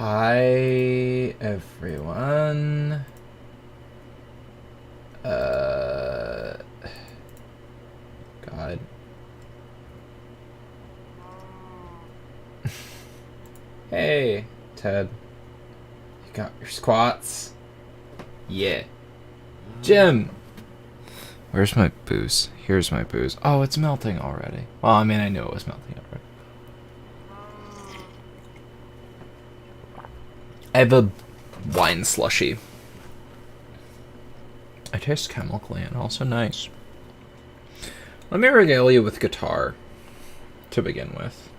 Hi, everyone. God. Hey, Ted. You got your squats? Yeah. Jim! Where's my booze? Here's my booze. Oh, it's melting already. Well, I mean, I knew it was melting already. I have a wine slushy. It tastes chemically and also nice. Let me regale you with guitar to begin with.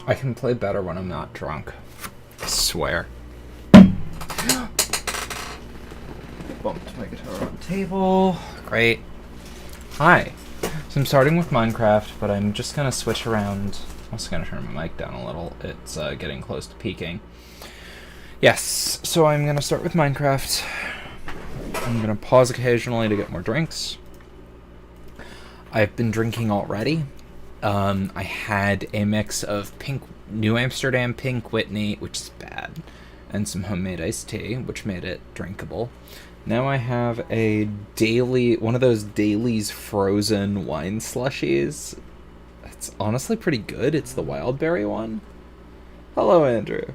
I can play better when I'm not drunk. I swear. Bumped my guitar on the table. Great. Hi. So I'm starting with Minecraft, but I'm just gonna switch around. I'm also gonna turn my mic down a little. It's getting close to peaking. Yes, so I'm gonna start with Minecraft. I'm gonna pause occasionally to get more drinks. I've been drinking already. I had a mix of New Amsterdam Pink Whitney, which is bad, and some homemade iced tea, which made it drinkable. Now I have one of those Dailies frozen wine slushies. It's honestly pretty good. It's the wild berry one. Hello, Andrew.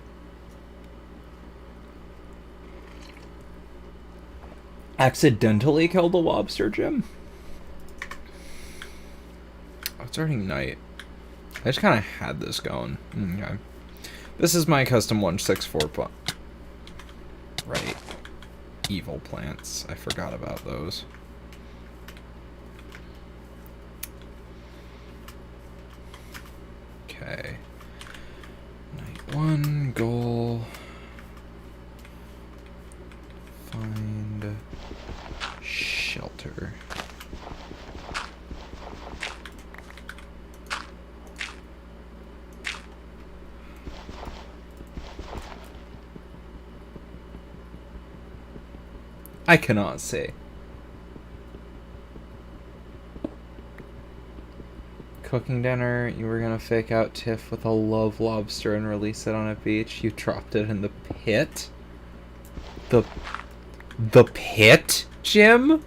Accidentally killed a lobster, Jim? It's already night. I just kind of had this going. Okay. This is my custom 164 plant. Right. Evil plants. I forgot about those. Okay. Night 1, goal. Find shelter. I cannot say. Cooking dinner, you were gonna fake out Tiff with a love lobster and release it on a beach. You dropped it in the pit? The pit, Jim?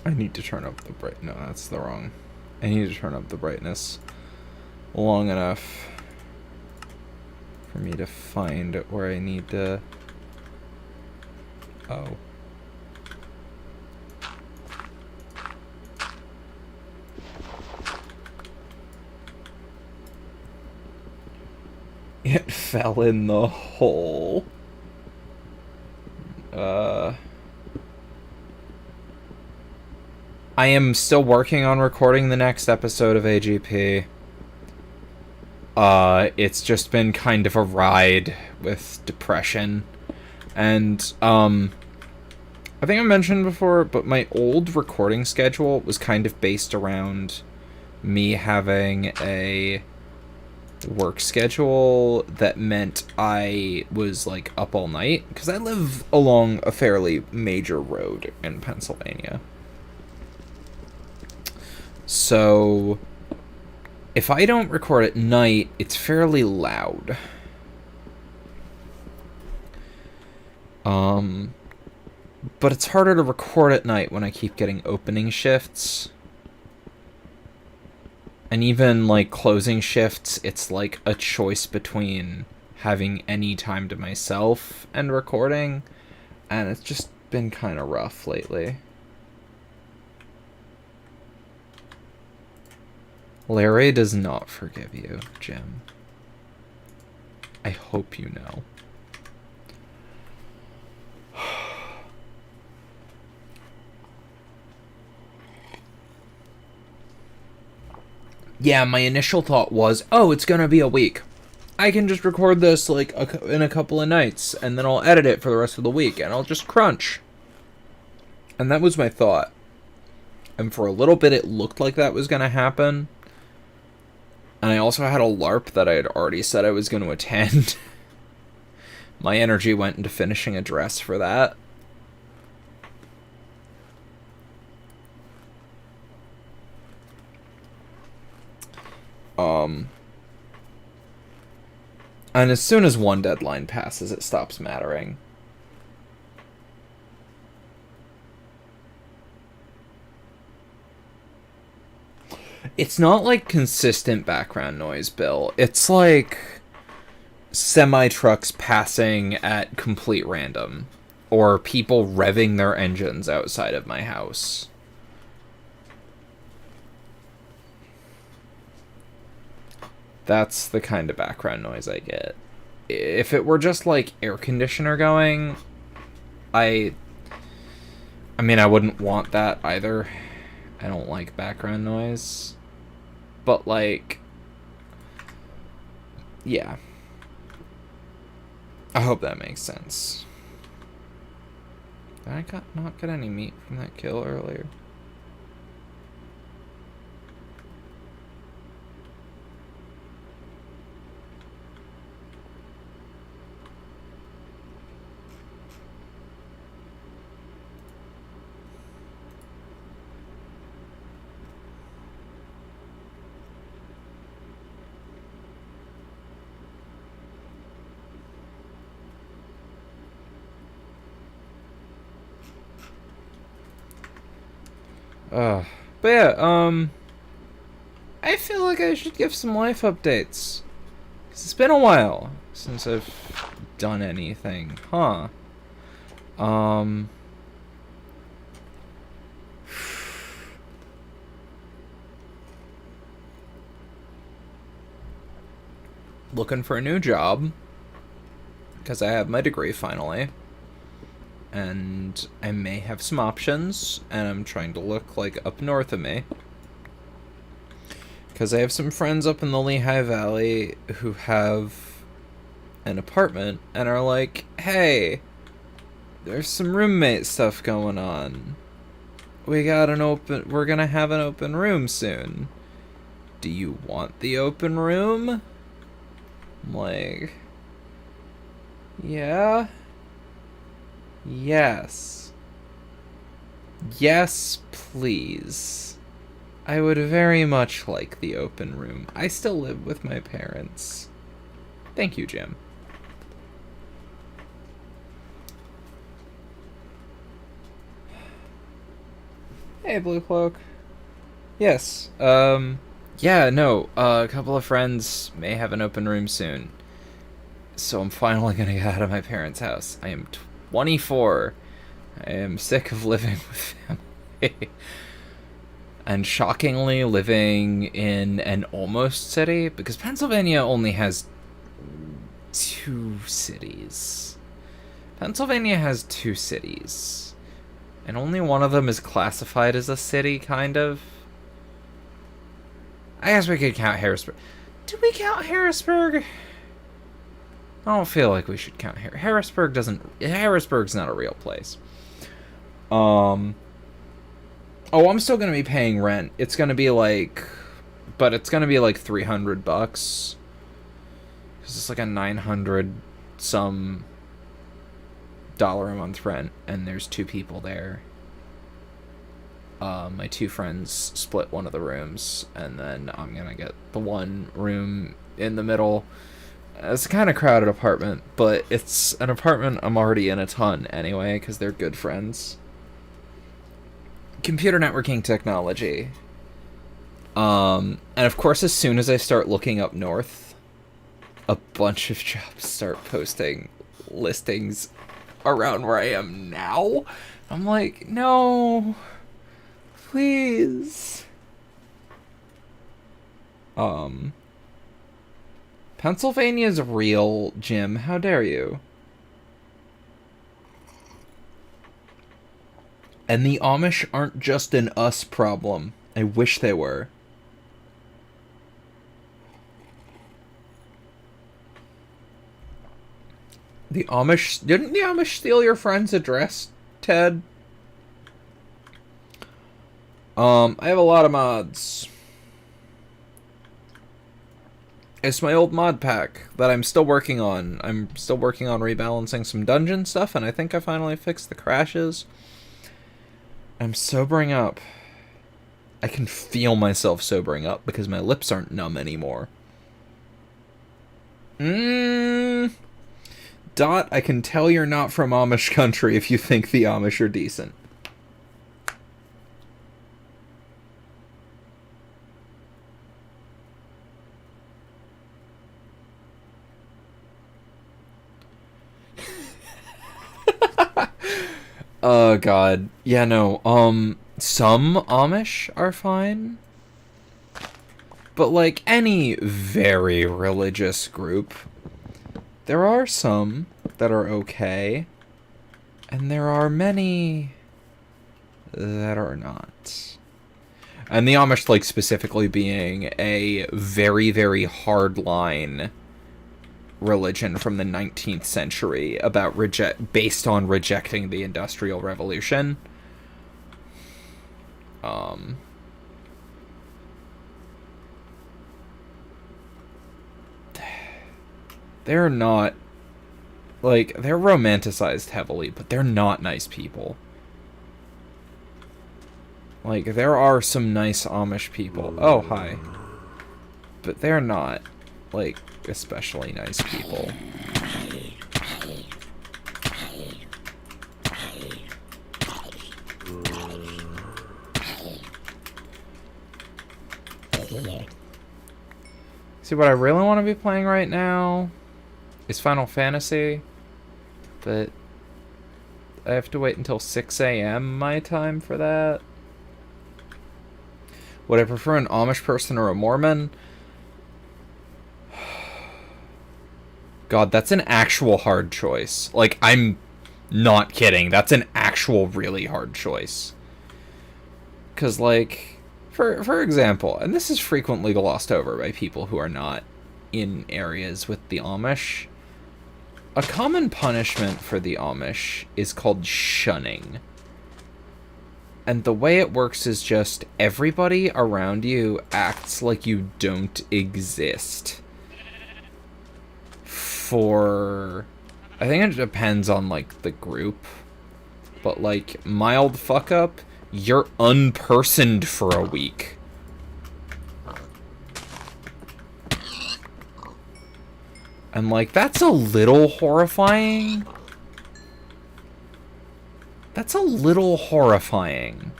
I need to turn up the no, that's the wrong. I need to turn up the brightness long enough for me to find where I need to. Oh. It fell in the hole. I am still working on recording the next episode of AGP. It's just been kind of a ride with depression. And, I think I mentioned before, but my old recording schedule was kind of based around me having a work schedule that meant I was, like, up all night. Because I live along a fairly major road in Pennsylvania. So if I don't record at night, it's fairly loud. But it's harder to record at night when I keep getting opening shifts. And even, like, closing shifts, it's like a choice between having any time to myself and recording. And it's just been kind of rough lately. Larry does not forgive you, Jim. I hope you know. Yeah, my initial thought was, oh, it's gonna be a week. I can just record this, like, in a couple of nights, and then I'll edit it for the rest of the week, and I'll just crunch. And that was my thought. And for a little bit, it looked like that was gonna happen. And I also had a LARP that I had already said I was going to attend. My energy went into finishing a dress for that. And as soon as one deadline passes, it stops mattering. It's not like consistent background noise, Bill. It's like semi-trucks passing at complete random. Or people revving their engines outside of my house. That's the kind of background noise I get. If it were just like air conditioner going, I mean, I wouldn't want that either. I don't like background noise. But, like, yeah. I hope that makes sense. Did I not get any meat from that kill earlier? But yeah, I feel like I should give some life updates. 'Cause it's been a while since I've done anything, huh? Looking for a new job. Because I have my degree finally. And I may have some options, and I'm trying to look, like, up north of me. Because I have some friends up in the Lehigh Valley who have an apartment, and are like, hey, there's some roommate stuff going on. We're gonna have an open room soon. Do you want the open room? I'm like, yeah. Yes. Yes, please. I would very much like the open room. I still live with my parents. Thank you, Jim. Hey, Blue Cloak. Yes, yeah, no, a couple of friends may have an open room soon. So I'm finally gonna get out of my parents' house. I am 24. I am sick of living with family. And shockingly living in an almost city, because Pennsylvania only has 2 cities. Pennsylvania has 2 cities. And only one of them is classified as a city, kind of. I guess we could count Harrisburg. Do we count Harrisburg? I don't feel like we should count Harrisburg's not a real place. Oh, I'm still gonna be paying rent. It's gonna be like, but it's gonna be like $300. Cause it's like a 900 some dollar a month rent, and there's 2 people there. My two friends split one of the rooms, and then I'm gonna get the one room in the middle. It's a kind of crowded apartment, but it's an apartment I'm already in a ton anyway, because they're good friends. Computer networking technology. And of course, as soon as I start looking up north, a bunch of jobs start posting listings around where I am now. I'm like, no, please. Pennsylvania's real, Jim. How dare you? And the Amish aren't just an us problem. I wish they were. The Amish... Didn't the Amish steal your friend's address, Ted? I have a lot of mods. It's my old mod pack that I'm still working on. I'm still working on rebalancing some dungeon stuff, and I think I finally fixed the crashes. I'm sobering up. I can feel myself sobering up because my lips aren't numb anymore. Dot, I can tell you're not from Amish country if you think the Amish are decent. Oh god. Yeah, no. Some Amish are fine. But like any very religious group, there are some that are okay, and there are many that are not. And the Amish, like, specifically being a very, very hardline religion from the 19th century about based on rejecting the Industrial Revolution. They're not, like, they're romanticized heavily, but they're not nice people. Like, there are some nice Amish people. Oh, hi. But they're not, like, especially nice people. See, what I really want to be playing right now is Final Fantasy, but I have to wait until 6 a.m. my time for that. Would I prefer an Amish person or a Mormon? God, that's an actual hard choice. Like, I'm not kidding. That's an actual really hard choice. Because, like, for example, and this is frequently glossed over by people who are not in areas with the Amish, a common punishment for the Amish is called shunning. And the way it works is just everybody around you acts like you don't exist. For... I think it depends on, like, the group. But, like, mild fuck-up, you're unpersoned for a week. And, like, that's a little horrifying. That's a little horrifying.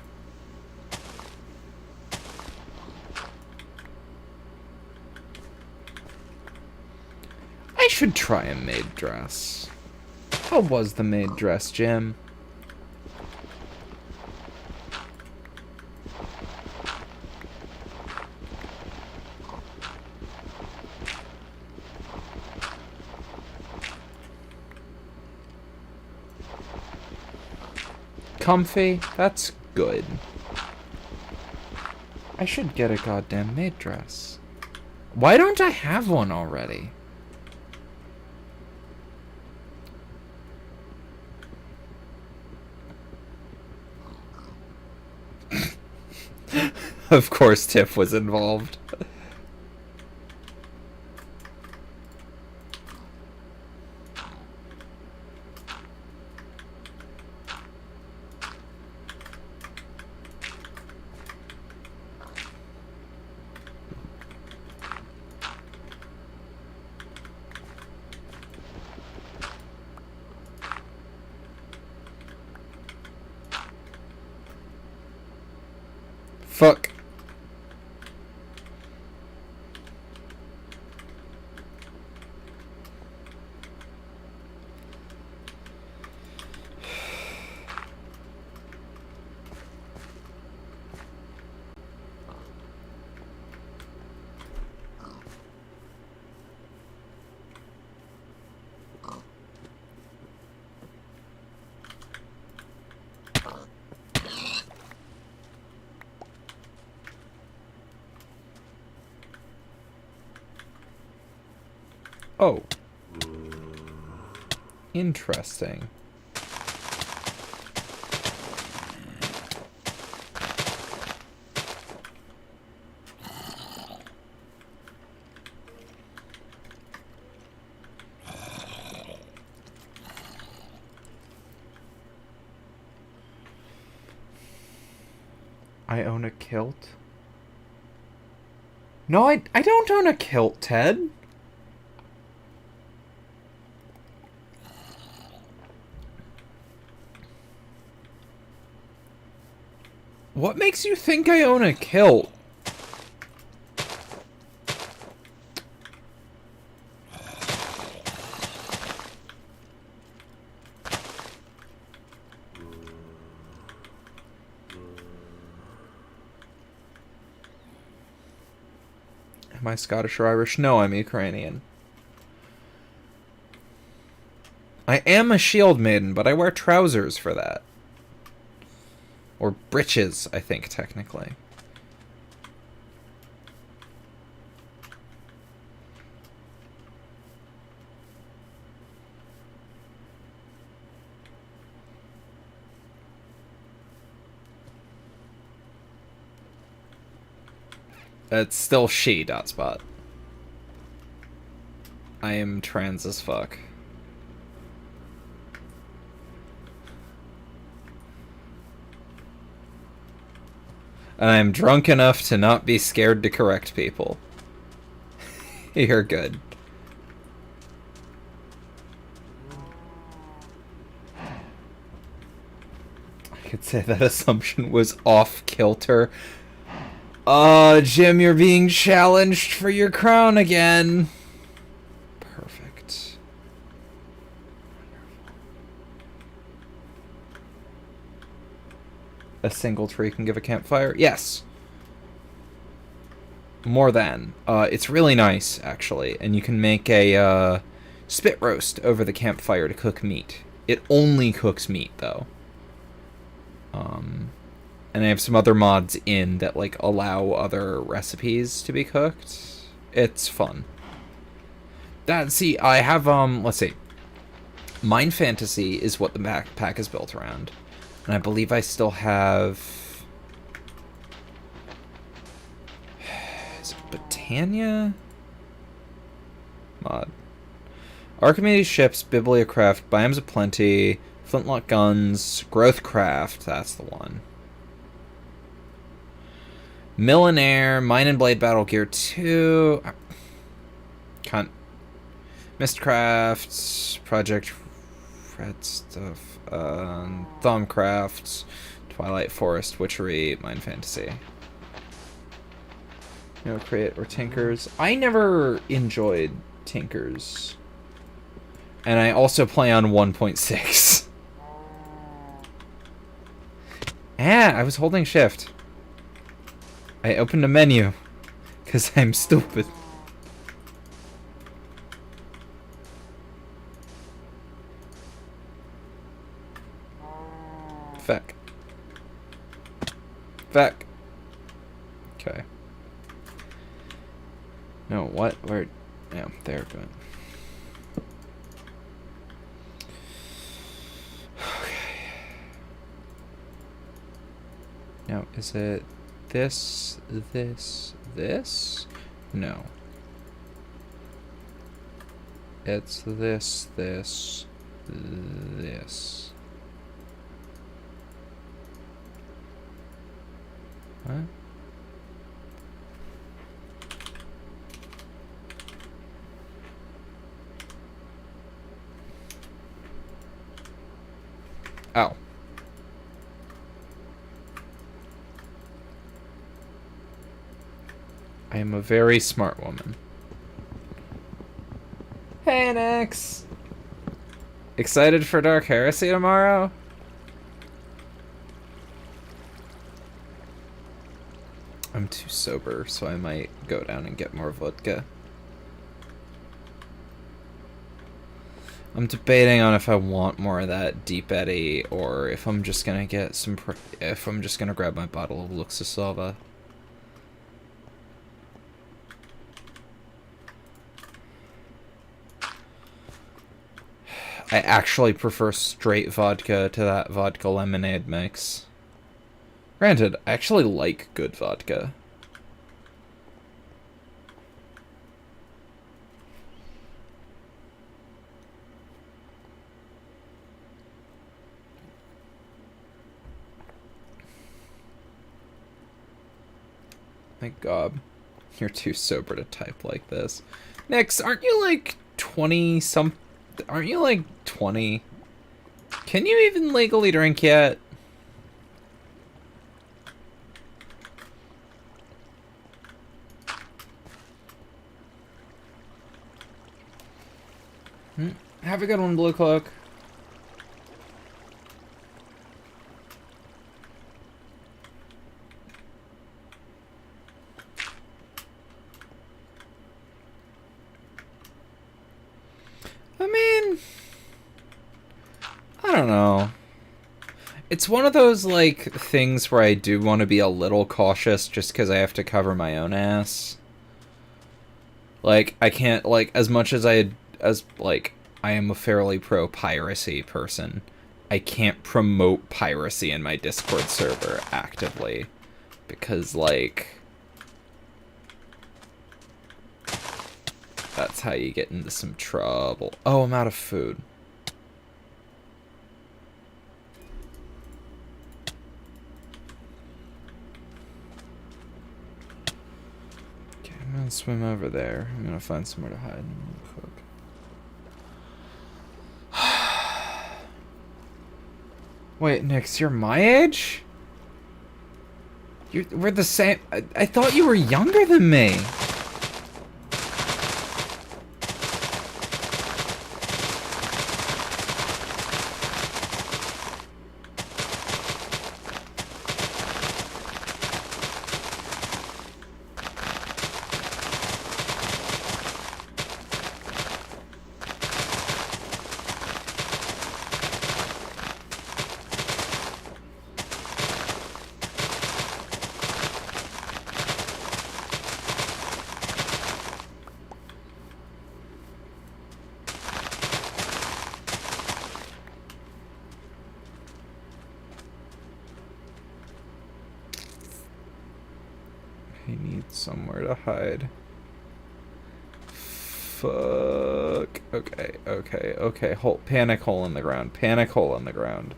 I should try a maid dress. How was the maid dress, Jim? Comfy? That's good. I should get a goddamn maid dress. Why don't I have one already? Of course Tiff was involved. Fuck. Oh. Interesting. I own a kilt? No, I don't own a kilt, Ted. What makes you think I own a kilt? Am I Scottish or Irish? No, I'm Ukrainian. I am a shield maiden, but I wear trousers for that. Or breeches, I think, technically. It's still she, Dotspot. I am trans as fuck. And I'm drunk enough to not be scared to correct people. You're good. I could say that assumption was off kilter. Jim, you're being challenged for your crown again. Perfect. A single tree can give a campfire? Yes. More than. It's really nice, actually. And you can make a spit roast over the campfire to cook meat. It only cooks meat, though. And I have some other mods in that, like, allow other recipes to be cooked. It's fun. See, I have, let's see. Mind Fantasy is what the backpack is built around. And I believe I still have... Is it Britannia? Mod. Archimedes ships, Bibliocraft, Biomes of Plenty, Flintlock guns, Growthcraft, that's the one. Millionaire, Mine and Blade Battle Gear 2, Mistcraft, Project Red Stuff, Thumbcraft, Twilight Forest, Witchery, Mind Fantasy. You know, Create or Tinkers. I never enjoyed Tinkers. And I also play on 1.6. I was holding shift. I opened a menu. Because I'm stupid. Feck. Feck. Okay. No, what? Where? Yeah, there, good. Okay. Now, is it this? No. It's this. What? Oh. I am a very smart woman. Hey, Nix! Excited for Dark Heresy tomorrow? I'm too sober, so I might go down and get more vodka. I'm debating on if I want more of that Deep Eddy or if I'm just gonna get some. If I'm just gonna grab my bottle of Luxusova. I actually prefer straight vodka to that vodka lemonade mix. Granted, I actually like good vodka. Thank God. You're too sober to type like this. Nix, aren't you like 20 some... Aren't you like 20? Can you even legally drink yet? Have a good one, Blue Cloak. I mean, I don't know. It's one of those, like, things where I do want to be a little cautious just because I have to cover my own ass. Like, I can't, like, as much as I am a fairly pro-piracy person, I can't promote piracy in my Discord server actively. Because, like... that's how you get into some trouble. Oh, I'm out of food. Okay, I'm gonna swim over there. I'm gonna find somewhere to hide and cook. Wait, Nix, you're my age? We're the same. I thought you were younger than me. He needs somewhere to hide. Fuck. Okay. Panic hole in the ground. Panic hole in the ground.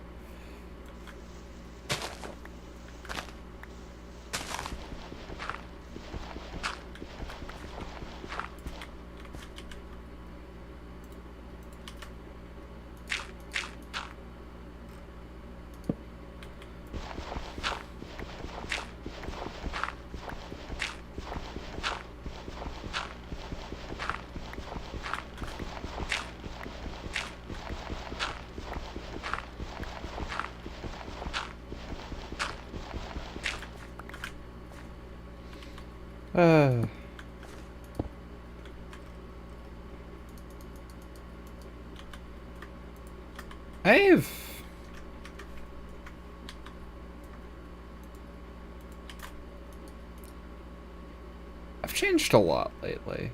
I've changed a lot lately.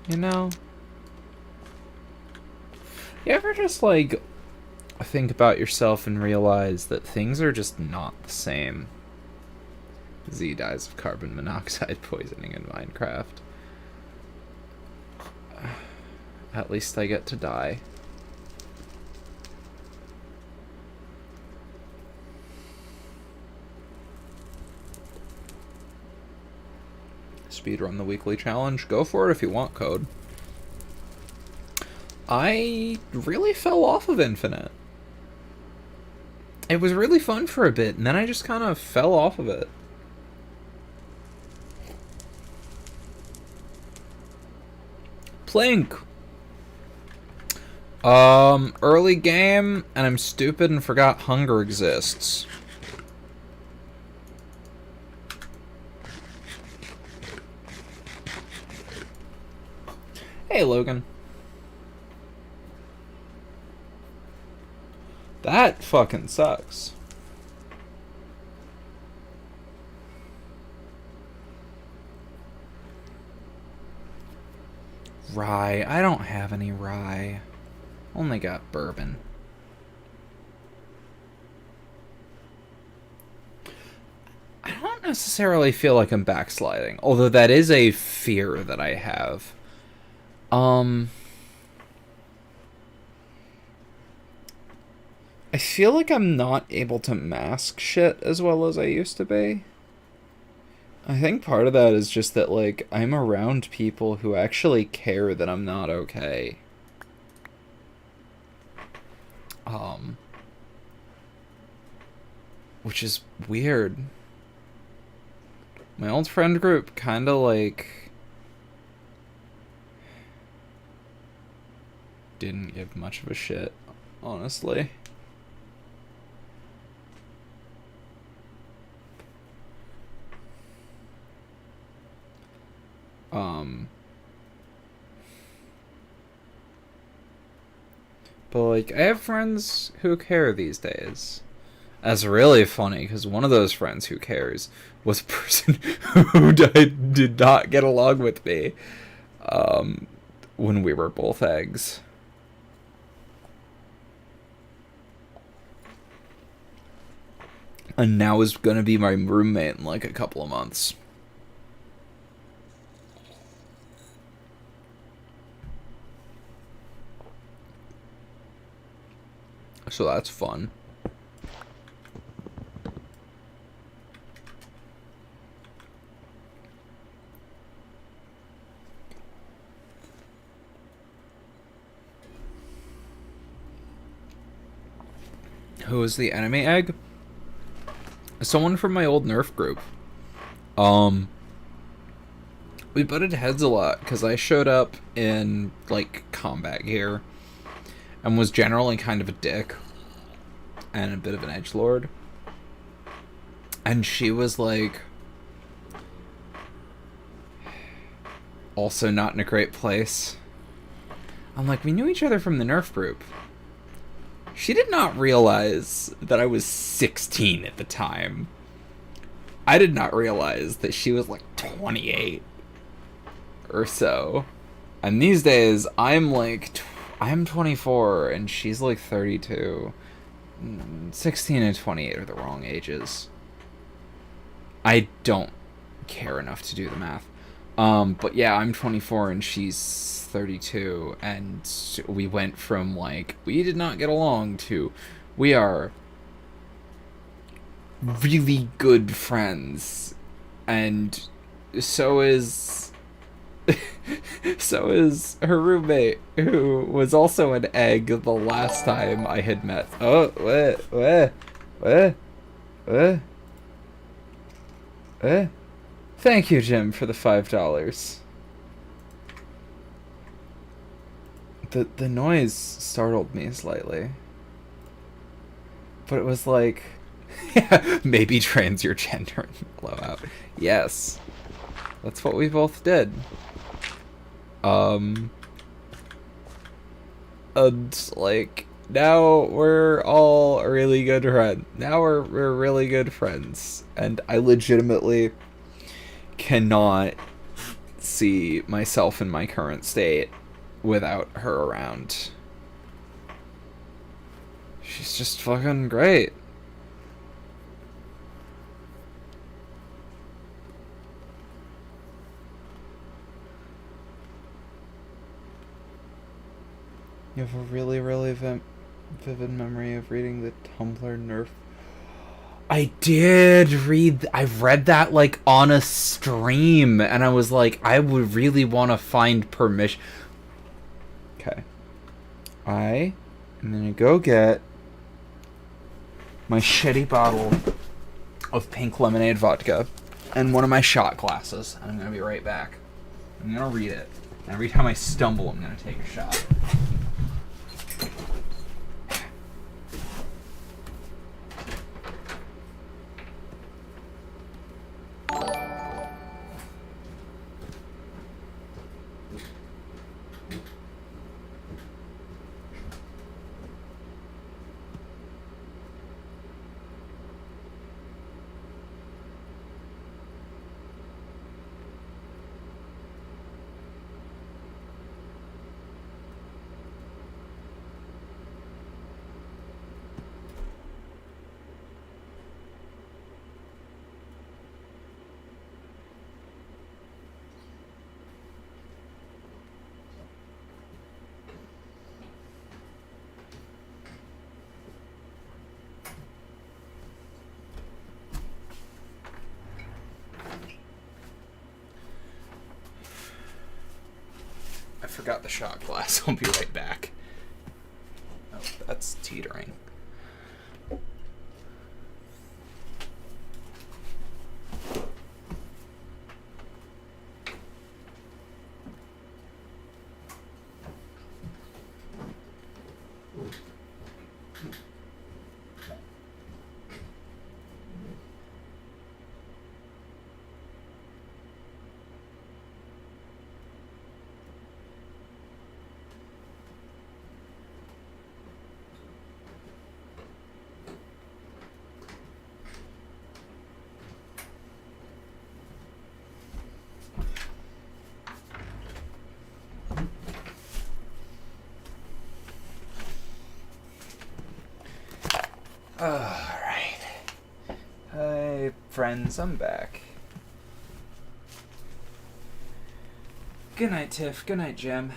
You know? You ever just, like, think about yourself and realize that things are just not the same? Z dies of carbon monoxide poisoning in Minecraft. At least I get to die. Speedrun the weekly challenge. Go for it if you want, Code. I really fell off of Infinite. It was really fun for a bit, and then I just kind of fell off of it. Clink. Early game, and I'm stupid and forgot hunger exists. Hey, Logan. That fucking sucks. Rye. I don't have any rye. Only got bourbon. I don't necessarily feel like I'm backsliding, although that is a fear that I have. I feel like I'm not able to mask shit as well as I used to be. I think part of that is just that, like, I'm around people who actually care that I'm not okay. Which is weird. My old friend group kind of, like, didn't give much of a shit, honestly. But, like, I have friends who care these days. That's really funny, because one of those friends who cares was a person who did not get along with me when we were both eggs. And now is going to be my roommate in, like, a couple of months. So that's fun. Who is the enemy egg? Someone from my old Nerf group. We butted heads a lot because I showed up in, like, combat gear and was generally kind of a dick and a bit of an edgelord. And she was, like, also not in a great place. I'm like, we knew each other from the Nerf group. She did not realize that I was 16 at the time. I did not realize that she was, like, 28 or so. And these days, I'm, like, I'm 24, and she's, like, 32. 16 and 28 are the wrong ages. I don't care enough to do the math. But yeah, I'm 24 and she's 32, and we went from, like, we did not get along to we are really good friends, and so is so is her roommate, who was also an egg the last time I had met. Oh, what? Thank you, Jim, for the $5. The noise startled me slightly. But it was like, yeah, maybe trans your gender and blowout. Yes. That's what we both did. And, like, now we're all really good friends. Now we're really good friends. And I legitimately cannot see myself in my current state without her around. She's just fucking great. You have a really, really vivid memory of reading the Tumblr Nerf. I did read. I've read that, like, on a stream, and I was like, I would really want to find permission. Okay. I am gonna go get my shitty bottle of pink lemonade vodka and one of my shot glasses, and I'm gonna be right back. I'm gonna read it. Every time I stumble, I'm gonna take a shot. I forgot the shot glass. I'll be right back. Oh, that's teetering. Alright. Hi, friends, I'm back. Good night, Tiff. Good night, Jim.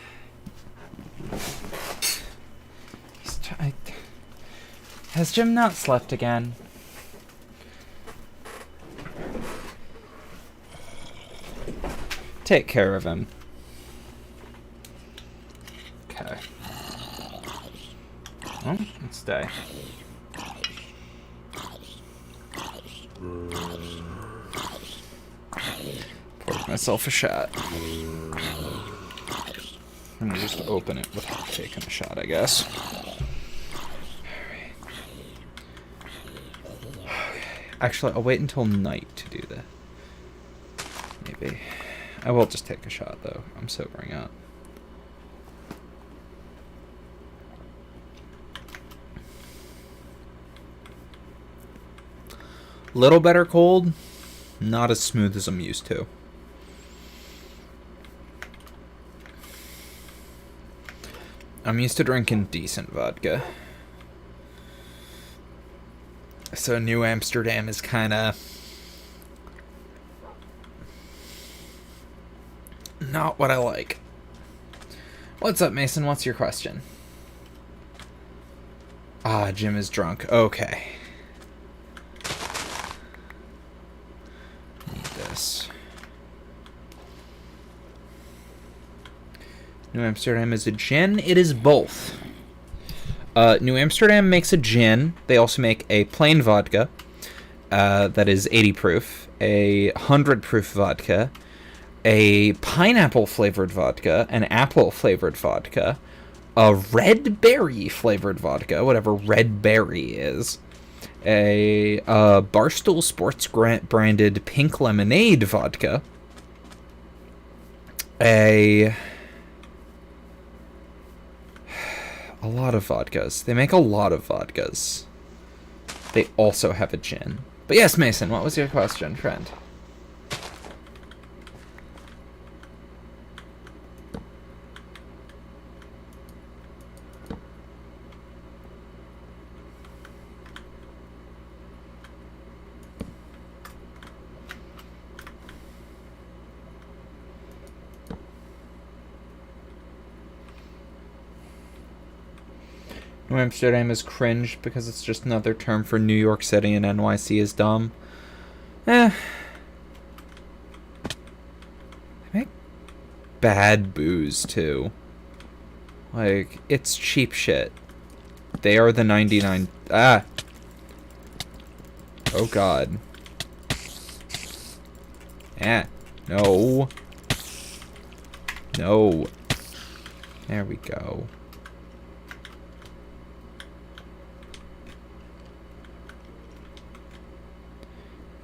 Has Jim not slept again? Take care of him. Okay. Well, let's stay. Poured myself a shot. I'm gonna just open it without taking a shot, I guess. Alright. Actually, I'll wait until night to do that. Maybe. I will just take a shot, though. I'm sobering up. Little better cold, not as smooth as I'm used to. I'm used to drinking decent vodka. So New Amsterdam is kind of not what I like. What's up, Mason? What's your question? Ah, Jim is drunk. Okay. New Amsterdam is a gin. It is both. New Amsterdam makes a gin. They also make a plain vodka that is 80 proof, a 100 proof vodka, a pineapple flavored vodka, an apple flavored vodka, a red berry flavored vodka, whatever red berry is, a Barstool Sports branded pink lemonade vodka, a lot of vodkas. They make a lot of vodkas. They also have a gin. But yes, Mason, what was your question, friend? New Amsterdam is cringe because it's just another term for New York City, and NYC is dumb. They make bad booze, too. Like, it's cheap shit. They are the 99... Ah! Oh, God. No. No. There we go.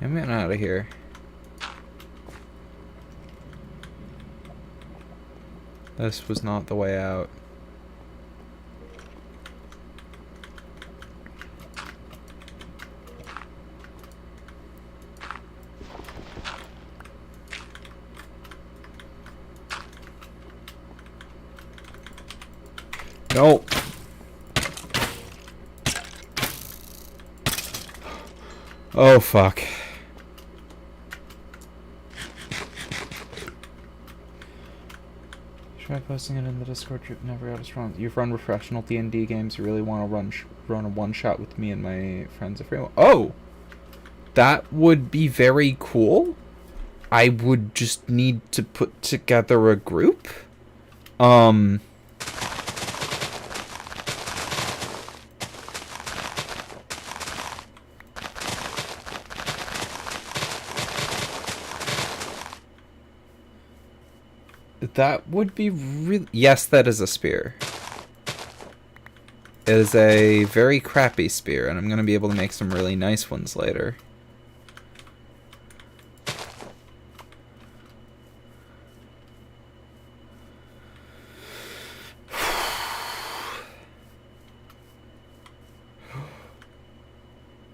I'm getting out of here. This was not the way out. No. Oh, fuck. Try posting it in the Discord group. Never got a response. You've run professional D&D games. You really want to run a one-shot with me and my friends if you. Oh! That would be very cool. I would just need to put together a group. That would be really... Yes, that is a spear. It is a very crappy spear, and I'm going to be able to make some really nice ones later.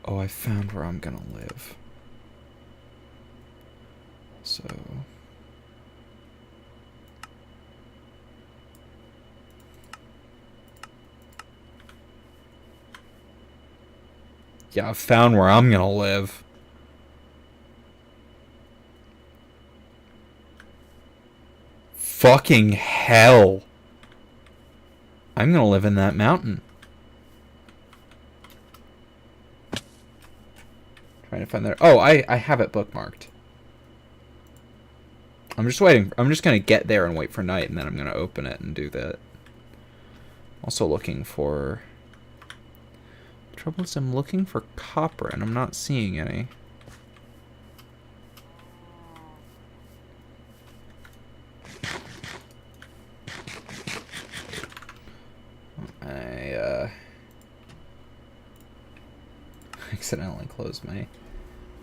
Oh, I found where I'm going to live. So... Yeah, I found where I'm gonna live. Fucking hell. I'm gonna live in that mountain. Trying to find that. Oh, I have it bookmarked. I'm just waiting. I'm just gonna get there and wait for night, and then I'm gonna open it and do that. Also looking for... Trouble is I'm looking for copper and I'm not seeing any. I accidentally closed my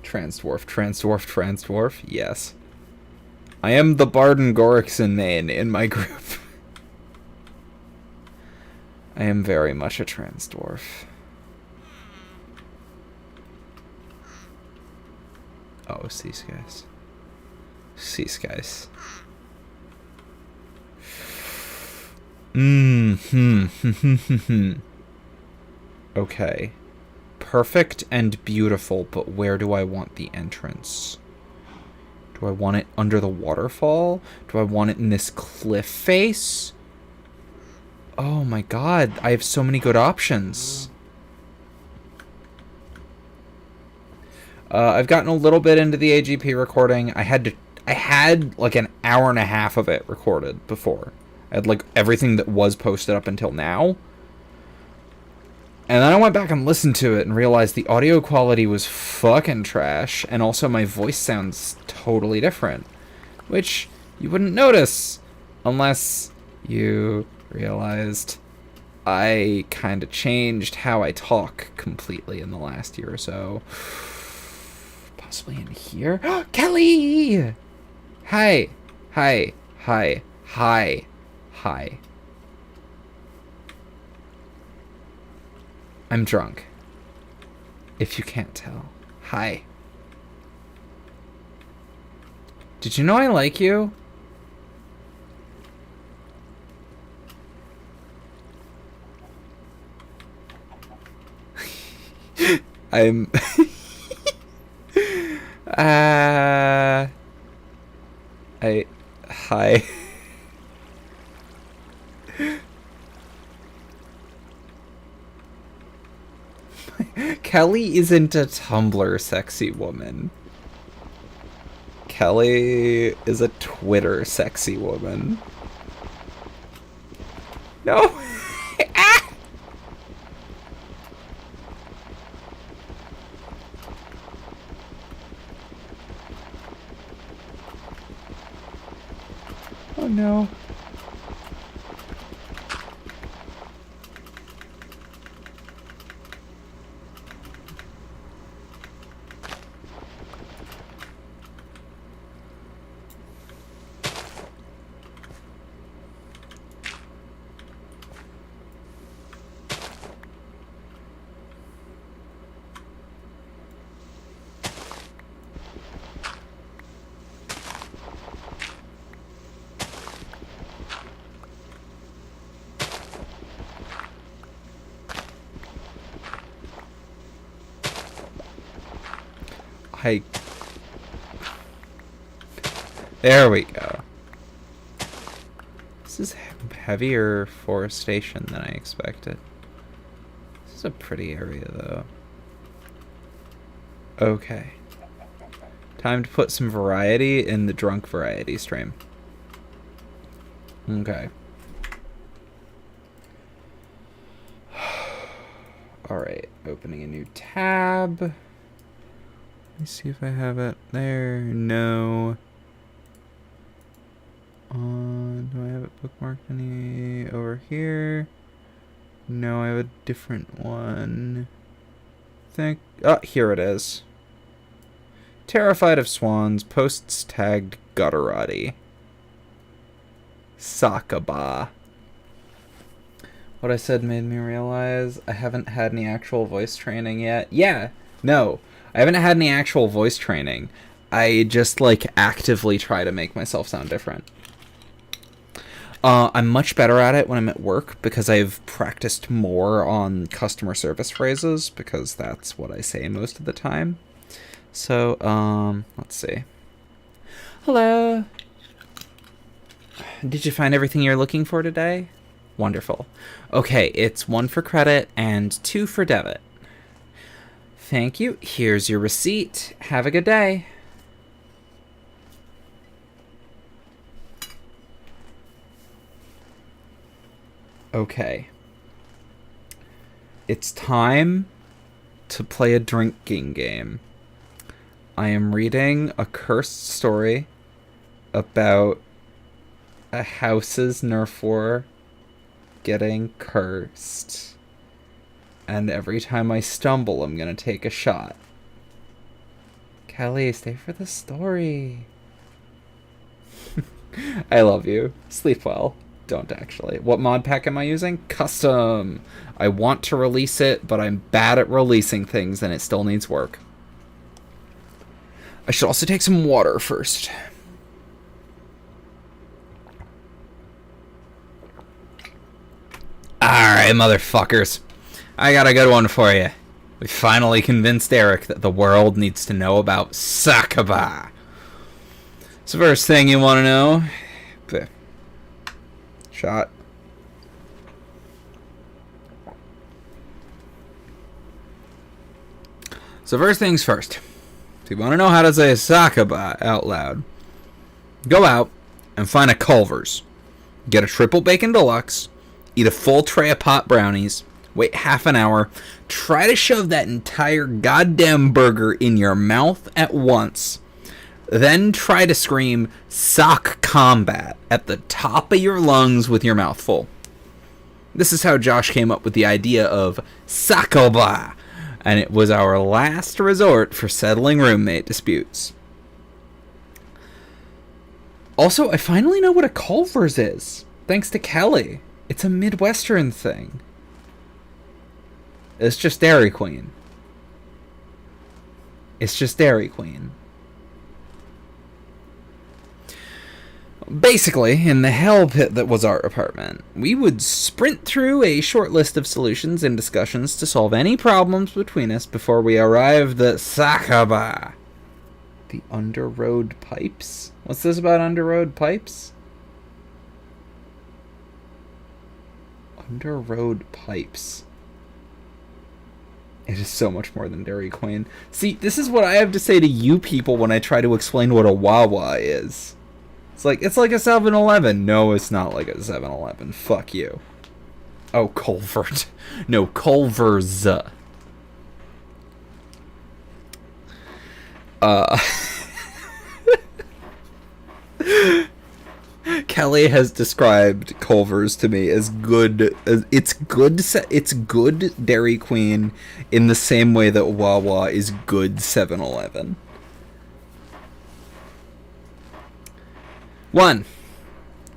transdwarf. Yes. I am the Barden Gorikson main in my group. I am very much a transdwarf. Oh, sea skies. Sea skies. Okay. Perfect and beautiful, but where do I want the entrance? Do I want it under the waterfall? Do I want it in this cliff face? Oh my god, I have so many good options. I've gotten a little bit into the AGP recording. I had like an hour and a half of it recorded before. I had like everything that was posted up until now. And then I went back and listened to it and realized the audio quality was fucking trash, and also my voice sounds totally different, which you wouldn't notice unless you realized I kind of changed how I talk completely in the last year or so. Possibly in here. Kelly! Hi. Hi. Hi. Hi. Hi. I'm drunk. If you can't tell. Hi. Did you know I like you? I'm... Hi. Kelly isn't a Tumblr sexy woman. Kelly is a Twitter sexy woman. No! Ah! Oh no. There we go. This is heavier forestation than I expected. This is a pretty area, though. Okay. Time to put some variety in the drunk variety stream. Okay. Alright, opening a new tab. Let me see if I have it there. No. Do I have it bookmarked any over here? No, I have a different one. Oh, here it is. Terrified of swans, posts tagged gutterati. Sakaba. What I said made me realize I haven't had any actual voice training yet. Yeah, no, I haven't had any actual voice training. I just, like, actively try to make myself sound different. I'm much better at it when I'm at work because I've practiced more on customer service phrases because that's what I say most of the time. So, let's see. Hello. Did you find everything you're looking for today? Wonderful. Okay, it's 1 for credit and 2 for debit. Thank you. Here's your receipt. Have a good day. Okay. It's time to play a drinking game. I am reading a cursed story about a house's Nerf getting cursed. And every time I stumble, I'm gonna take a shot. Kelly, stay for the story. I love you. Sleep well. Don't actually. What mod pack am I using? Custom. I want to release it, but I'm bad at releasing things and it still needs work. I should also take some water first. Alright, motherfuckers. I got a good one for you. We finally convinced Eric that the world needs to know about Sakaba. So first thing you want to know... Shot. So first things first. If you want to know how to say Sakaba out loud, go out and find a Culver's. Get a triple bacon deluxe. Eat a full tray of pot brownies. Wait half an hour. Try to shove that entire goddamn burger in your mouth at once. Then try to scream "Sock Combat" at the top of your lungs with your mouth full. This is how Josh came up with the idea of Sakaba, and it was our last resort for settling roommate disputes. Also, I finally know what a Culver's is, thanks to Kelly. It's a Midwestern thing. It's just Dairy Queen. It's just Dairy Queen. Basically, in the hell pit that was our apartment, we would sprint through a short list of solutions and discussions to solve any problems between us before we arrived at Sakaba. The underroad pipes? What's this about underroad pipes? Underroad pipes. It is so much more than Dairy Queen. See, this is what I have to say to you people when I try to explain what a Wawa is. It's like a 7-Eleven. No, it's not like a 7-Eleven. Fuck you. Oh, Culvert. No, Culver's. Kelly has described Culver's to me as good. It's good Dairy Queen in the same way that Wawa is good 7-Eleven. 1.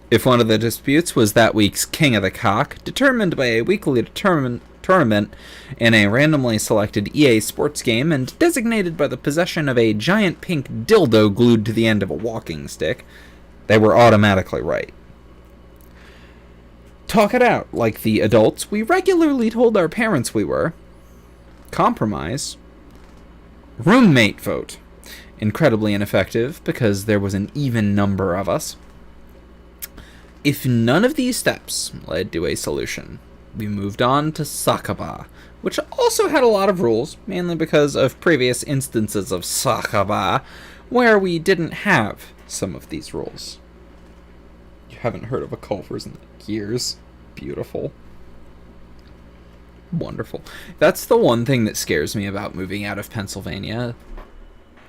If one of the disputes was that week's King of the Cock, determined by a weekly tournament in a randomly selected EA Sports game and designated by the possession of a giant pink dildo glued to the end of a walking stick, they were automatically right. Talk it out, like the adults we regularly told our parents we were. Compromise. Roommate vote. incredibly ineffective because there was an even number of us. If none of these steps led to a solution, we moved on to Sakaba, which also had a lot of rules, mainly because of previous instances of Sakaba where we didn't have some of these rules. You haven't heard of a Culver's in years. Beautiful. Wonderful. That's the one thing that scares me about moving out of Pennsylvania,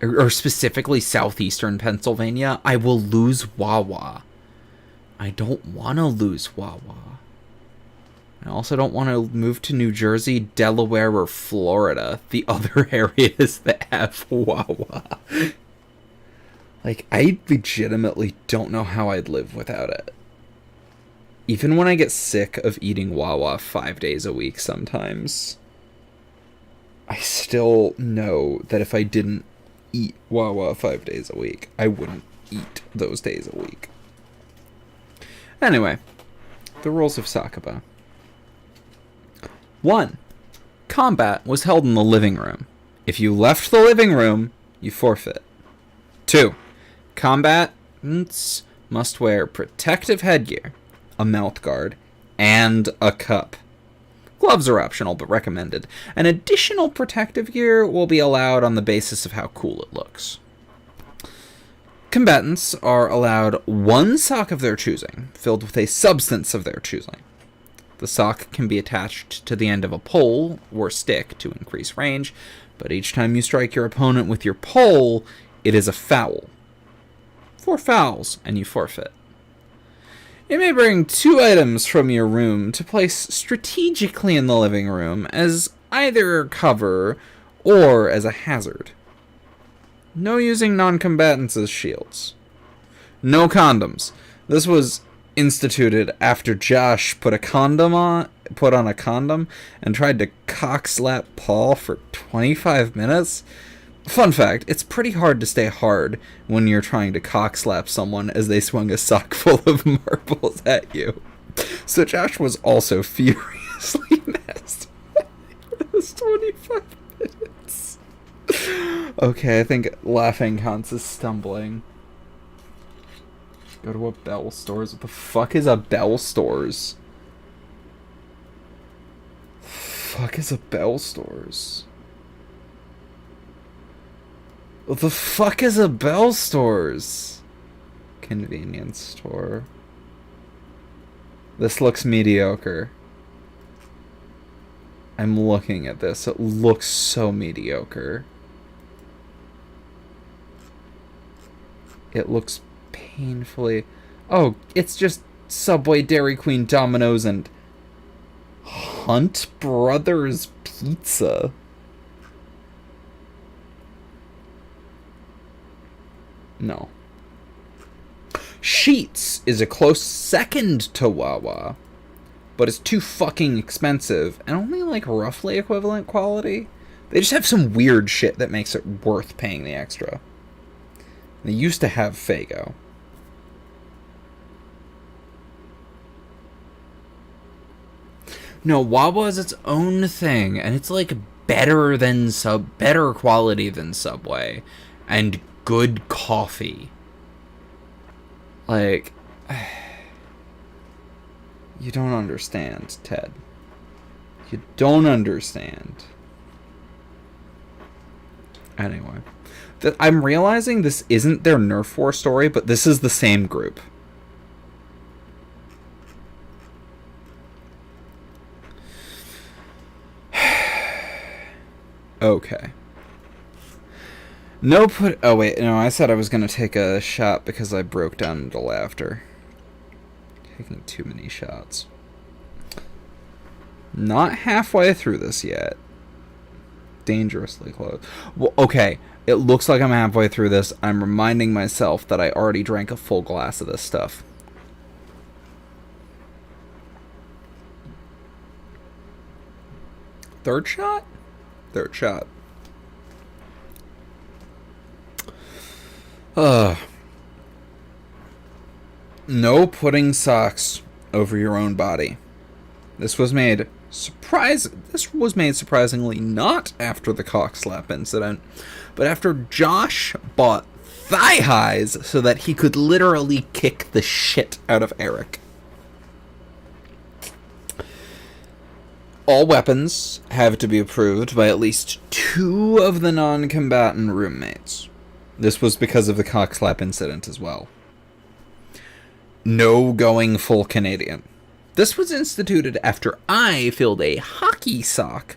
or specifically southeastern Pennsylvania. I will lose Wawa. I don't want to lose Wawa. I also don't want to move to New Jersey, Delaware, or Florida, the other areas that have Wawa. Like, I legitimately don't know how I'd live without it. Even when I get sick of eating Wawa 5 days a week sometimes, I still know that if I didn't eat Wawa 5 days a week, I wouldn't eat those days a week. Anyway, the rules of Sakaba. 1. Combat was held in the living room. If you left the living room, you forfeit. 2. Combatants must wear protective headgear, a mouth guard, and a cup. Gloves are optional, but recommended. An additional protective gear will be allowed on the basis of how cool it looks. Combatants are allowed one sock of their choosing, filled with a substance of their choosing. The sock can be attached to the end of a pole or stick to increase range, but each time you strike your opponent with your pole, it is a foul. 4 fouls, and you forfeit. You may bring 2 items from your room to place strategically in the living room as either cover or as a hazard. No using non-combatants as shields. No condoms. This was instituted after Josh put on a condom and tried to cock-slap Paul for 25 minutes. Fun fact, it's pretty hard to stay hard when you're trying to cock-slap someone as they swung a sock full of marbles at you. So Josh was also furiously messed for those 25 minutes. Okay, I think laughing counts as stumbling. Go to a Bell Stores. What the fuck is a Bell Stores? Fuck is a Bell Stores? What the fuck is a Bell Stores? Convenience store. This looks mediocre. I'm looking at this. It looks so mediocre. It looks painfully... Oh, it's just Subway, Dairy Queen, Domino's, and Hunt Brothers Pizza. No. Sheets is a close second to Wawa, but it's too fucking expensive and only like roughly equivalent quality. They just have some weird shit that makes it worth paying the extra. They used to have Faygo. No, Wawa is its own thing, and it's like better quality than Subway, and good coffee. Like, you don't understand, Ted. You don't understand. Anyway, I'm realizing this isn't their Nerf War story, but this is the same group. Okay. Oh wait, no, I said I was gonna take a shot because I broke down into laughter. Taking too many shots. Not halfway through this yet. Dangerously close. Well, okay, it looks like I'm halfway through this. I'm reminding myself that I already drank a full glass of this stuff. Third shot? Third shot. No putting socks over your own body. This was made This was made surprisingly not after the cock slap incident, but after Josh bought thigh highs so that he could literally kick the shit out of Eric. All weapons have to be approved by at least 2 of the non-combatant roommates. This was because of the cock slap incident as well. No going full Canadian. This was instituted after I filled a hockey sock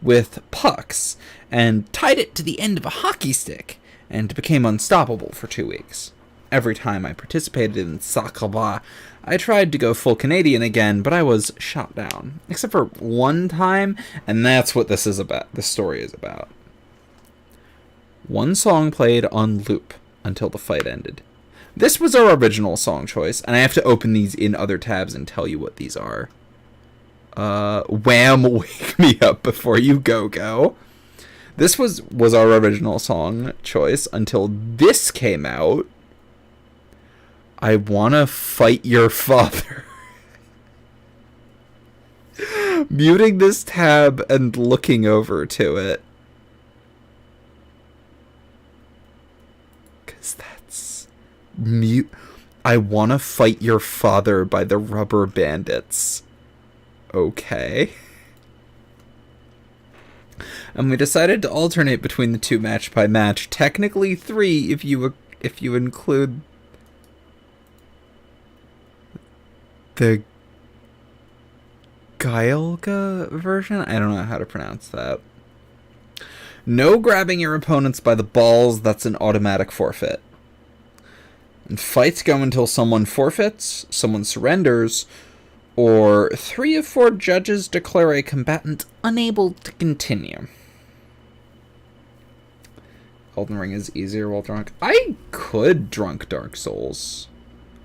with pucks and tied it to the end of a hockey stick and became unstoppable for 2 weeks. Every time I participated in soccer, I tried to go full Canadian again, but I was shot down. Except for one time, and that's what this story is about. One song played on loop until the fight ended. This was our original song choice, and I have to open these in other tabs and tell you what these are. Wham! Wake Me Up Before You Go. This was our original song choice until this came out. I Wanna Fight Your Father. Muting this tab and looking over to it. Because that's... Mute. I Wanna Fight Your Father by the Rubber Bandits. Okay. And we decided to alternate between the 2 match by match. Technically 3 if you include the Gaelga version? I don't know how to pronounce that. No grabbing your opponents by the balls, that's an automatic forfeit. And fights go until someone forfeits, someone surrenders, or 3 of 4 judges declare a combatant unable to continue. Elden Ring is easier while drunk. I could drunk Dark Souls.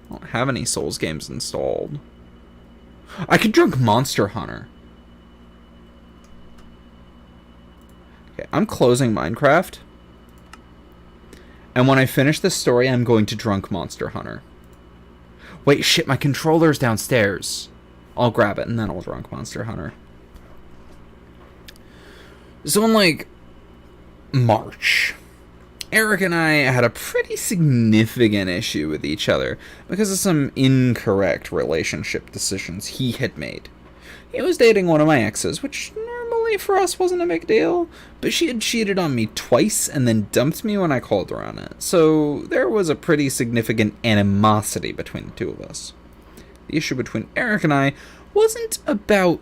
I don't have any Souls games installed. I could drunk Monster Hunter. Okay, I'm closing Minecraft. And when I finish this story, I'm going to drunk Monster Hunter. Wait, shit, my controller's downstairs. I'll grab it and then I'll drunk Monster Hunter. So in, like, March, Eric and I had a pretty significant issue with each other because of some incorrect relationship decisions he had made. He was dating one of my exes, which normally for us wasn't a big deal, but she had cheated on me twice and then dumped me when I called her on it, so there was a pretty significant animosity between the 2 of us. The issue between Eric and I wasn't about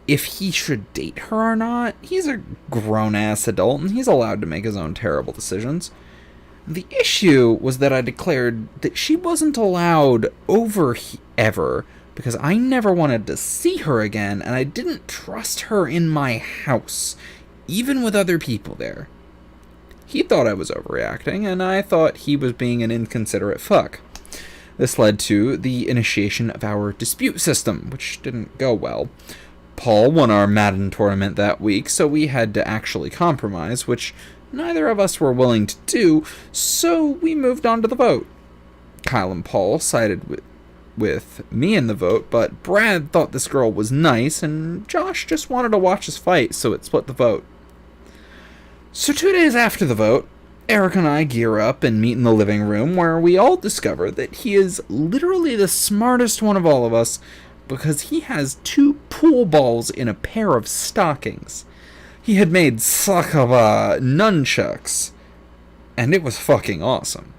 if he should date her or not. He's a grown-ass adult, and he's allowed to make his own terrible decisions. The issue was that I declared that she wasn't allowed over ever, because I never wanted to see her again, and I didn't trust her in my house, even with other people there. He thought I was overreacting, and I thought he was being an inconsiderate fuck. This led to the initiation of our dispute system, which didn't go well. Paul won our Madden tournament that week, so we had to actually compromise, which neither of us were willing to do, so we moved on to the vote. Kyle and Paul sided with me in the vote, but Brad thought this girl was nice, and Josh just wanted to watch us fight, so it split the vote. So 2 days after the vote, Eric and I gear up and meet in the living room, where we all discover that he is literally the smartest one of all of us, because he has 2 pool balls in a pair of stockings. He had made Sakaba nunchucks, and it was fucking awesome.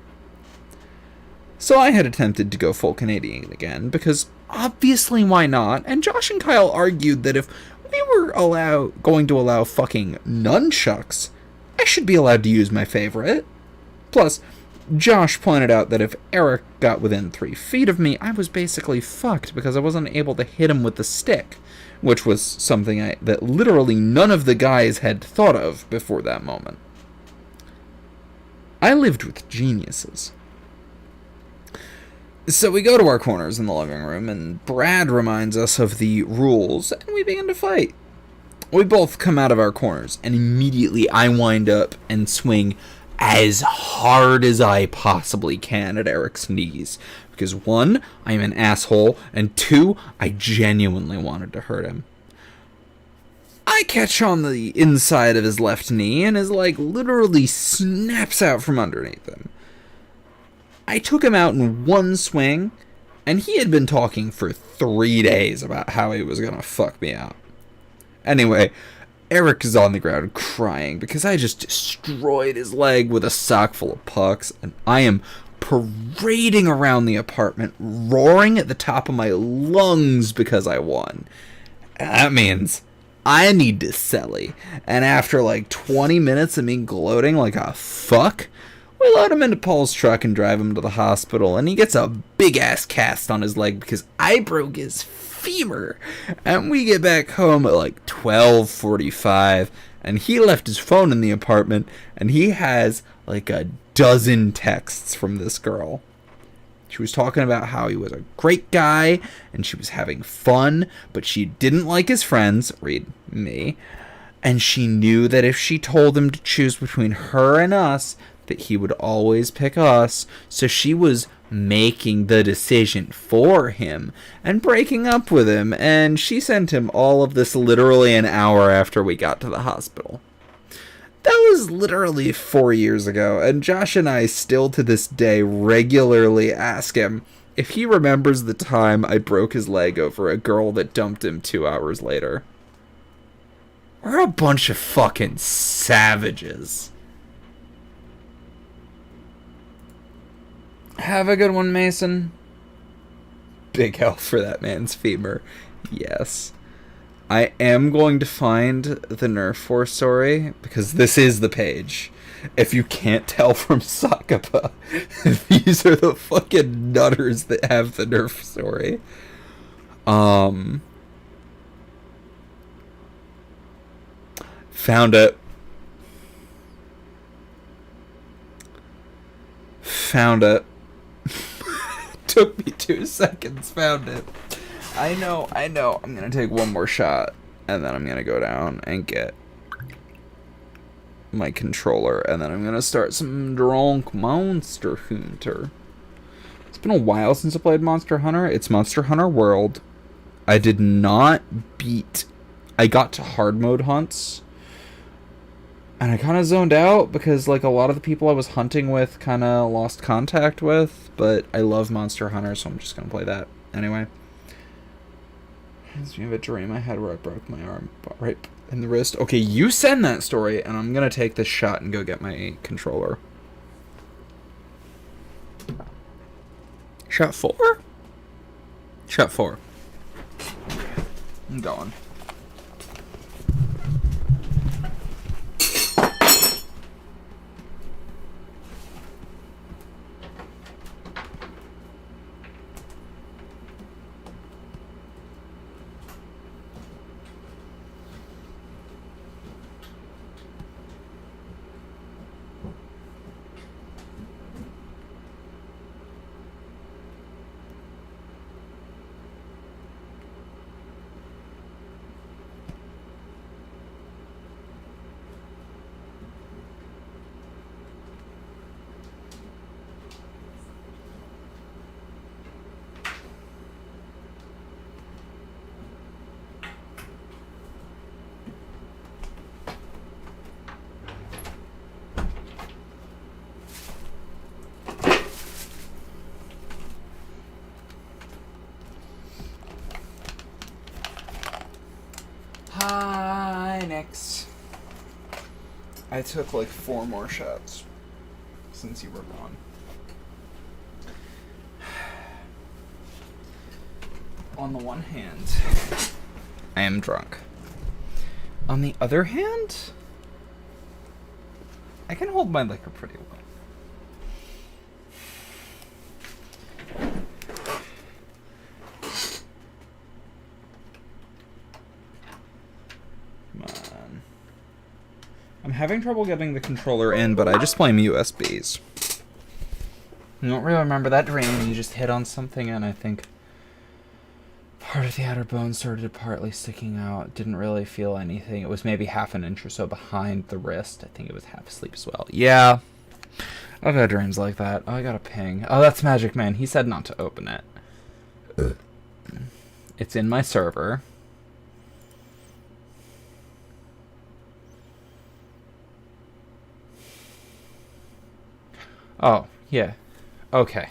So I had attempted to go full Canadian again, because obviously why not, and Josh and Kyle argued that if we were going to allow fucking nunchucks, I should be allowed to use my favorite. Plus, Josh pointed out that if Eric got within 3 feet of me, I was basically fucked because I wasn't able to hit him with the stick, which was something that literally none of the guys had thought of before that moment. I lived with geniuses. So we go to our corners in the living room, and Brad reminds us of the rules, and we begin to fight. We both come out of our corners, and immediately I wind up and swing as hard as I possibly can at Eric's knees. Because 1, I'm an asshole, and 2, I genuinely wanted to hurt him. I catch on the inside of his left knee, and his leg literally snaps out from underneath him. I took him out in one swing, and he had been talking for 3 days about how he was going to fuck me out. Anyway, Eric is on the ground crying because I just destroyed his leg with a sock full of pucks, and I am parading around the apartment, roaring at the top of my lungs because I won. And that means I need to celly. And after like 20 minutes of me gloating like a fuck, we load him into Paul's truck and drive him to the hospital, and he gets a big-ass cast on his leg because I broke his femur. And we get back home at like 12:45, and he left his phone in the apartment, and he has like a dozen texts from this girl. She was talking about how he was a great guy, and she was having fun, but she didn't like his friends, read me, and she knew that if she told him to choose between her and us, that he would always pick us, so she was making the decision for him and breaking up with him, and she sent him all of this literally an hour after we got to the hospital. That was literally 4 years ago, and Josh and I still to this day regularly ask him if he remembers the time I broke his leg over a girl that dumped him 2 hours later. We're a bunch of fucking savages. Have a good one, Mason. Big hell for that man's femur. Yes. I am going to find the Nerf Force story, because this is the page. If you can't tell from Sakapa, these are the fucking nutters that have the Nerf story. Found it. Found it. Took me 2 seconds. Found it. I know. I'm gonna take one more shot, and then I'm gonna go down and get my controller, and then I'm gonna start some drunk Monster Hunter. It's been a while since I played Monster Hunter. It's Monster Hunter World. I did not beat... I got to hard mode hunts, and I kind of zoned out because like a lot of the people I was hunting with kind of lost contact with, but I love Monster Hunter, so I'm just gonna play that anyway. You have a dream I had where I broke my arm right in the wrist. Okay, you send that story, and I'm gonna take this shot and go get my controller. Shot 4? Shot 4. I'm going. Hi, Nix. I took like 4 more shots since you were gone. On the one hand, I am drunk. On the other hand, I can hold my liquor pretty well. I'm having trouble getting the controller in, but I just play USBs. I don't really remember that dream. You just hit on something, and I think part of the outer bone started partly sticking out. Didn't really feel anything. It was maybe half an inch or so behind the wrist. I think it was half asleep as well. Yeah. I've had dreams like that. Oh, I got a ping. Oh, that's Magic Man. He said not to open it. It's in my server. Oh, yeah. Okay.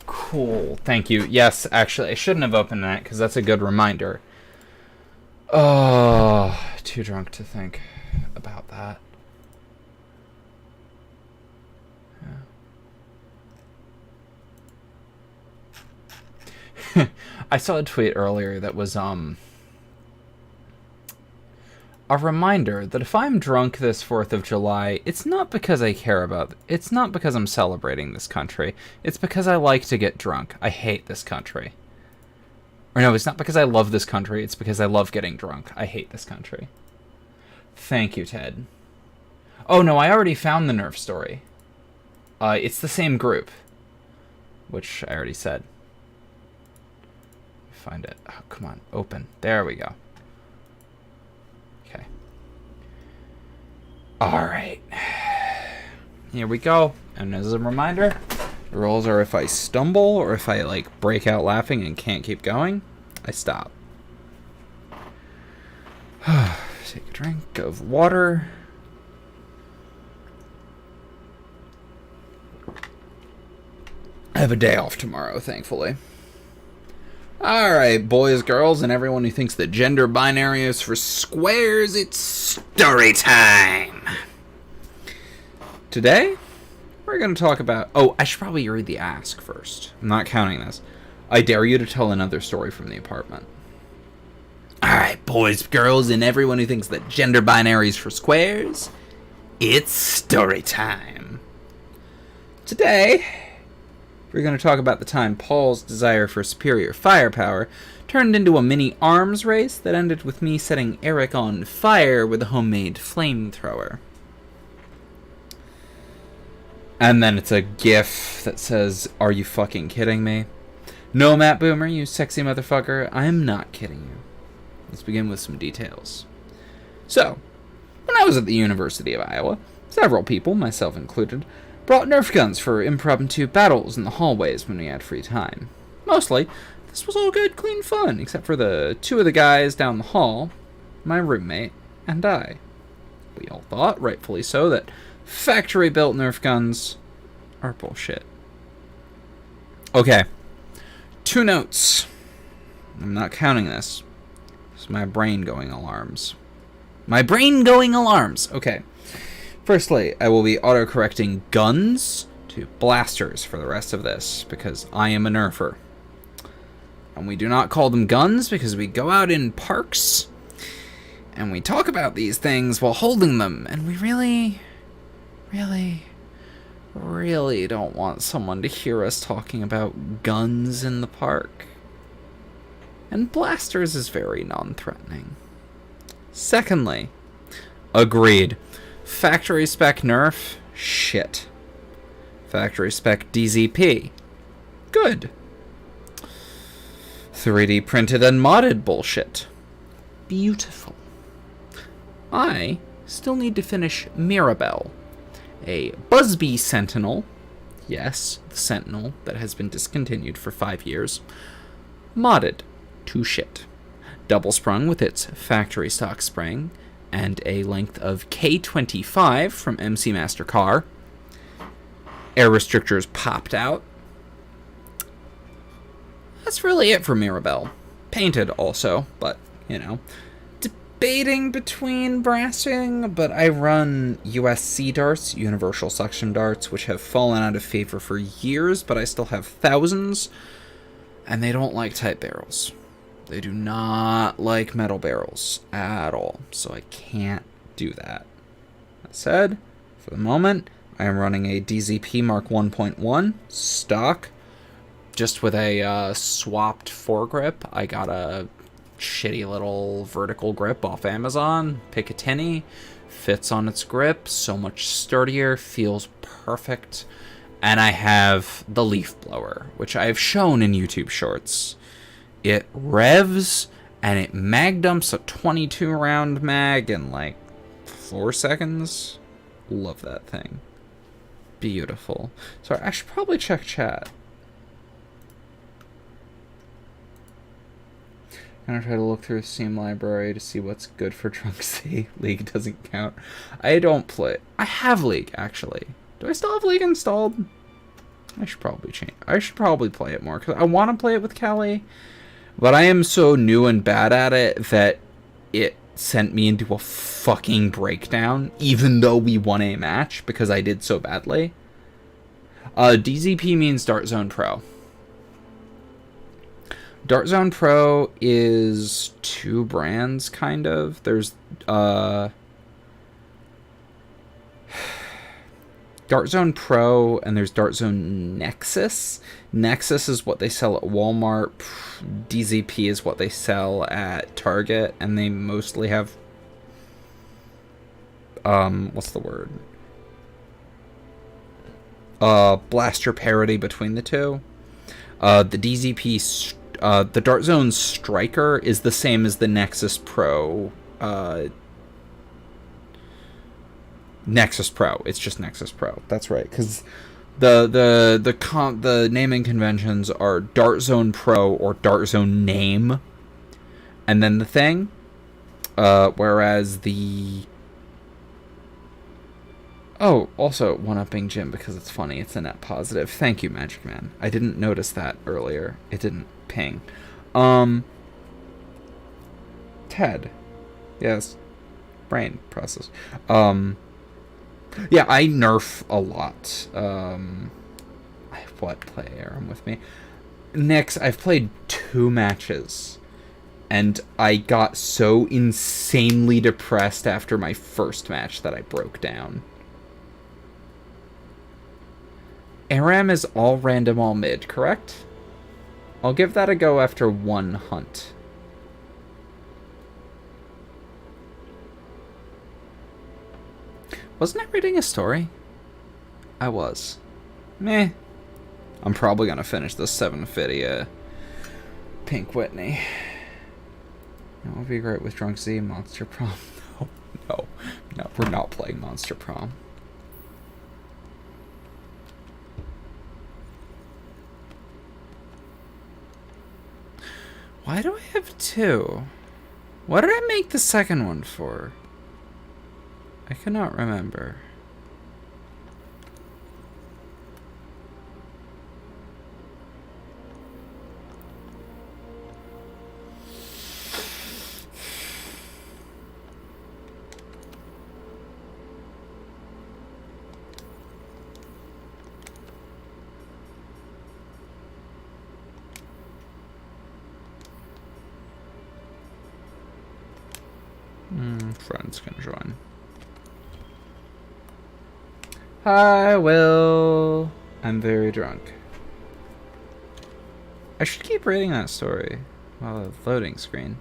Cool. Thank you. Yes, actually, I shouldn't have opened that because that's a good reminder. Oh, too drunk to think about that. Yeah. I saw a tweet earlier that was a reminder that if I'm drunk this 4th of July, it's not because I care about it. It's not because I'm celebrating this country. It's because I like to get drunk. I hate this country. Or no, it's not because I love this country. It's because I love getting drunk. I hate this country. Thank you, Ted. Oh, no, I already found the Nerf story. It's the same group. Which I already said. Find it. Oh, come on. Open. There we go. Okay. Alright. Here we go. And as a reminder, the rules are if I stumble or if I, like, break out laughing and can't keep going, I stop. Take a drink of water. I have a day off tomorrow, thankfully. Alright, boys, girls, and everyone who thinks that gender binary is for squares, it's story time! Today, we're going to talk about... Oh, I should probably read the ask first. I'm not counting this. I dare you to tell another story from the apartment. Alright, boys, girls, and everyone who thinks that gender binary is for squares, it's story time. Today, we're going to talk about the time Paul's desire for superior firepower turned into a mini arms race that ended with me setting Eric on fire with a homemade flamethrower. And then it's a gif that says, "Are you fucking kidding me?" No, Matt Boomer, you sexy motherfucker, I am not kidding you. Let's begin with some details. So, when I was at the University of Iowa, several people, myself included, brought Nerf guns for impromptu battles in the hallways when we had free time. Mostly, this was all good, clean fun, except for the two of the guys down the hall, my roommate, and I. We all thought, rightfully so, that factory-built Nerf guns are bullshit. Okay, 2 notes. I'm not counting this. It's my brain going alarms. My brain going alarms! Okay. Firstly, I will be autocorrecting guns to blasters for the rest of this, because I am a nerfer. And we do not call them guns because we go out in parks and we talk about these things while holding them, and we really don't want someone to hear us talking about guns in the park. And blasters is very non-threatening. Secondly, agreed. Factory spec Nerf, shit. Factory spec DZP, good. 3D printed and modded bullshit, beautiful. I still need to finish Mirabelle, a Busby Sentinel, yes, the Sentinel that has been discontinued for 5 years, modded to shit. Double sprung with its factory stock spring and a length of K25 from MC Master Car. Air restrictors popped out. That's really it for Mirabelle. Painted also, but, you know. Debating between brassing, but I run USC darts, Universal Suction darts, which have fallen out of favor for years, but I still have thousands, and they don't like tight barrels. They do not like metal barrels at all, so I can't do that. That said, for the moment, I am running a DZP Mark 1.1 stock, just with a swapped foregrip. I got a shitty little vertical grip off Amazon, Picatinny, fits on its grip, so much sturdier, feels perfect, and I have the leaf blower, which I have shown in YouTube shorts. It revs, and it mag dumps a 22 round mag in like 4 seconds. Love that thing. Beautiful. Sorry, I should probably check chat. I'm gonna try to look through the Steam library to see what's good for Drunk C. League doesn't count. I don't play. I have League, actually. Do I still have League installed? I should probably change. I should probably play it more because I want to play it with Kelly, but I am so new and bad at it that it sent me into a fucking breakdown, even though we won a match because I did so badly. DZP means Dart Zone Pro. Dart Zone Pro is two brands, kind of. There's Dart Zone Pro and there's Dart Zone Nexus. Nexus is what they sell at Walmart. DZP is what they sell at Target, and they mostly have what's the word? Blaster parity between the two. The DZP, the Dart Zone Striker is the same as the Nexus Pro. Nexus Pro. It's just Nexus Pro. That's right, because the naming conventions are Dart Zone Pro or Dart Zone Name, and then the thing. Whereas the also one-upping Jim because it's funny. It's a net positive. Thank you, Magic Man. I didn't notice that earlier. It didn't ping. Ted. Yes. Brain process. Yeah, I nerf a lot. What player? I'm with me. Next, I've played 2 matches. And I got so insanely depressed after my first match that I broke down. ARAM is all random, all mid, correct? I'll give that a go after 1 hunt. Wasn't I reading a story? I was. Meh. I'm probably gonna finish the 750 Pink Whitney. That would be great with Drunk Z, Monster Prom. No, we're not playing Monster Prom. Why do I have 2? What did I make the second one for? I cannot remember. Friends can join. Hi, Will. I'm very drunk. I should keep reading that story while the loading screen.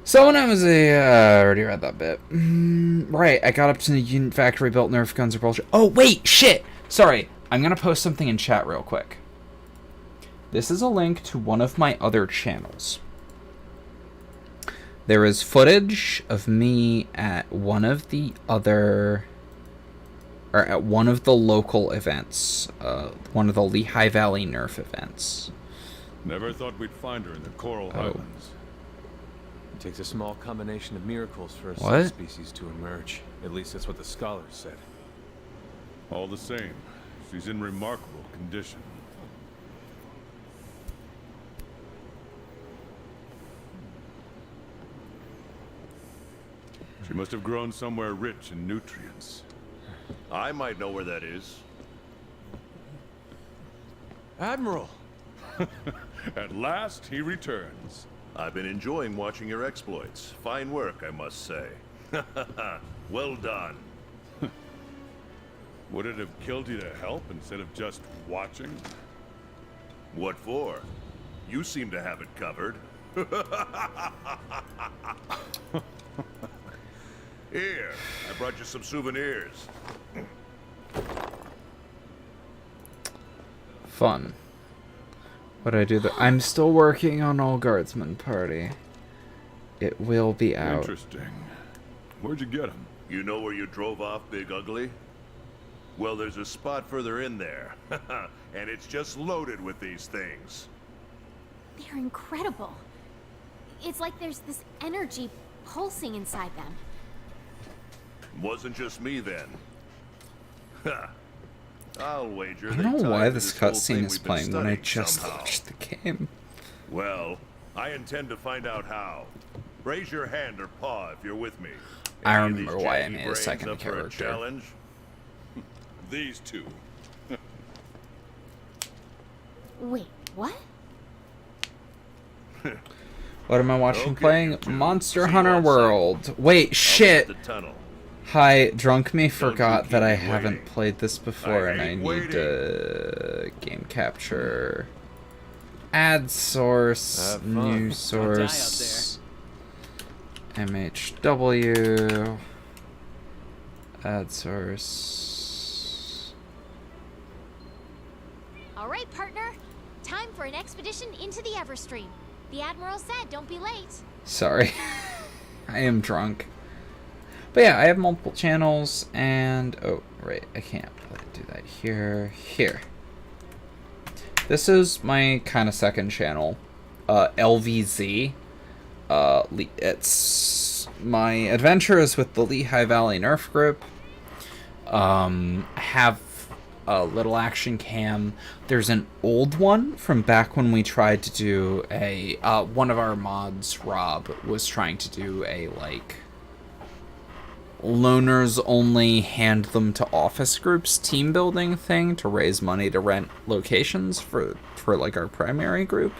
So when I was I already read that bit. Right, I got up to the unit factory built Nerf guns are bullshit. Oh, wait, shit! Sorry, I'm gonna post something in chat real quick. This is a link to one of my other channels. There is footage of me at one of the other... or at one of the local events. One of the Lehigh Valley Nerf events. Never thought we'd find her in the Coral Highlands. It takes a small combination of miracles for a What? subspecies to emerge. At least that's what the scholars said. All the same, she's in remarkable condition. She must have grown somewhere rich in nutrients. I might know where that is. Admiral! At last, he returns. I've been enjoying watching your exploits. Fine work, I must say. Well done. Would it have killed you to help instead of just watching? What for? You seem to have it covered. Here, I brought you some souvenirs. Fun. What did I do? I'm still working on All Guardsman Party. It will be out. Interesting. Where'd you get them? You know where you drove off, Big Ugly? Well, there's a spot further in there. And it's just loaded with these things. They're incredible. It's like there's this energy pulsing inside them. Wasn't just me then. I'll wager I they don't know tied why to this whole cutscene thing is we've been playing when I studying just somehow. launched the game. Well, I intend to find out how. Raise your hand or paw if you're with me. I Any of remember these why I janky made a brains second up for a character. challenge? These two. Wait, what? What am I watching Okay, playing? you two. Monster See you Hunter on site. World. Wait, I'll be shit! at the tunnel. Hi, Drunk Me forgot keep that I me haven't waiting. played this before I and I hate need waiting. to game capture. Add source, Have fun. new Don't source, MHW, add source. All right, partner. Time for an expedition into the Everstream. The Admiral said don't be late. Sorry, I am drunk. But yeah, I have multiple channels and, oh, right, I can't do that here. This is my kind of second channel, LVZ. It's my adventures with the Lehigh Valley Nerf group. I have a little action cam. There's an old one from back when we tried to do a, one of our mods, Rob, was trying to do a, like, loners only hand them to office groups team building thing to raise money to rent locations for like our primary group.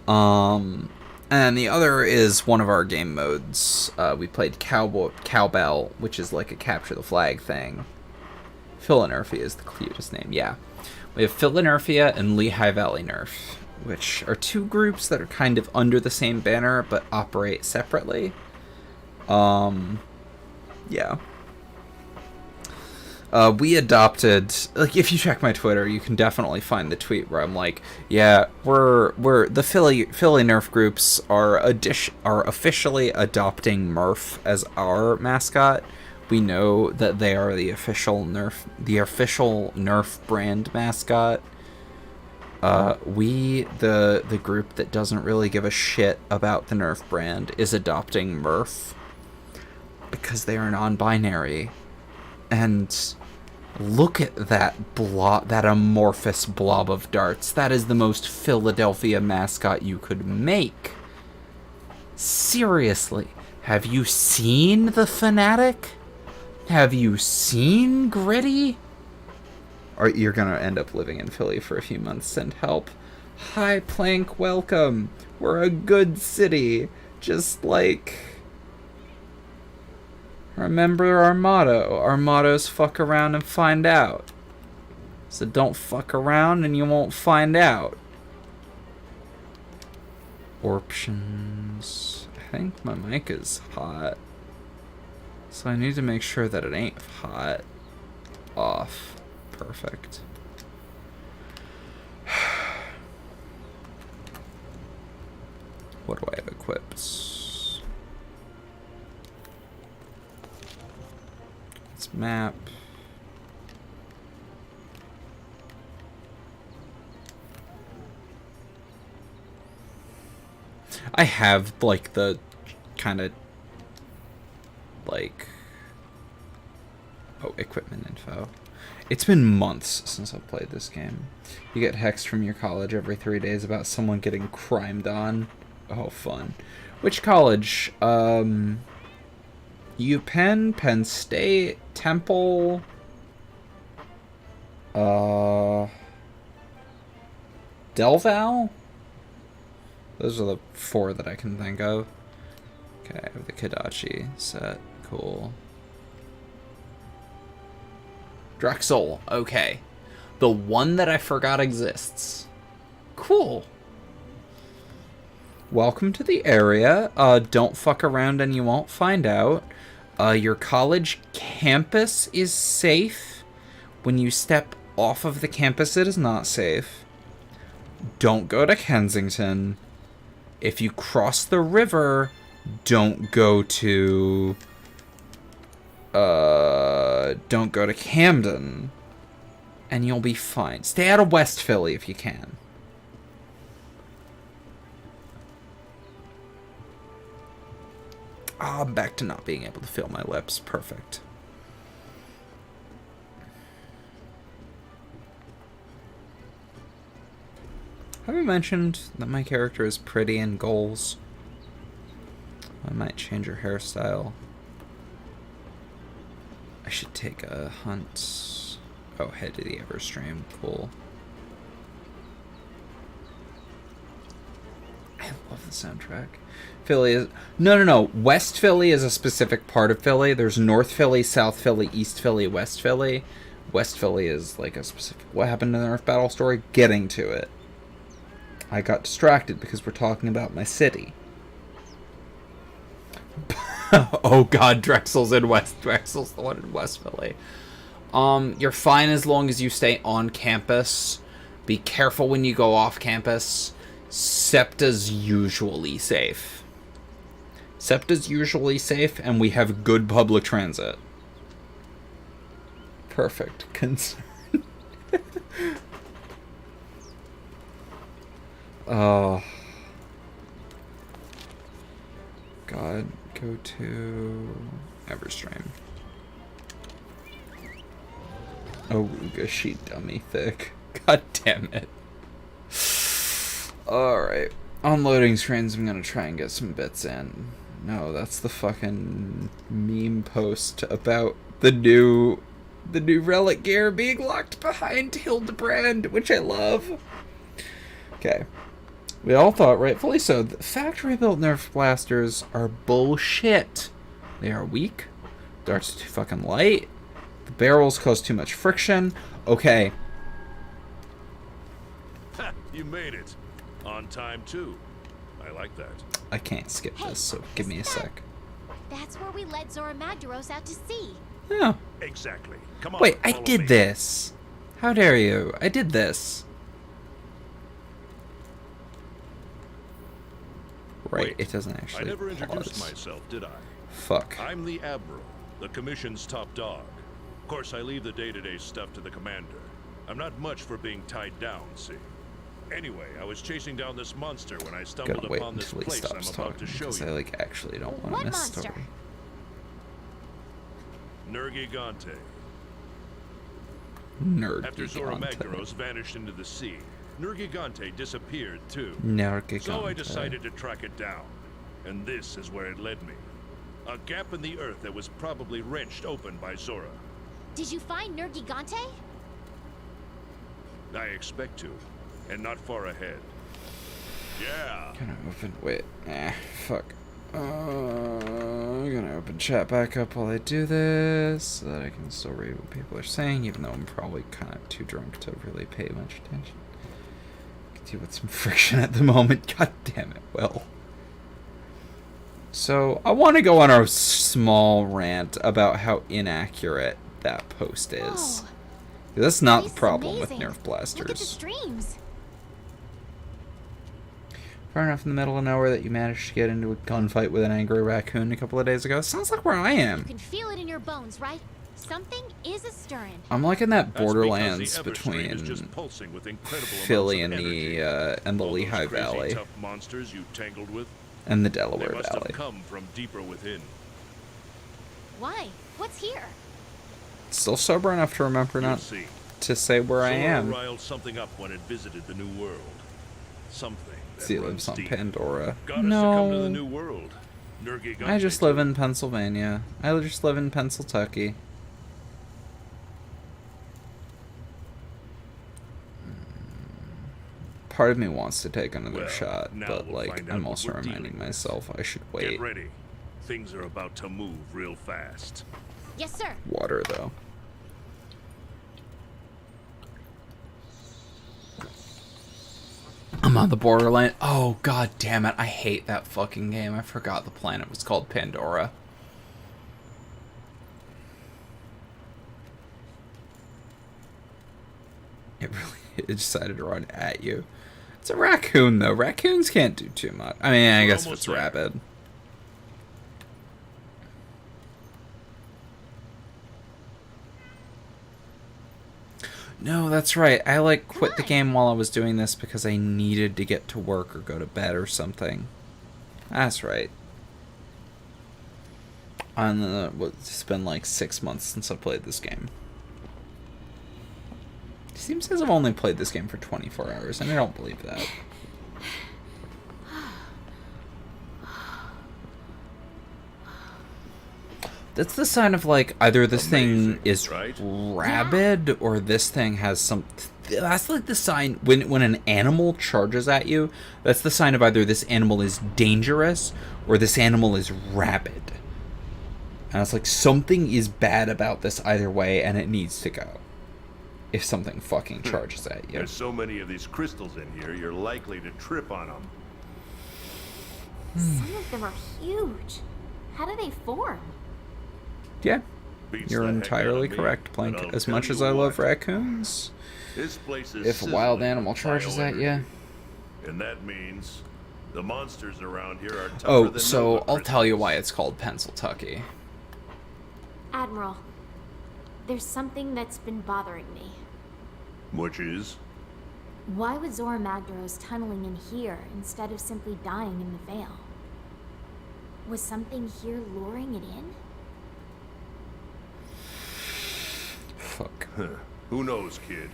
And the other is one of our game modes. We played Cowbell, which is like a capture the flag thing. Philadelphia is the cutest name. Yeah, we have Philadelphia and Lehigh Valley Nerf, which are two groups that are kind of under the same banner but operate separately. Yeah. We adopted, like, if you check my Twitter, you can definitely find the tweet where I'm like, yeah, we're the Philly Nerf groups are officially adopting Murph as our mascot. We know that they are the official Nerf brand mascot. We, the group that doesn't really give a shit about the Nerf brand, is adopting Murph because they are non-binary. And look at that that amorphous blob of darts. That is the most Philadelphia mascot you could make. Seriously, have you seen the Fanatic? Have you seen Gritty? Or you're gonna end up living in Philly for a few months. Send help. Hi, Plank, welcome. We're a good city. Just like... Remember our motto. Our motto's fuck around and find out. So don't fuck around and you won't find out. Options. I think my mic is hot. So I need to make sure that it ain't hot. Off. Perfect. What do I have equipped? Let's map. I have, like, the kind of, like, oh, equipment info. It's been months since I've played this game. You get hexed from your college every 3 days about someone getting crimed on. Oh, fun. Which college? UPenn, Penn State, Temple, Del-Val? Those are the 4 that I can think of. Okay, I have the Kadachi set. Cool. Drexel. Okay. The one that I forgot exists. Cool. Welcome to the area. Don't fuck around and you won't find out. Your college campus is safe. When you step off of the campus, it is not safe. Don't go to Kensington. If you cross the river, don't go to Camden. And you'll be fine. Stay out of West Philly if you can. I'm back to not being able to feel my lips. Perfect. Have I mentioned that my character is pretty in goals? I might change her hairstyle. I should take a hunt. Oh, head to the Everstream. Cool. I love the soundtrack. Philly is... No. West Philly is a specific part of Philly. There's North Philly, South Philly, East Philly, West Philly. West Philly is like a specific... What happened in the Earth Battle story? Getting to it. I got distracted because we're talking about my city. Oh god, Drexel's in West. Drexel's the one in West Philly. You're fine as long as you stay on campus. Be careful when you go off campus. SEPTA's usually safe. SEPTA's usually safe, and we have good public transit. Perfect concern. Oh. God, go to Everstream. Aruga sheet dummy thick. God damn it. Alright. On loading screens, I'm gonna try and get some bits in. No, that's the fucking meme post about the new relic gear being locked behind Hildebrand, which I love. Okay. We all thought, rightfully so, that factory-built Nerf blasters are bullshit. They are weak. Darts are too fucking light. The barrels cause too much friction. Okay. Ha! You made it. On time, too. I like that. I can't skip this, so give me a sec. That's where we led Zora Magdaros out to sea. Oh. Exactly. Come on. Wait, I follow did me. this. How dare you? I did this. Right, Wait, it doesn't actually I never introduced pause. myself, did I? Fuck. I'm the Admiral, the Commission's top dog. Of course, I leave the day-to-day stuff to the Commander. I'm not much for being tied down, see? Anyway, I was chasing down this monster when I stumbled Gotta wait upon this until he place I'm stops about talking, to show because you. I, like, actually don't want What to miss monster? story. Nergigante. Nerd. After Zora Magdaros vanished into the sea, Nergigante disappeared too. Nergigante. So I decided to track it down. And this is where it led me. A gap in the earth that was probably wrenched open by Zora. Did you find Nergigante? I expect to. And not far ahead. Yeah. Gonna open. Wait. Fuck. I'm gonna open chat back up while I do this so that I can still read what people are saying, even though I'm probably kind of too drunk to really pay much attention. I can deal with some friction at the moment. God damn it, Will. So, I want to go on a small rant about how inaccurate that post is. Whoa. That's not the This is problem with amazing. Nerf blasters. Look at the streams. Far enough in the middle of nowhere that you managed to get into a gunfight with an angry raccoon a couple of days ago. Sounds like where I You am. can feel it in your bones, right? Something is a stirring. I'm like in that That's because borderlands the Everstream is between just pulsing with incredible Philly and amounts of the energy. and the All those Lehigh crazy, Valley tough monsters you tangled with, and the they Delaware must Valley. have come from deeper within. Why? What's here? Still sober enough to remember You'll not see. to say where I Zora am. riled something up when it visited the New World. Something that See, runs lives on deep. Pandora. Got us to come to the No, New World. Nergigante I just live too. in Pennsylvania. I just live in Pennsylvania. Part of me wants to take another Well, shot, now but we'll like find out I'm what also we're dealing reminding with. myself I should wait. Get ready. Things are about to move real fast. Yes, sir. Water though. I'm on the borderline. Oh god damn it! I hate that fucking game. I forgot the planet was called Pandora. It decided to run at you. It's a raccoon though. Raccoons can't do too much. I mean, I We're guess if almost it's there. rabid. No, that's right. I like quit the on. game while I was doing this because I needed to get to work or go to bed or something. That's right. It's been like 6 months since I played this game. seems as I've only played this game for 24 hours, and I don't believe that. That's the sign of, like, either this thing is right? rabid or this thing has some... That's like the sign when an animal charges at you. That's the sign of either this animal is dangerous or this animal is rabid. And it's like something is bad about this either way, and it needs to go. If something fucking charges at you. There's so many of these crystals in here, you're likely to trip on them. Some of them are huge. How do they form? Yeah, Beats you're the heck entirely out of me, correct, but Plank. I'll As tell much you as I love what, raccoons, this place is if a wild sizzling animal with charges at you... bioenergy. And that means the monsters around here are tougher Oh, than so Nova I'll tell you crystals. why it's called Pennsyltucky. Admiral, there's something that's been bothering me. Which is? Why would Zora Magdaros tunneling in here instead of simply dying in the Vale? Was something here luring it in? Fuck. Who knows, kid?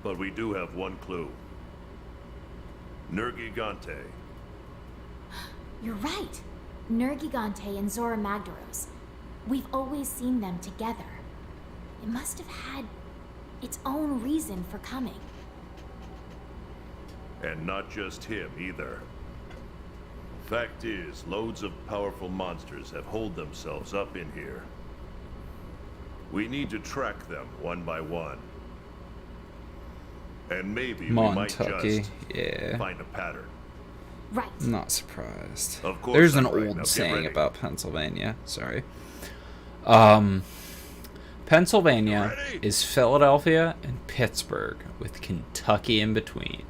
But we do have one clue. Nergigante. You're right. Nergigante and Zora Magdaros. We've always seen them together. It must have had its own reason for coming. And not just him, either. Fact is, loads of powerful monsters have holed themselves up in here. We need to track them one by one. And maybe we might Montucky, just yeah. find a pattern. Right. I'm not surprised. Of course There's an I'm right. Now old get saying ready. about Pennsylvania. Sorry. Pennsylvania Ready? is Philadelphia and Pittsburgh with Kentucky in between.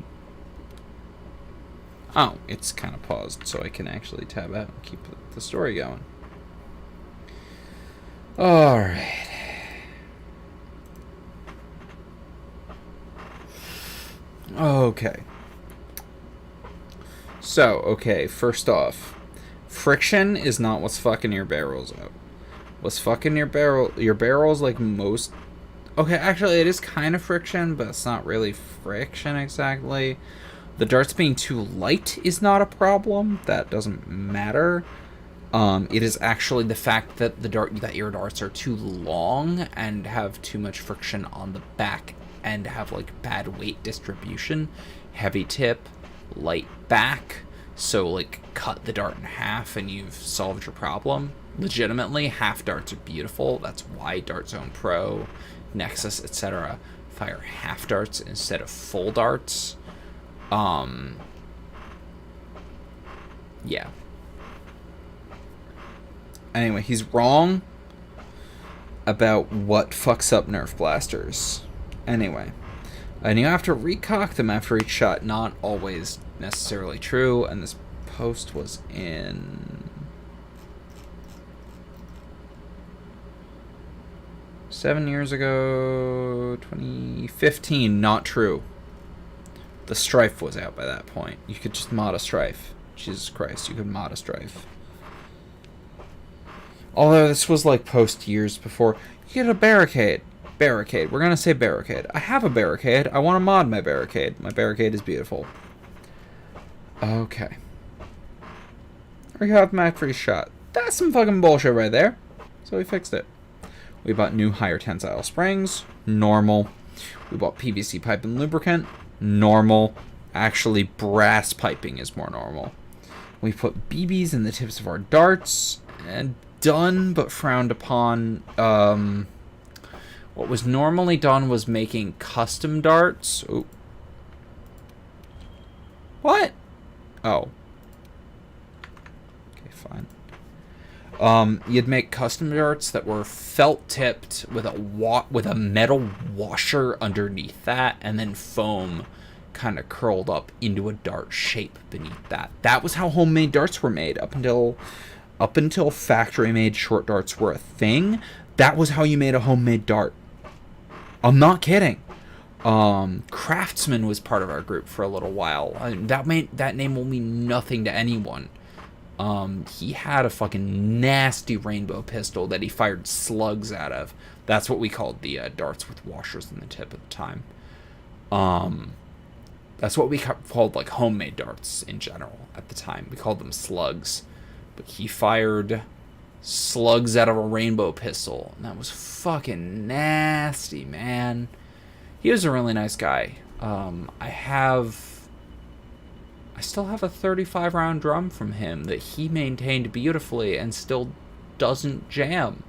Oh, it's kind of paused so I can actually tab out and keep the story going. Alright. Okay. So, okay, first off, friction is not what's fucking your barrels up. What's fucking your barrels like most... Okay, actually, it is kind of friction, but it's not really friction exactly. The darts being too light is not a problem. That doesn't matter. It is actually the fact that your darts are too long and have too much friction on the back and have like bad weight distribution. Heavy tip, light back. So like cut the dart in half and you've solved your problem. Legitimately, half darts are beautiful. That's why Dart Zone Pro, Nexus, etc. fire half darts instead of full darts. Yeah. Anyway, he's wrong about what fucks up Nerf blasters. Anyway. And you have to recock them after each shot. Not always necessarily true. And this post was in... 7 years ago, 2015, not true. The Strife was out by that point. You could just mod a Strife. Jesus Christ, you could mod a Strife. Although this was like post years before. You get a barricade. Barricade. We're gonna say barricade. I have a barricade. I want to mod my barricade. My barricade is beautiful. Okay. We have Mac free shot. That's some fucking bullshit right there. So we fixed it. We bought new higher tensile springs. Normal. We bought PVC pipe and lubricant. Normal. Actually, brass piping is more normal. We put BBs in the tips of our darts. And done, but frowned upon. What was normally done was making custom darts. Ooh. What? Oh. Okay, fine. You'd make custom darts that were felt tipped with a metal washer underneath that, and then foam kind of curled up into a dart shape beneath that. That was how homemade darts were made up until factory made short darts were a thing. That was how you made a homemade dart. I'm not kidding. Craftsman was part of our group for a little while. That name will mean nothing to anyone. He had a fucking nasty rainbow pistol that he fired slugs out of. That's what we called the darts with washers in the tip at the time. That's what we called like homemade darts in general at the time. We called them slugs. But he fired slugs out of a rainbow pistol. And that was fucking nasty, man. He was a really nice guy. I still have a 35 round drum from him that he maintained beautifully and still doesn't jam.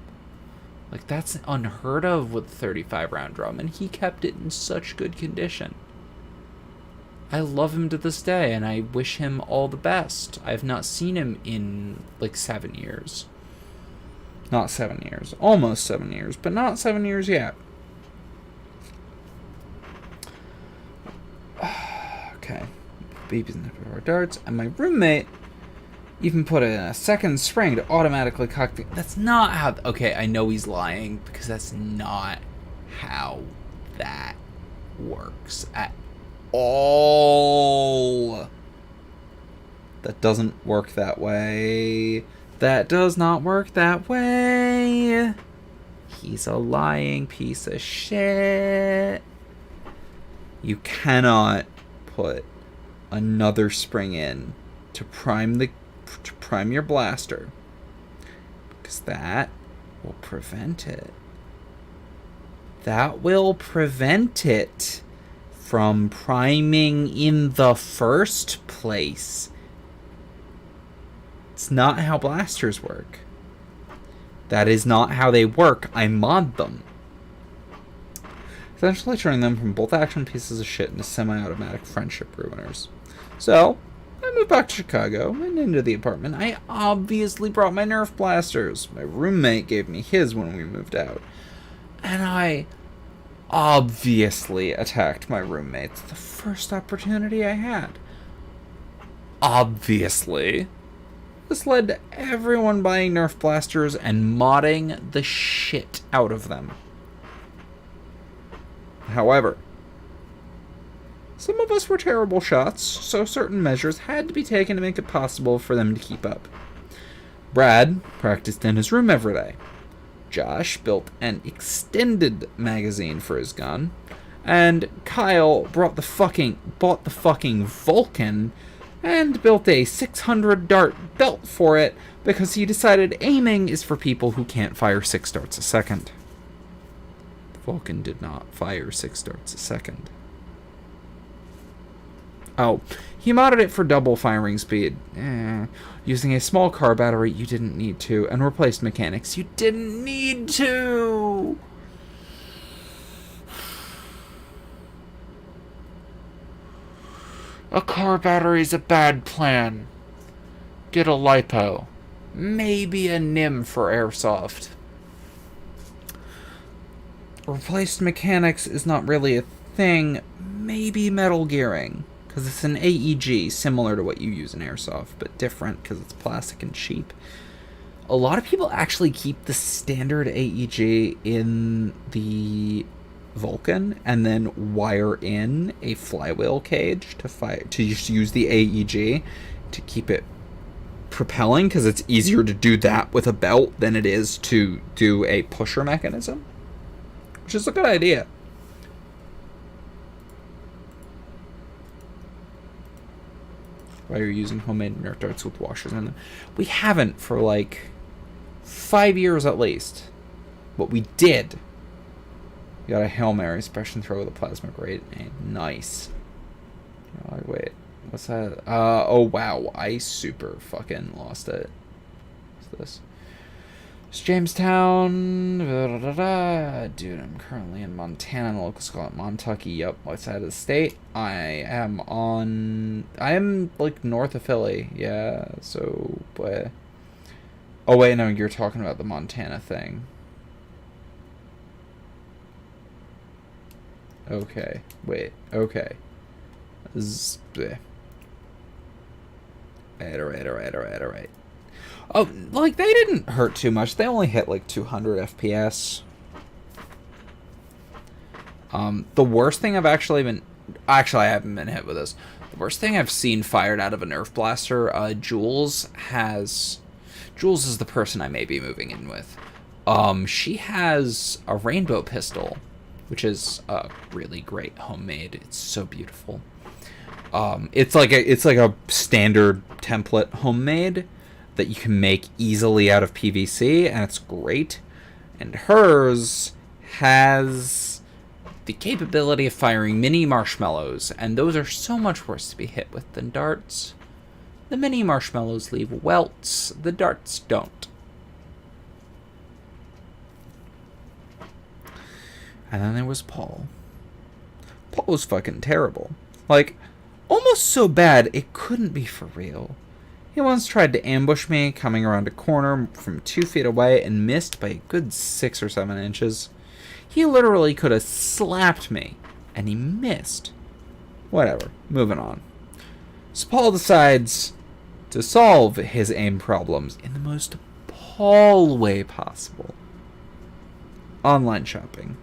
Like, that's unheard of with a 35 round drum, and he kept it in such good condition. I love him to this day, and I wish him all the best. I have not seen him in, like, 7 years. Not 7 years. Almost 7 years, but not 7 years yet. Okay. Babies in the darts. And my roommate even put in a second spring to automatically cock the... That's not how... Okay, I know he's lying, because that's not how that works at all. That doesn't work that way. That does not work that way. He's a lying piece of shit. You cannot put another spring in to prime your blaster, because that will prevent it. That will prevent it from priming in the first place. It's not how blasters work. That is not how they work. I mod them, essentially turning them from bolt-action pieces of shit into semi-automatic friendship ruiners. So, I moved back to Chicago and into the apartment. I obviously brought my Nerf blasters. My roommate gave me his when we moved out. And I obviously attacked my roommates the first opportunity I had. Obviously. This led to everyone buying Nerf blasters and modding the shit out of them. However, some of us were terrible shots, so certain measures had to be taken to make it possible for them to keep up. Brad practiced in his room every day. Josh built an extended magazine for his gun, and Kyle bought the fucking Vulcan and built a 600 dart belt for it because he decided aiming is for people who can't fire 6 darts a second. The Vulcan did not fire 6 darts a second. Oh, he modded it for double firing speed. Using a small car battery you didn't need to, and replaced mechanics you didn't need to. A car battery's a bad plan. Get a LiPo. Maybe a NIM for airsoft. Replaced mechanics is not really a thing. Maybe metal gearing, because it's an AEG, similar to what you use in airsoft, but different because it's plastic and cheap. A lot of people actually keep the standard AEG in the Vulcan and then wire in a flywheel cage to just use the AEG to keep it propelling, because it's easier to do that with a belt than it is to do a pusher mechanism, which is a good idea. Why you're using homemade Nerf darts with washers in them. We haven't for like 5 years at least. But we did. We got a Hail Mary special throw with a plasma grenade. Nice. Oh, wait. What's that? Oh wow. I super fucking lost it. What's this? It's Jamestown. Dude, I'm currently in Montana, in the local school at Montucky. Yup, west side of the state. I am like north of Philly. Yeah, so, but. Oh, wait, no, you're talking about the Montana thing. Okay, wait, okay. Alright. Oh, like, they didn't hurt too much. They only hit, like, 200 FPS. The worst thing I've actually been... Actually, I haven't been hit with this. The worst thing I've seen fired out of a Nerf blaster, Jules is the person I may be moving in with. She has a rainbow pistol, which is really great homemade. It's so beautiful. It's like a standard template homemade that you can make easily out of PVC, and it's great. And hers has the capability of firing mini marshmallows, and those are so much worse to be hit with than darts. The mini marshmallows leave welts, the darts don't. And then there was Paul. Paul was fucking terrible. Like, almost so bad it couldn't be for real. He once tried to ambush me, coming around a corner from 2 feet away, and missed by a good 6 or 7 inches. He literally could have slapped me, and he missed. Whatever, moving on. So Paul decides to solve his aim problems in the most Paul way possible. Online shopping.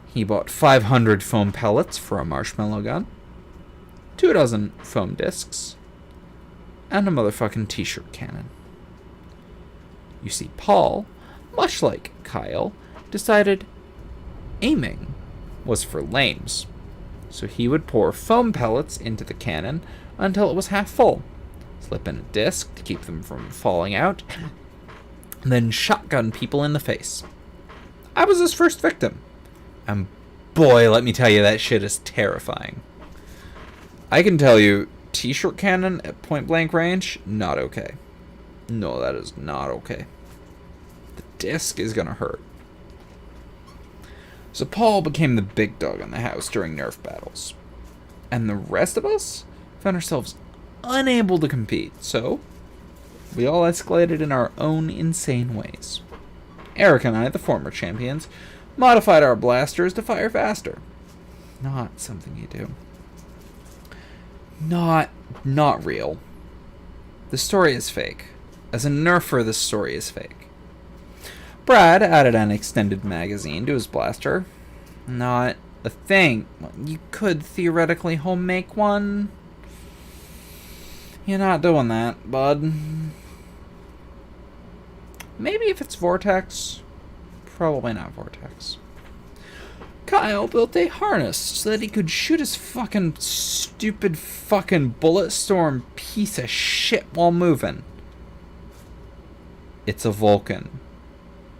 He bought 500 foam pellets for a marshmallow gun, 24 foam discs, and a motherfucking t-shirt cannon. You see, Paul, much like Kyle, decided aiming was for lames. So he would pour foam pellets into the cannon until it was half full, slip in a disc to keep them from falling out, and then shotgun people in the face. I was his first victim. And boy, let me tell you, that shit is terrifying. I can tell you, t-shirt cannon at point blank range, not okay. No, that is not okay. The disc is gonna hurt. So Paul became the big dog in the house during Nerf battles. And the rest of us found ourselves unable to compete, so we all escalated in our own insane ways. Eric and I, the former champions, modified our blasters to fire faster. Not something you do. Not real. The story is fake. As a nerfer, the story is fake. Brad added an extended magazine to his blaster. Not a thing. You could theoretically home make one. You're not doing that, bud. Maybe if it's Vortex. Probably not Vortex. Kyle built a harness so that he could shoot his fucking stupid fucking bullet storm piece of shit while moving. It's a Vulcan.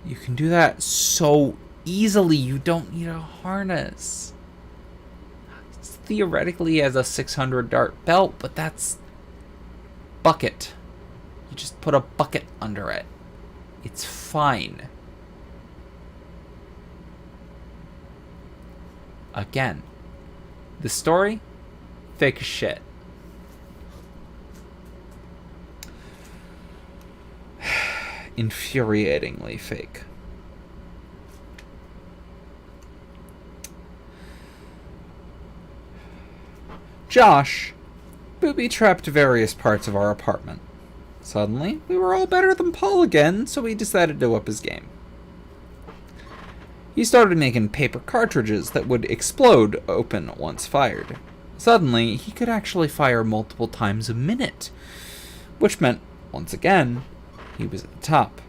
You can do that so easily, you don't need a harness. Theoretically, he has a 600 dart belt, but that's bucket. You just put a bucket under it. It's fine. Again, the story, fake as shit. Infuriatingly fake. Josh booby-trapped various parts of our apartment. Suddenly, we were all better than Paul again, so we decided to up his game. He started making paper cartridges that would explode open once fired. Suddenly, he could actually fire multiple times a minute, which meant, once again, he was at the top.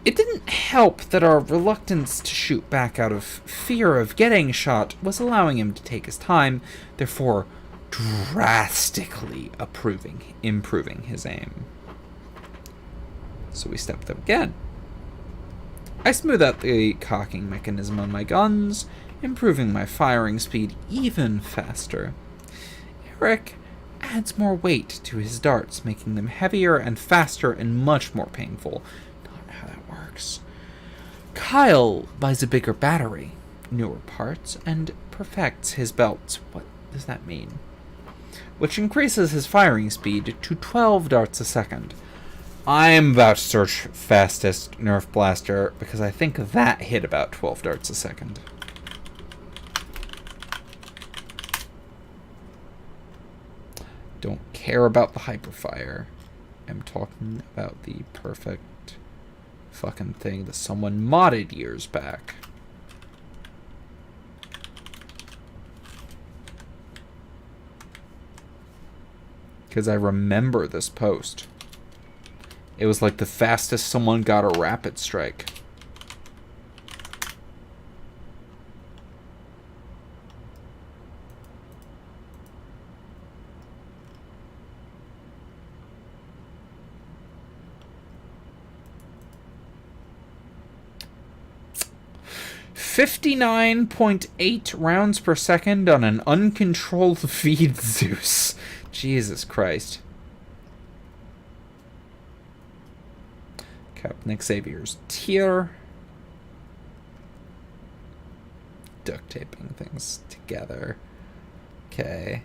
It didn't help that our reluctance to shoot back out of fear of getting shot was allowing him to take his time, therefore drastically improving his aim. So we stepped up again. I smoothed out the cocking mechanism on my guns, improving my firing speed even faster. Eric adds more weight to his darts, making them heavier and faster and much more painful. Not how that works. Kyle buys a bigger battery, newer parts, and perfects his belts. What does that mean? Which increases his firing speed to 12 darts a second. I'm about to search fastest Nerf blaster because I think that hit about 12 darts a second. Don't care about the hyperfire. I'm talking about the perfect fucking thing that someone modded years back. Because I remember this post. It was like the fastest someone got a rapid strike. "59.8 rounds per second on an uncontrolled feed, Zeus." Jesus Christ. Nick Xavier's tier. Duct taping things together. Okay.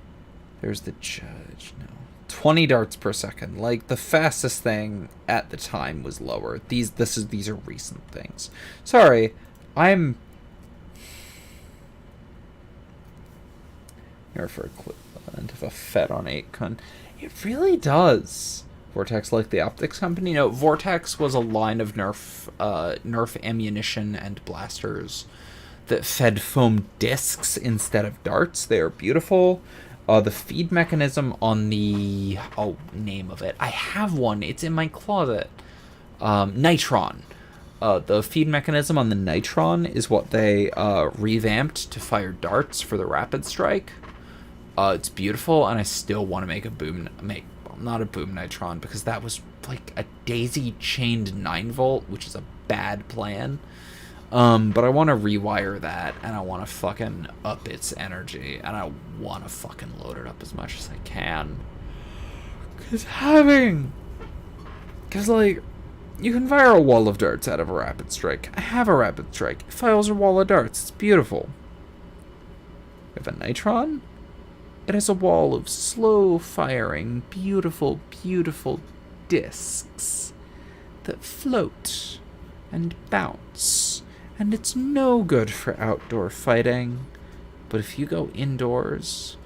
There's the judge. No. 20 darts per second. Like, the fastest thing at the time was lower. These are recent things. Sorry, I'm here for equivalent of a Fed on 8 It really does. Vortex, like the optics company? No, Vortex was a line of Nerf ammunition and blasters that fed foam discs instead of darts. They are beautiful. The feed mechanism on the... oh, name of it. I have one. It's in my closet. Nitron. The feed mechanism on the Nitron is what they revamped to fire darts for the rapid strike. It's beautiful, and I still want to make a not a boom nitron, because that was like a daisy chained 9-volt, which is a bad plan. But I want to rewire that, and I want to fucking up its energy, and I want to fucking load it up as much as I can. Because like, you can fire a wall of darts out of a rapid strike. I have a rapid strike. It fires a wall of darts. It's beautiful. We have a nitron. It has a wall of slow-firing, beautiful, beautiful discs that float and bounce, and it's no good for outdoor fighting. But if you go indoors,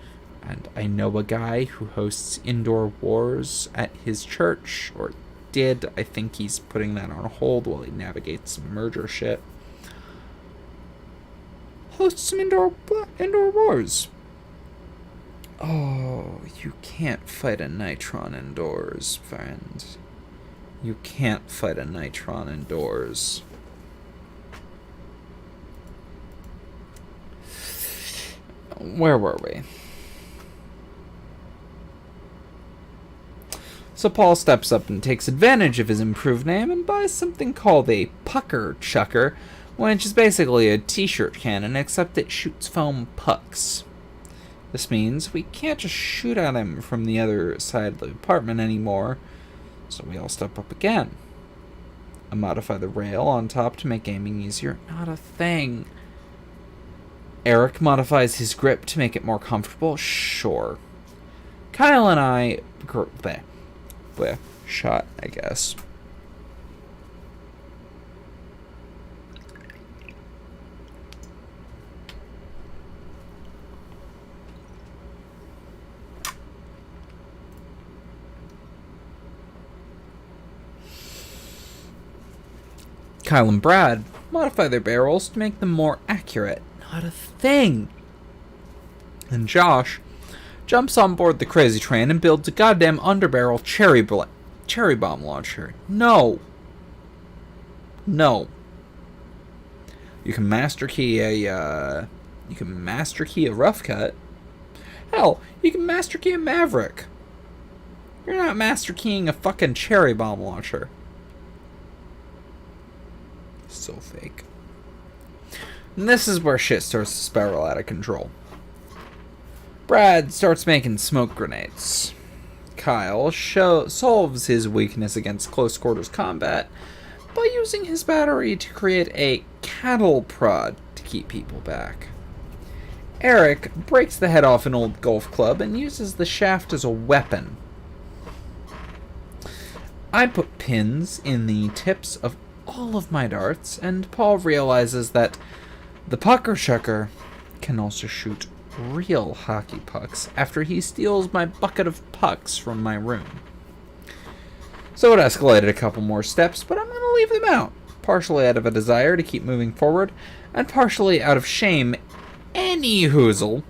and I know a guy who hosts indoor wars at his church, or did. I think he's putting that on hold while he navigates some merger shit. Host some indoor wars. Oh, you can't fight a nitron indoors, friend. You can't fight a nitron indoors. Where were we? So Paul steps up and takes advantage of his improved name and buys something called a pucker chucker, which is basically a t-shirt cannon, except it shoots foam pucks. This means we can't just shoot at him from the other side of the apartment anymore, so we all step up again. I modify the rail on top to make aiming easier. Not a thing. Eric modifies his grip to make it more comfortable. Sure. Kyle and I... shot, I guess. Kyle and Brad modify their barrels to make them more accurate. Not a thing. And Josh jumps on board the crazy train and builds a goddamn underbarrel cherry bomb launcher. No. No. You can master key a rough cut. Hell, you can master key a Maverick. You're not master keying a fucking cherry bomb launcher. So fake. And this is where shit starts to spiral out of control. Brad starts making smoke grenades. Kyle solves his weakness against close quarters combat by using his battery to create a cattle prod to keep people back. Eric breaks the head off an old golf club and uses the shaft as a weapon. I put pins in the tips of all of my darts, and Paul realizes that the pucker chucker can also shoot real hockey pucks after he steals my bucket of pucks from my room. So it escalated a couple more steps, but I'm going to leave them out, partially out of a desire to keep moving forward, and partially out of shame. Any hoozle,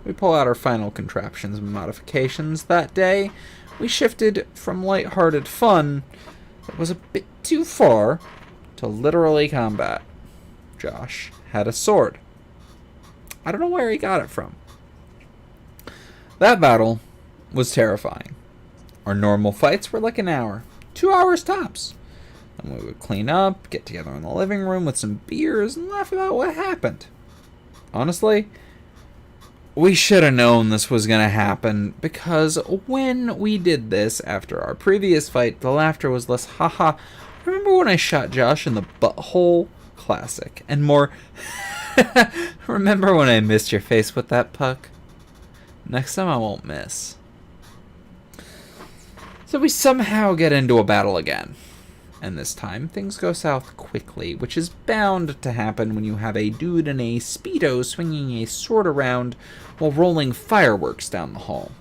We pull out our final contraptions and modifications. That day, we shifted from light-hearted fun that was a bit too far to literally combat. Josh had a sword. I don't know where he got it from. That battle was terrifying. Our normal fights were like an hour, 2 hours tops. And we would clean up, get together in the living room with some beers, and laugh about what happened. Honestly, we should have known this was going to happen, because when we did this after our previous fight, the laughter was less haha. Remember when I shot Josh in the butthole? Classic. And more, remember when I missed your face with that puck? Next time I won't miss. So we somehow get into a battle again. And this time, things go south quickly, which is bound to happen when you have a dude in a Speedo swinging a sword around while rolling fireworks down the hall.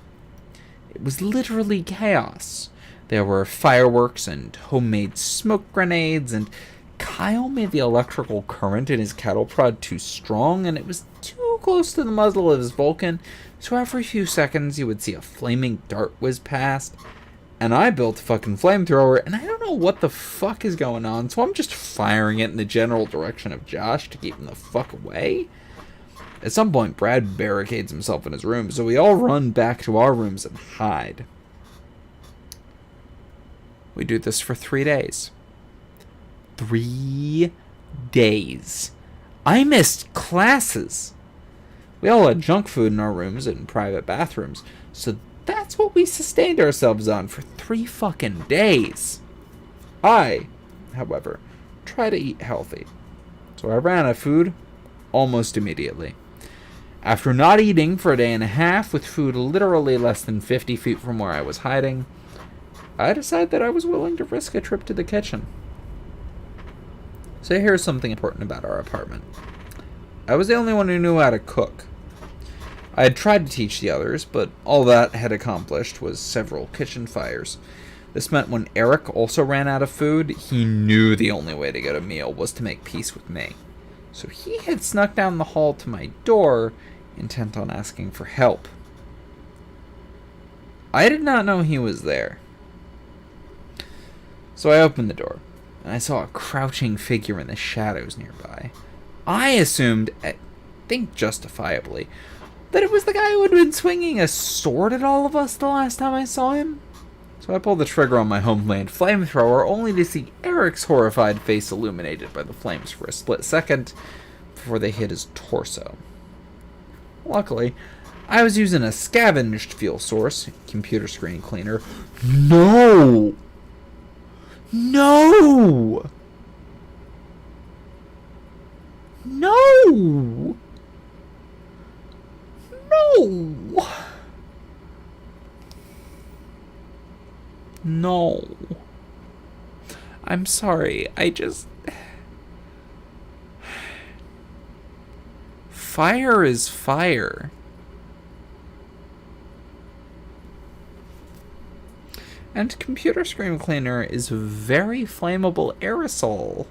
It was literally chaos. There were fireworks and homemade smoke grenades, and Kyle made the electrical current in his cattle prod too strong, and it was too close to the muzzle of his Vulcan, so every few seconds you would see a flaming dart whiz past. And I built a fucking flamethrower, and I don't know what the fuck is going on, so I'm just firing it in the general direction of Josh to keep him the fuck away. At some point, Brad barricades himself in his room, so we all run back to our rooms and hide. We do this for 3 days. 3 days. I missed classes. We all had junk food in our rooms and private bathrooms, so that's what we sustained ourselves on for 3 fucking days. I, however, try to eat healthy, so I ran out of food almost immediately. After not eating for a day and a half, with food literally less than 50 feet from where I was hiding, I decided that I was willing to risk a trip to the kitchen. So here's something important about our apartment. I was the only one who knew how to cook. I had tried to teach the others, but all that had accomplished was several kitchen fires. This meant when Eric also ran out of food, he knew the only way to get a meal was to make peace with me. So he had snuck down the hall to my door, intent on asking for help. I did not know he was there. So I opened the door, and I saw a crouching figure in the shadows nearby. I assumed, I think justifiably, that it was the guy who had been swinging a sword at all of us the last time I saw him. So I pulled the trigger on my homemade flamethrower, only to see Eric's horrified face illuminated by the flames for a split second before they hit his torso. Luckily, I was using a scavenged fuel source, computer screen cleaner. No! No! No! No! No. I'm sorry, Fire is fire. And computer screen cleaner is very flammable aerosol.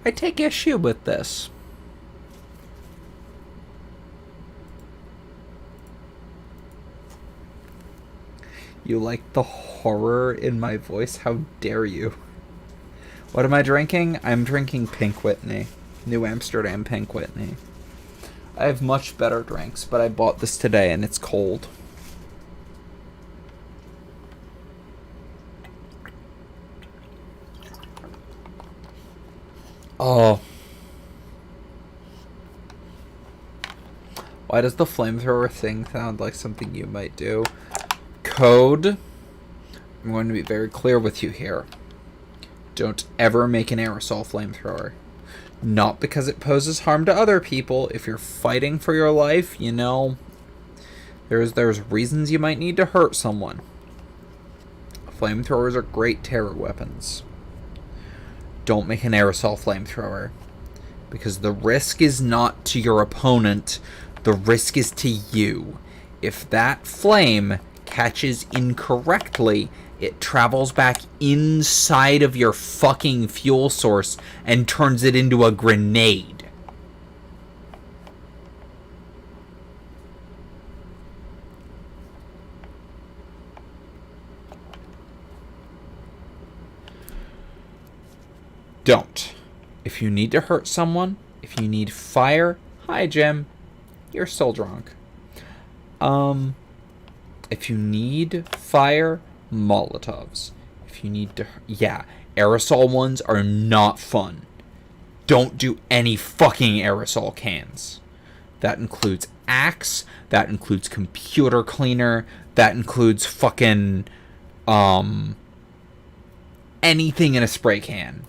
I take issue with this. You like the horror in my voice? How dare you? What am I drinking? I'm drinking Pink Whitney. New Amsterdam Pink Whitney. I have much better drinks, but I bought this today and it's cold. Oh. Why does the flamethrower thing sound like something you might do? Code. I'm going to be very clear with you here. Don't ever make an aerosol flamethrower. Not because it poses harm to other people. If you're fighting for your life, you know, there's reasons you might need to hurt someone. Flamethrowers are great terror weapons. Don't make an aerosol flamethrower. Because the risk is not to your opponent. The risk is to you. If that flame catches incorrectly, it travels back inside of your fucking fuel source and turns it into a grenade. Don't. If you need to hurt someone, if you need fire, hi Jim, you're still drunk. If you need fire, Molotovs. If you need to, yeah, aerosol ones are not fun. Don't do any fucking aerosol cans. That includes Axe, that includes computer cleaner, that includes fucking, anything in a spray can.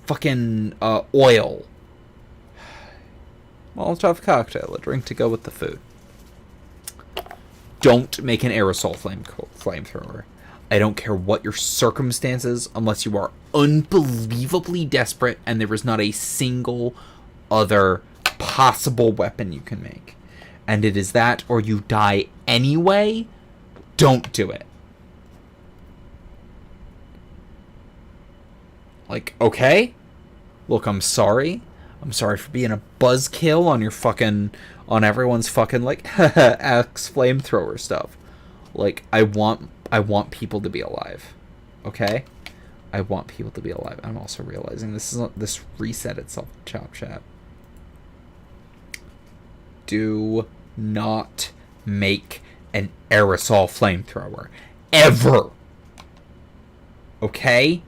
Fucking, oil. Molotov cocktail, a drink to go with the food. Don't make an aerosol flamethrower. I don't care what your circumstances, unless you are unbelievably desperate and there is not a single other possible weapon you can make. And it is that or you die anyway. Don't do it. Like, okay? Look, I'm sorry. I'm sorry for being a buzzkill on your fucking... on everyone's fucking, like, Axe flamethrower stuff. Like, I want people to be alive. Okay? I want people to be alive. I'm also realizing this reset itself, Chop Chat. Do not make an aerosol flamethrower. Ever. Okay?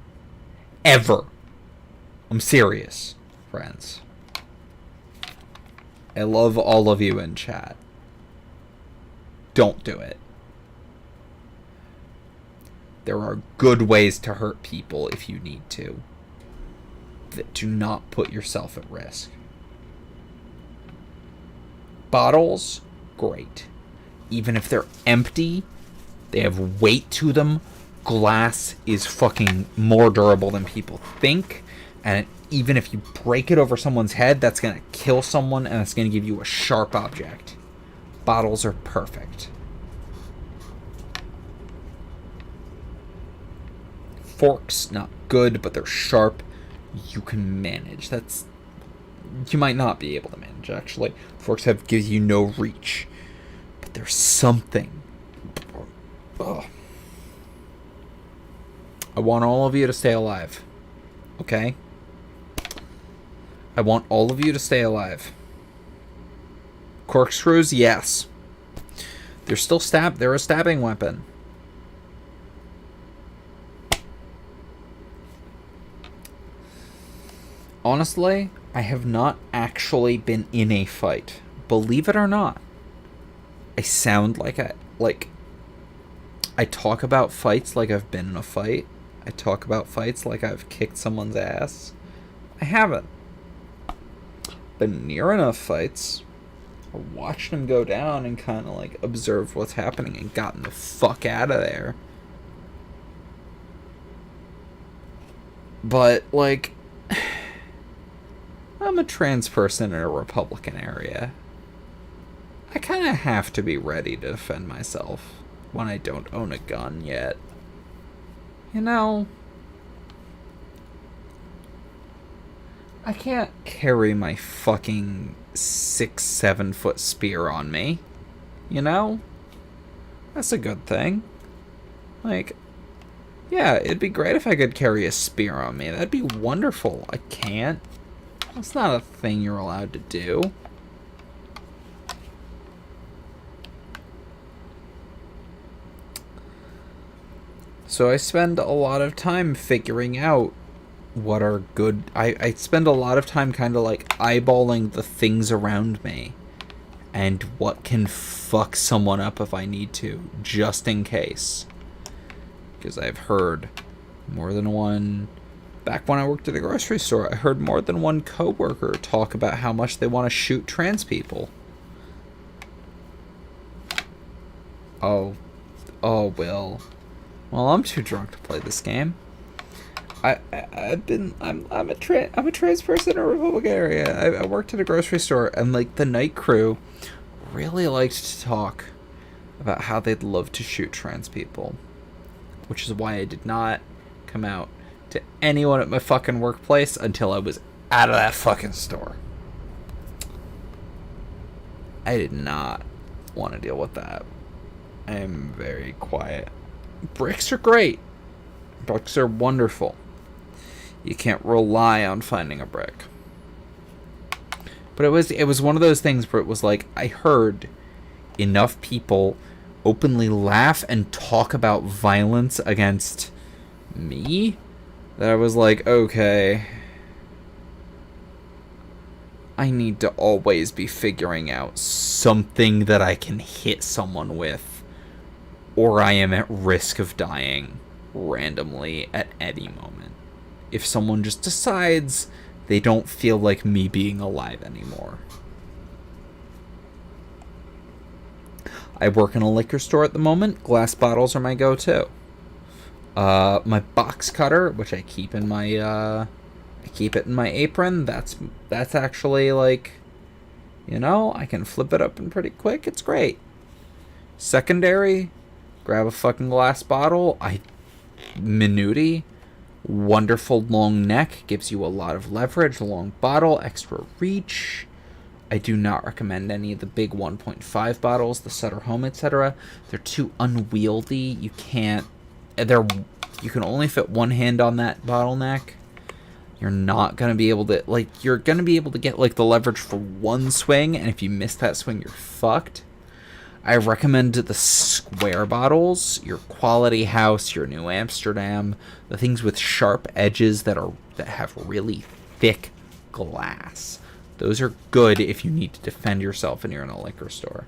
Ever. I'm serious, friends. I love all of you in chat. Don't do it. There are good ways to hurt people if you need to. That do not put yourself at risk. Bottles, great. Even if they're empty, they have weight to them. Glass is fucking more durable than people think. And even if you break it over someone's head, that's going to kill someone and it's going to give you a sharp object. Bottles are perfect. Forks, not good, but they're sharp. You can manage. You might not be able to manage, actually. Forks gives you no reach. But there's something. Ugh. I want all of you to stay alive. Okay? I want all of you to stay alive. Corkscrews, yes. They're still they're a stabbing weapon. Honestly, I have not actually been in a fight. Believe it or not. I sound like I talk about fights like I've been in a fight. I talk about fights like I've kicked someone's ass. I haven't. Been near enough fights. I watched them go down and kind of like observed what's happening and gotten the fuck out of there. But like, I'm a trans person in a Republican area. I kind of have to be ready to defend myself when I don't own a gun yet. You know, I can't carry my fucking 6-7 foot spear on me. You know? That's a good thing. Like, yeah, it'd be great if I could carry a spear on me. That'd be wonderful. I can't. That's not a thing you're allowed to do. So I spend a lot of time figuring out what are good. I spend a lot of time kind of like eyeballing the things around me and what can fuck someone up if I need to, just in case. Because I've heard more than one. Back when I worked at a grocery store, I heard more than one coworker talk about how much they want to shoot trans people. Oh, Will. Well, I'm too drunk to play this game. I'm a trans person in a Republican area. I worked at a grocery store, and like the night crew really liked to talk about how they'd love to shoot trans people, which is why I did not come out to anyone at my fucking workplace until I was out of that fucking store. I did not want to deal with that. I am very quiet. Bricks are great. Bricks are wonderful. You can't rely on finding a brick. But it was one of those things where it was like, I heard enough people openly laugh and talk about violence against me that I was like, okay, I need to always be figuring out something that I can hit someone with, or I am at risk of dying randomly at any moment. If someone just decides they don't feel like me being alive anymore. I work in a liquor store at the moment. Glass bottles are my go-to. My box cutter, which I keep in my I keep it in my apron. That's actually like, you know, I can flip it open pretty quick. It's great. Secondary, grab a fucking glass bottle. Minuti, wonderful long neck, gives you a lot of leverage. Long bottle, extra reach. I do not recommend any of the big 1.5 bottles, the Sutter Home, etc. They're too unwieldy. You can only fit one hand on that bottleneck. You're not going to be able to, like, you're going to be able to get, like, the leverage for one swing, and if you miss that swing, you're fucked. I recommend the square bottles, your Quality House, your New Amsterdam, the things with sharp edges that have really thick glass. Those are good if you need to defend yourself and you're in a liquor store.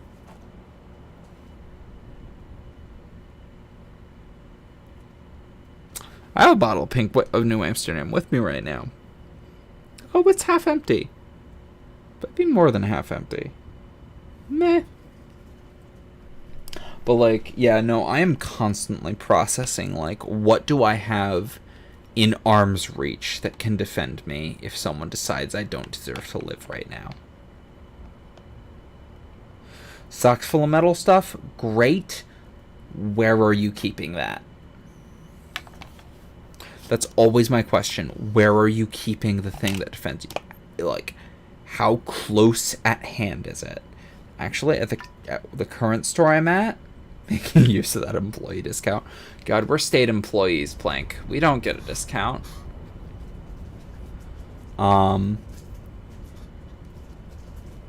I have a bottle of New Amsterdam with me right now. Oh, it's half empty. Maybe more than half empty. Meh. But, like, yeah, no, I am constantly processing, like, what do I have in arm's reach that can defend me if someone decides I don't deserve to live right now? Socks full of metal stuff? Great. Where are you keeping that? That's always my question. Where are you keeping the thing that defends you? Like, how close at hand is it? Actually, at the current store I'm at, making use of that employee discount. God, we're state employees, Plank. We don't get a discount. But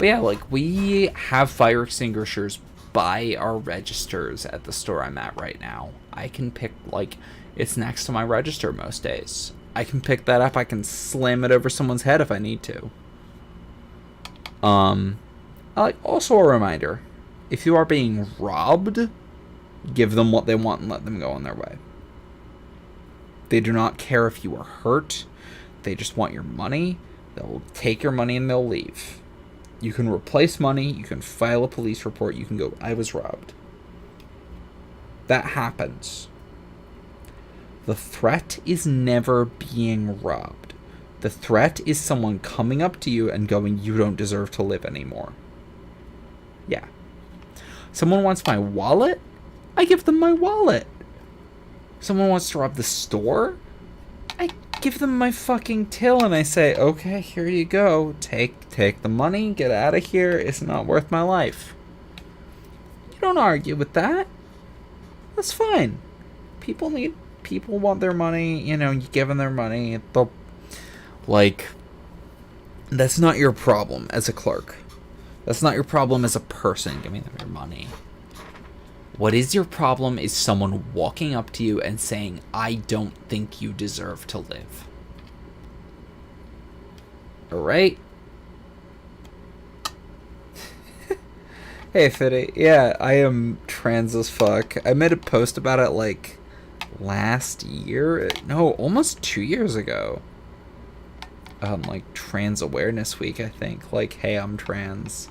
yeah, like, we have fire extinguishers by our registers at the store I'm at right now. I can pick, like, it's next to my register most days. I can pick that up. I can slam it over someone's head if I need to. Also a reminder, if you are being robbed, give them what they want and let them go on their way. They do not care if you are hurt. They just want your money. They'll take your money and they'll leave. You can replace money. You can file a police report. You can go, I was robbed. That happens. The threat is never being robbed. The threat is someone coming up to you and going, you don't deserve to live anymore. Yeah. Someone wants my wallet? I give them my wallet. Someone wants to rob the store? I give them my fucking till and I say, okay, here you go. Take the money, get out of here. It's not worth my life. You don't argue with that. That's fine. People want their money, you know, you give them their money. That's not your problem as a clerk. That's not your problem as a person. Give me your money. What is your problem is someone walking up to you and saying, I don't think you deserve to live. Alright? Hey, Fitty. Yeah, I am trans as fuck. I made a post about it, like, last year? No, almost 2 years ago. Like, Trans Awareness Week, I think. Like, hey, I'm trans.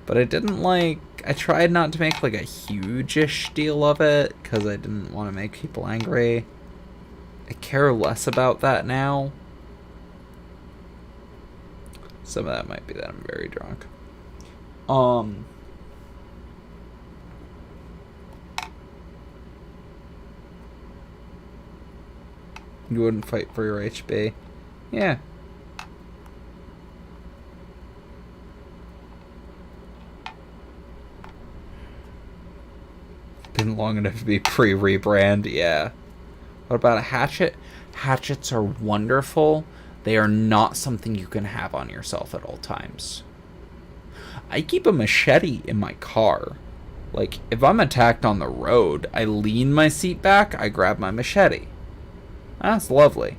But I didn't, like, I tried not to make, like, a huge-ish deal of it, because I didn't want to make people angry. I care less about that now. Some of that might be that I'm very drunk. You wouldn't fight for your HB. Yeah. Been long enough to be pre-rebrand, yeah. What about a hatchet? Hatchets are wonderful. They are not something you can have on yourself at all times. I keep a machete in my car. Like, if I'm attacked on the road, I lean my seat back, I grab my machete. That's lovely.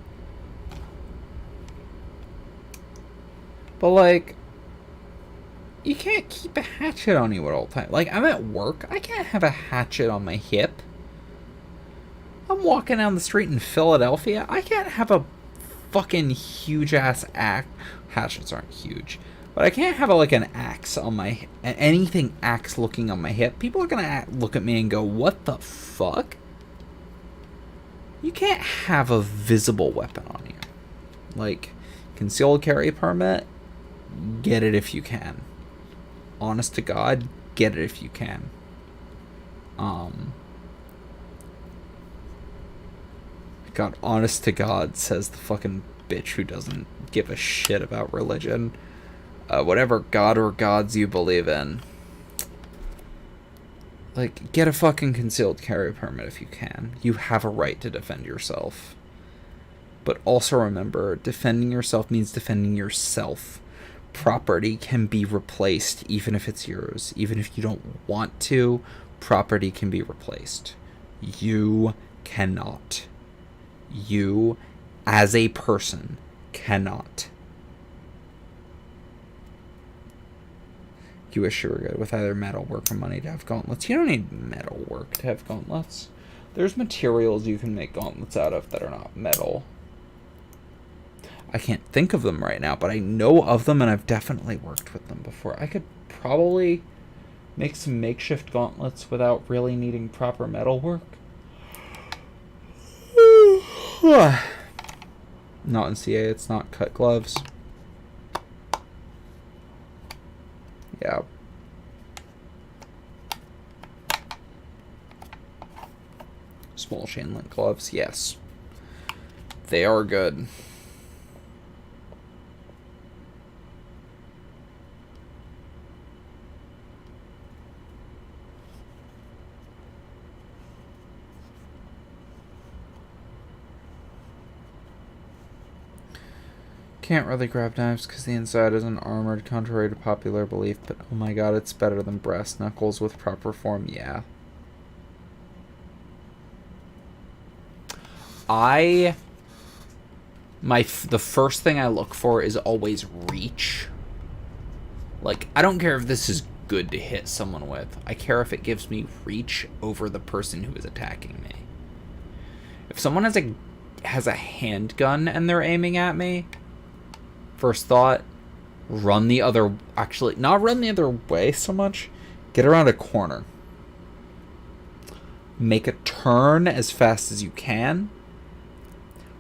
But, like, you can't keep a hatchet on you at all times. Like, I'm at work, I can't have a hatchet on my hip. I'm walking down the street in Philadelphia, I can't have a fucking huge-ass axe. Hatchets aren't huge. But I can't have like an axe on my... anything axe-looking on my hip. People are gonna look at me and go, what the fuck? You can't have a visible weapon on you. Like, concealed carry permit, get it if you can. Honest to God, get it if you can. God, honest to God, says the fucking bitch who doesn't give a shit about religion. Whatever god or gods you believe in. Like, get a fucking concealed carry permit if you can. You have a right to defend yourself. But also remember, defending yourself means defending yourself. Property can be replaced even if it's yours. Even if you don't want to, property can be replaced. You cannot. You, as a person, cannot. You wish you were good with either metal work or money to have gauntlets. You don't need metal work to have gauntlets. There's materials you can make gauntlets out of that are not metal. I can't think of them right now, but I know of them and I've definitely worked with them before. I could probably make some makeshift gauntlets without really needing proper metal work. Not in CA, it's not cut gloves. Yeah. Small chain link gloves, yes. They are good. Can't really grab knives because the inside isn't armored, contrary to popular belief, but oh my god, it's better than brass knuckles with proper form, yeah. The first thing I look for is always reach. Like, I don't care if this is good to hit someone with. I care if it gives me reach over the person who is attacking me. If someone has a handgun and they're aiming at me, first thought, run the other... Actually, not run the other way so much. Get around a corner. Make a turn as fast as you can.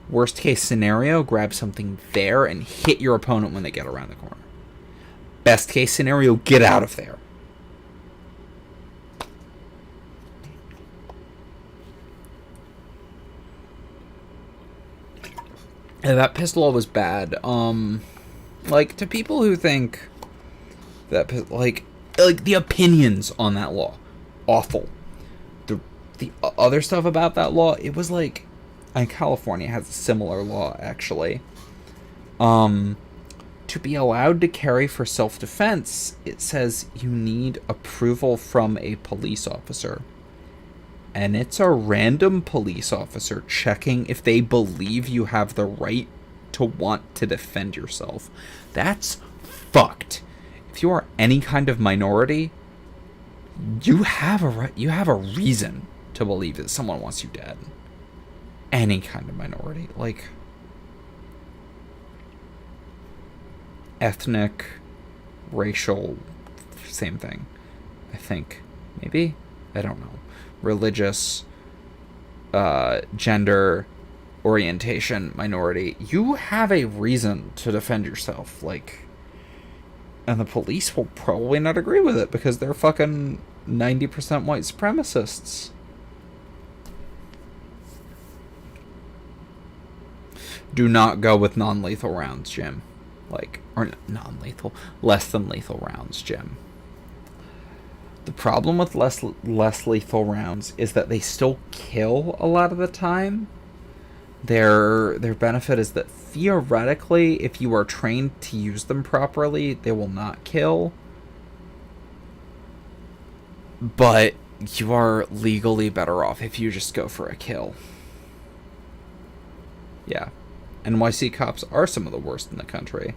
Worst case scenario, grab something there and hit your opponent when they get around the corner. Best case scenario, get out of there. Yeah, that pistol was bad. Like, to people who think that, like the opinions on that law, awful. The other stuff about that law, it was like, and California has a similar law, actually. To be allowed to carry for self-defense, it says you need approval from a police officer. And it's a random police officer checking if they believe you have the right to want to defend yourself. That's fucked. If you are any kind of minority, you have a right, you have a reason to believe that someone wants you dead. Any kind of minority, like ethnic, racial, same thing. I think, maybe, I don't know. Religious, gender, orientation, minority. You have a reason to defend yourself, like, and the police will probably not agree with it because they're fucking 90% white supremacists. Do not go with non-lethal rounds, Jim. Like, or non-lethal, less than lethal rounds, Jim. The problem with less lethal rounds is that they still kill a lot of the time. Their benefit is that theoretically, if you are trained to use them properly, they will not kill. But you are legally better off if you just go for a kill. Yeah. NYC cops are some of the worst in the country.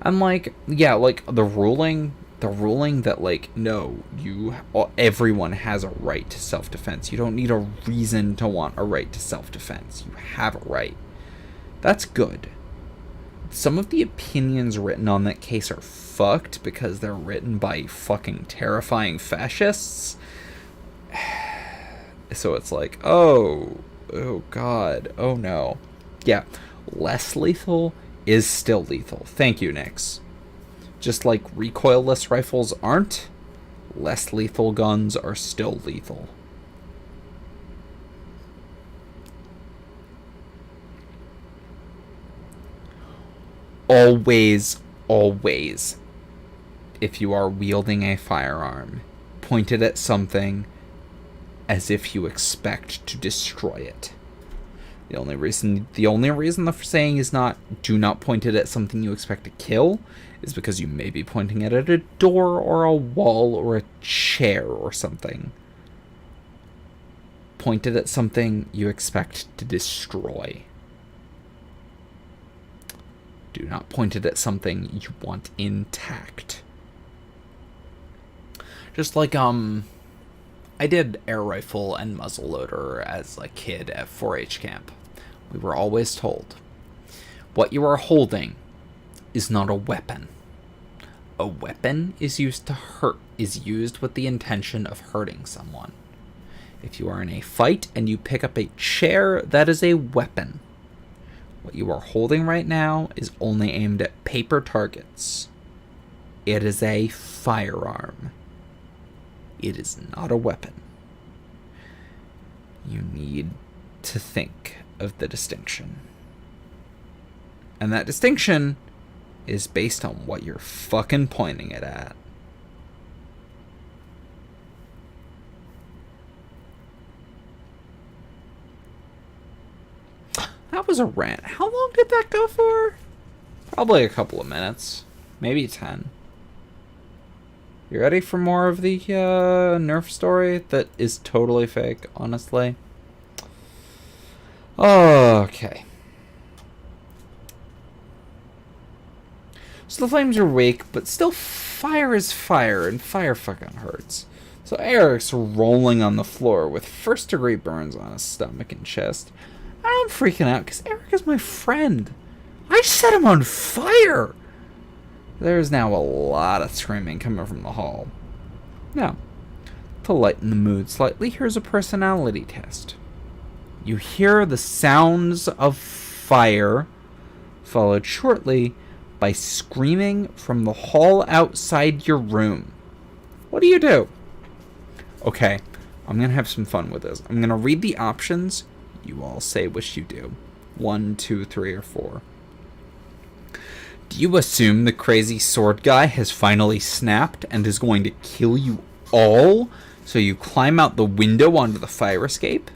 And like, yeah, like the ruling that like, no, everyone has a right to self-defense. You don't need a reason to want a right to self-defense. You have a right. That's good. Some of the opinions written on that case are fucked because they're written by fucking terrifying fascists. So it's like, oh god, oh no. Yeah, less lethal is still lethal. Thank you, Nix. Just like recoilless rifles aren't, less lethal guns are still lethal. Always, if you are wielding a firearm, point it at something as if you expect to destroy it. The only reason the saying is not do not point it at something you expect to kill is because you may be pointing it at a door or a wall or a chair or something. Point it at something you expect to destroy. Do not point it at something you want intact. Just like, I did air rifle and muzzleloader as a kid at 4-H camp. We were always told, what you are holding is not a weapon. A weapon is used with the intention of hurting someone. If you are in a fight and you pick up a chair, that is a weapon. What you are holding right now is only aimed at paper targets. It is a firearm. It is not a weapon. You need to think of the distinction. And that distinction is based on what you're fucking pointing it at. That was a rant. How long did that go for? Probably a couple of minutes. Maybe 10. You ready for more of the Nerf story that is totally fake, honestly? Okay. So the flames are weak, but still fire is fire, and fire fucking hurts. So Eric's rolling on the floor with first-degree burns on his stomach and chest. I'm freaking out because Eric is my friend. I set him on fire! There's now a lot of screaming coming from the hall. Now, to lighten the mood slightly, here's a personality test. You hear the sounds of fire, followed shortly by screaming from the hall outside your room. What do? Okay, I'm going to have some fun with this. I'm going to read the options. You all say which you do. 1, 2, 3, or 4. Do you assume the crazy sword guy has finally snapped and is going to kill you all, so you climb out the window onto the fire escape?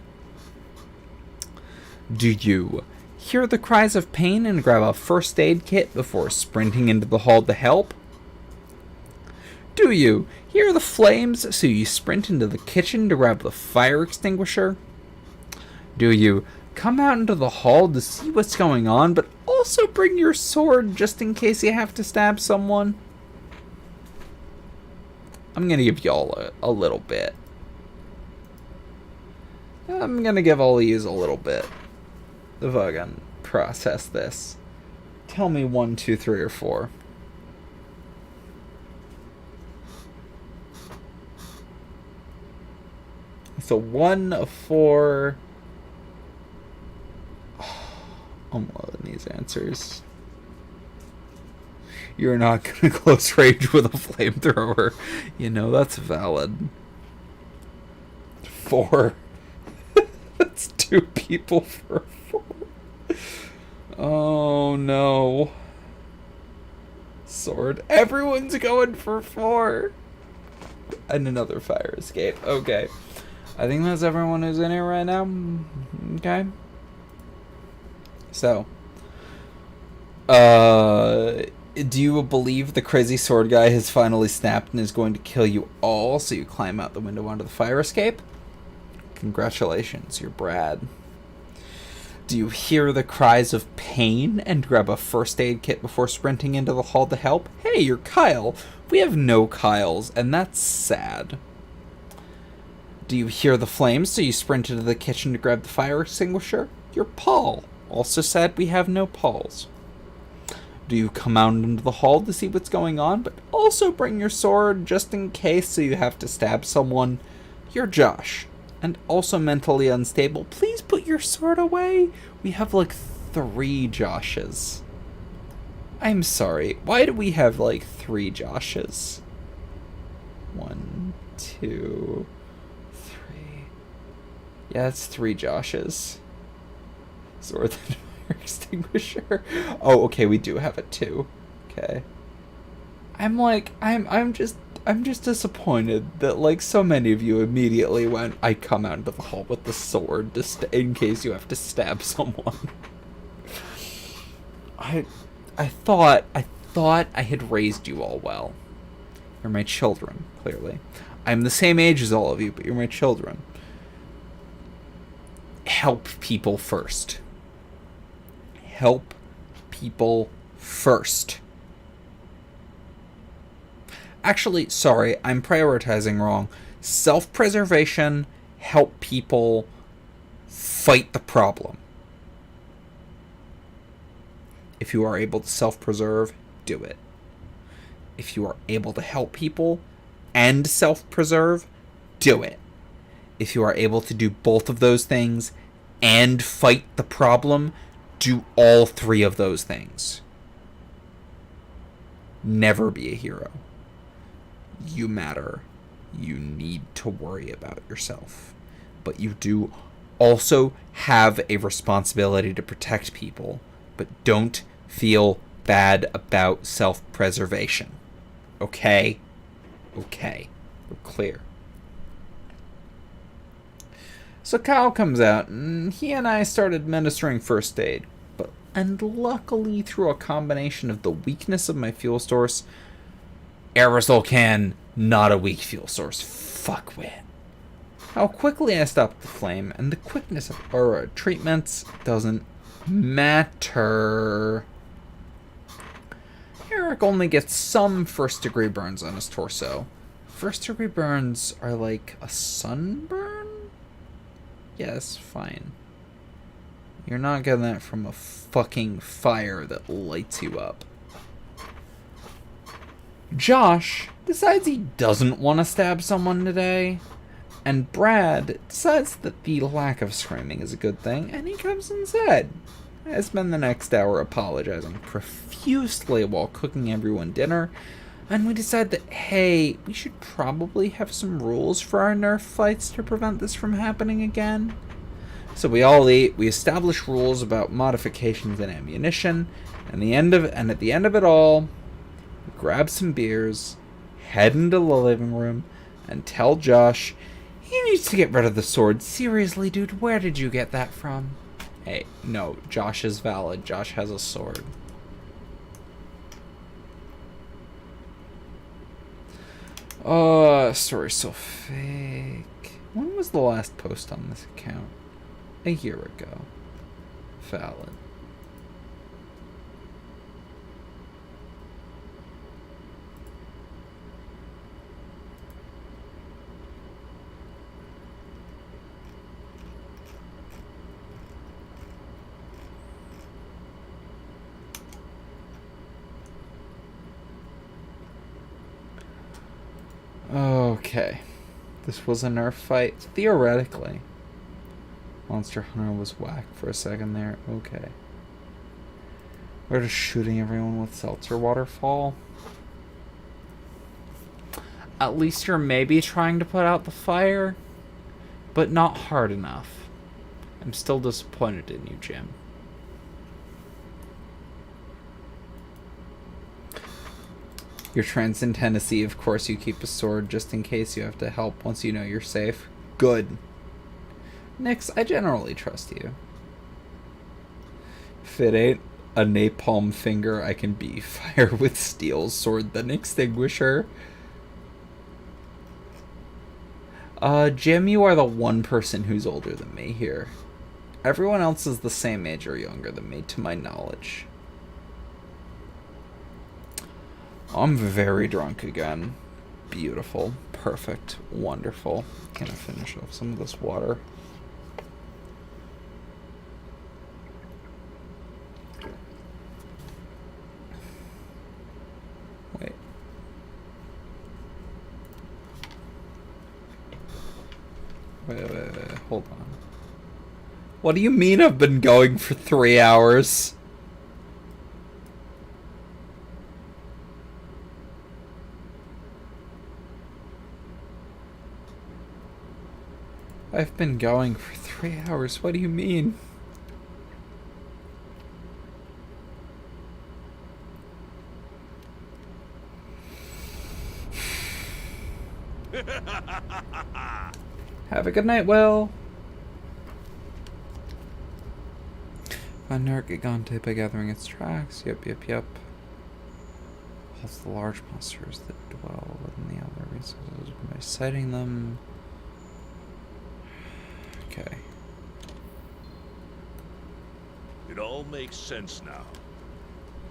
Do you hear the cries of pain and grab a first aid kit before sprinting into the hall to help? Do you hear the flames, so you sprint into the kitchen to grab the fire extinguisher? Do you come out into the hall to see what's going on, but also bring your sword just in case you have to stab someone? I'm going to give y'all a little bit. I'm going to give all of yous a little bit if I can process this. Tell me 1, 2, 3, or 4. So 1 of 4. I'm loving these answers. You're not going to close range with a flamethrower. You know, that's valid. 4. 2 people for a 4. Oh no. Sword. Everyone's going for 4. And another fire escape. Okay. I think that's everyone who's in here right now. Okay. So. Do you believe the crazy sword guy has finally snapped and is going to kill you all, so you climb out the window onto the fire escape? Congratulations, you're Brad. Do you hear the cries of pain and grab a first aid kit before sprinting into the hall to help? Hey, you're Kyle. We have no Kyles, and that's sad. Do you hear the flames, so you sprint into the kitchen to grab the fire extinguisher? You're Paul. Also sad we have no Pauls. Do you come out into the hall to see what's going on, but also bring your sword just in case so you have to stab someone? You're Josh. And also mentally unstable. Please put your sword away. We have like 3 Joshes. I'm sorry. Why do we have like 3 Joshes? 1, 2, 3. Yeah, that's 3 Joshes. Sword and fire extinguisher. Oh, okay, we do have it too. Okay. I'm just disappointed that like so many of you immediately went, I come out into the hall with the sword just in case you have to stab someone. I thought I had raised you all well. You're my children, clearly. I'm the same age as all of you, but you're my children. Help people first. Help people first. Actually, sorry, I'm prioritizing wrong. Self-preservation, help people, fight the problem. If you are able to self-preserve, do it. If you are able to help people and self-preserve, do it. If you are able to do both of those things and fight the problem, do all 3 of those things. Never be a hero. You matter. You need to worry about yourself. But you do also have a responsibility to protect people. But don't feel bad about self-preservation. Okay? Okay. We're clear. So Kyle comes out, and he and I start administering first aid. And luckily, through a combination of the weakness of my fuel source, aerosol can, not a weak fuel source. Fuck with. How quickly I stopped the flame, and the quickness of our treatments doesn't matter. Eric only gets some first-degree burns on his torso. First-degree burns are like a sunburn? Yes, fine. You're not getting that from a fucking fire that lights you up. Josh decides he doesn't want to stab someone today. And Brad decides that the lack of screaming is a good thing, and he comes inside. I spend the next hour apologizing profusely while cooking everyone dinner, and we decide that, hey, we should probably have some rules for our Nerf fights to prevent this from happening again. So we all eat, we establish rules about modifications and ammunition, and at the end of it all, we grab some beers, head into the living room, and tell Josh he needs to get rid of the sword. Seriously, dude, where did you get that from? Hey, no, Josh is valid. Josh has a sword. Oh, story's so fake. When was the last post on this account? A year ago. Valid. Okay. This was a Nerf fight? Theoretically. Monster Hunter was whack for a second there. Okay. We're just shooting everyone with seltzer waterfall. At least you're maybe trying to put out the fire, but not hard enough. I'm still disappointed in you, Jim. Your friends in Tennessee, of course you keep a sword just in case you have to help once you know you're safe. Good. Nix, I generally trust you. If it ain't a napalm finger, I can be fire with steel sword than extinguisher. Jim, you are the one person who's older than me here. Everyone else is the same age or younger than me, to my knowledge. I'm very drunk again. Beautiful. Perfect. Wonderful. Can I finish off some of this water? Wait. Wait. Hold on. What do you mean I've been going for 3 hours? I've been going for 3 hours. What do you mean? Have a good night, Will. Find Nargigante by gathering its tracks. Yep. That's the large monsters that dwell within the other resources by sighting them. Okay. It all makes sense now.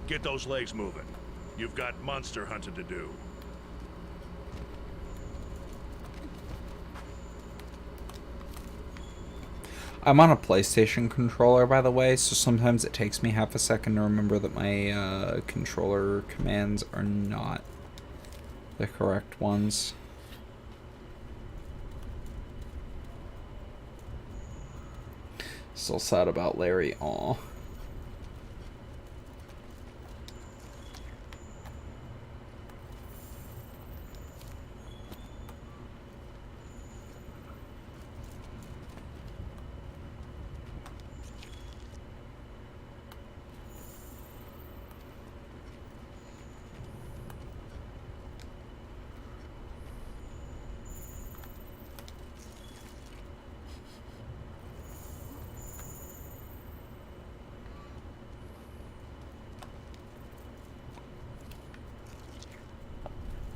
Get those legs moving. You've got monster hunting to do. I'm on a PlayStation controller, by the way, so sometimes it takes me half a second to remember that my controller commands are not the correct ones. Still sad about Larry. Aw.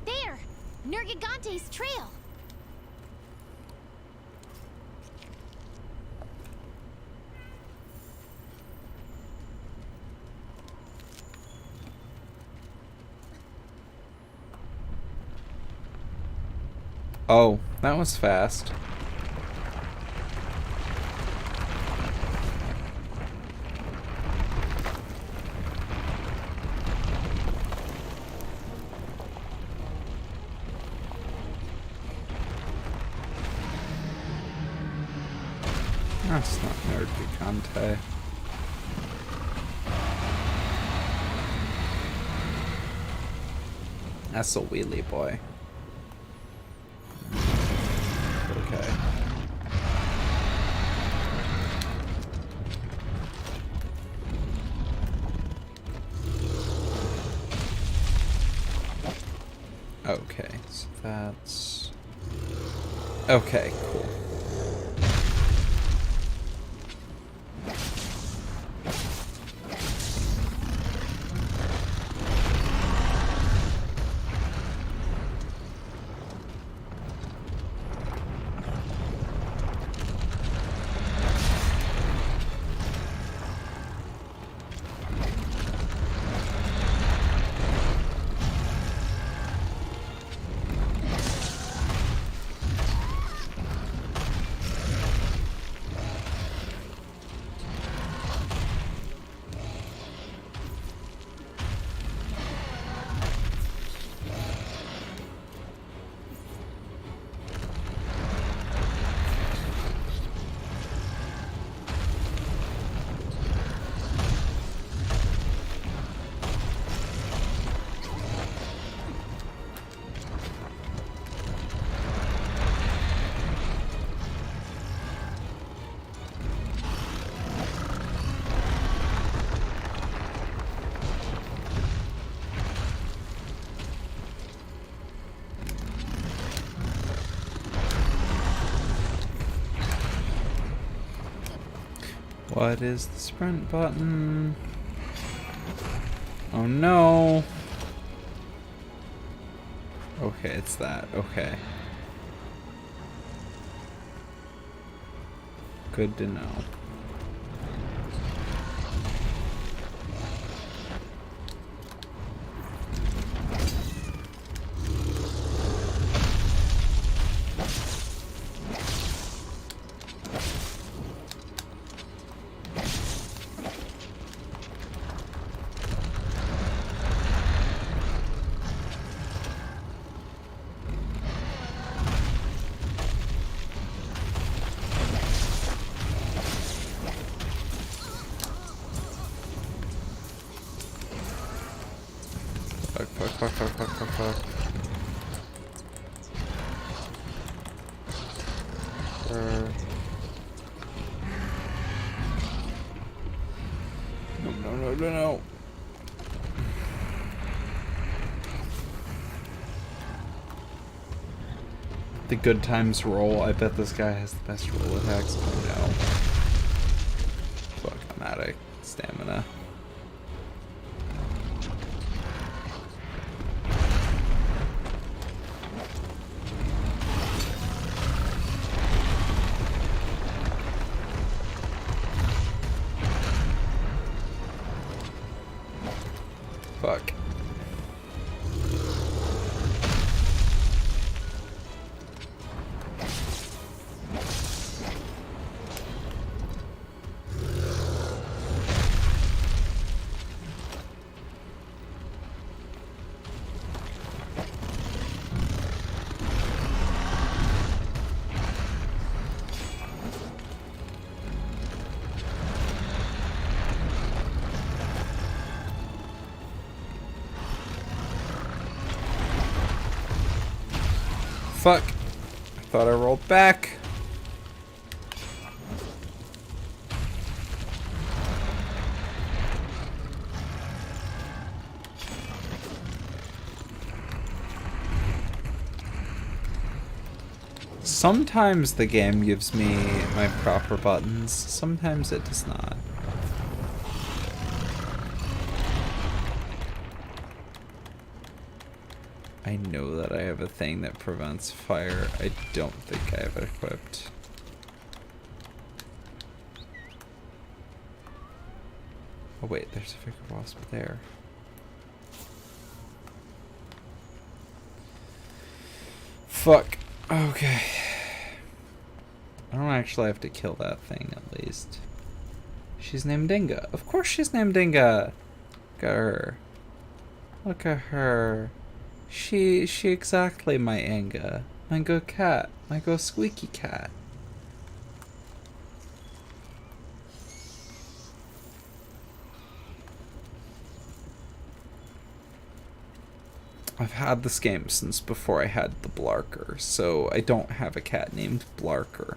There! Nergigante's trail! Oh, that was fast. That's not Nergigante. That's a wheelie boy. Okay. Okay, so that's... Okay, cool. What is the sprint button? Oh no. Okay, it's that. Okay. Good to know. Fuck. No. The good times roll. I bet this guy has the best roll attacks. Oh no. Fuck, I'm out of stamina. Fuck. Fuck. I thought I rolled back. Sometimes the game gives me my proper buttons, sometimes it does not. I know that I have a thing that prevents fire. I don't think I have it equipped. Oh wait, there's a figure wasp there. Fuck. Okay. I don't actually have to kill that thing, at least. She's named Inga. Of course she's named Inga! Look at her. Look at her. She exactly my Inga. My good cat. My good squeaky cat. I've had this game since before I had the Blarker, so I don't have a cat named Blarker.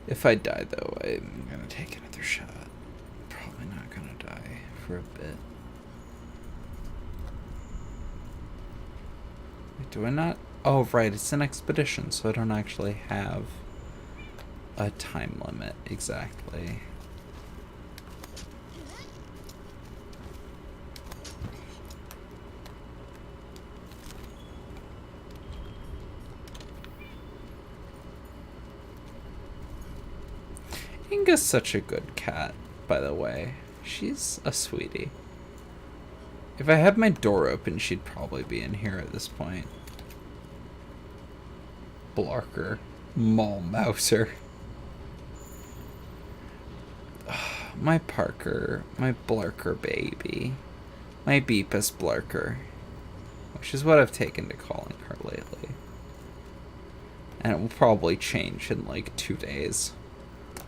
If I die, though, I'm gonna take another shot. Probably not gonna die for a bit. Wait, do I not? Oh, right, it's an expedition, so I don't actually have a time limit exactly. Inga's such a good cat, by the way. She's a sweetie. If I had my door open, she'd probably be in here at this point. Blarker. Maul Mouser. My Parker. My Blarker baby. My Beepus Blarker. Which is what I've taken to calling her lately. And it will probably change in like 2 days.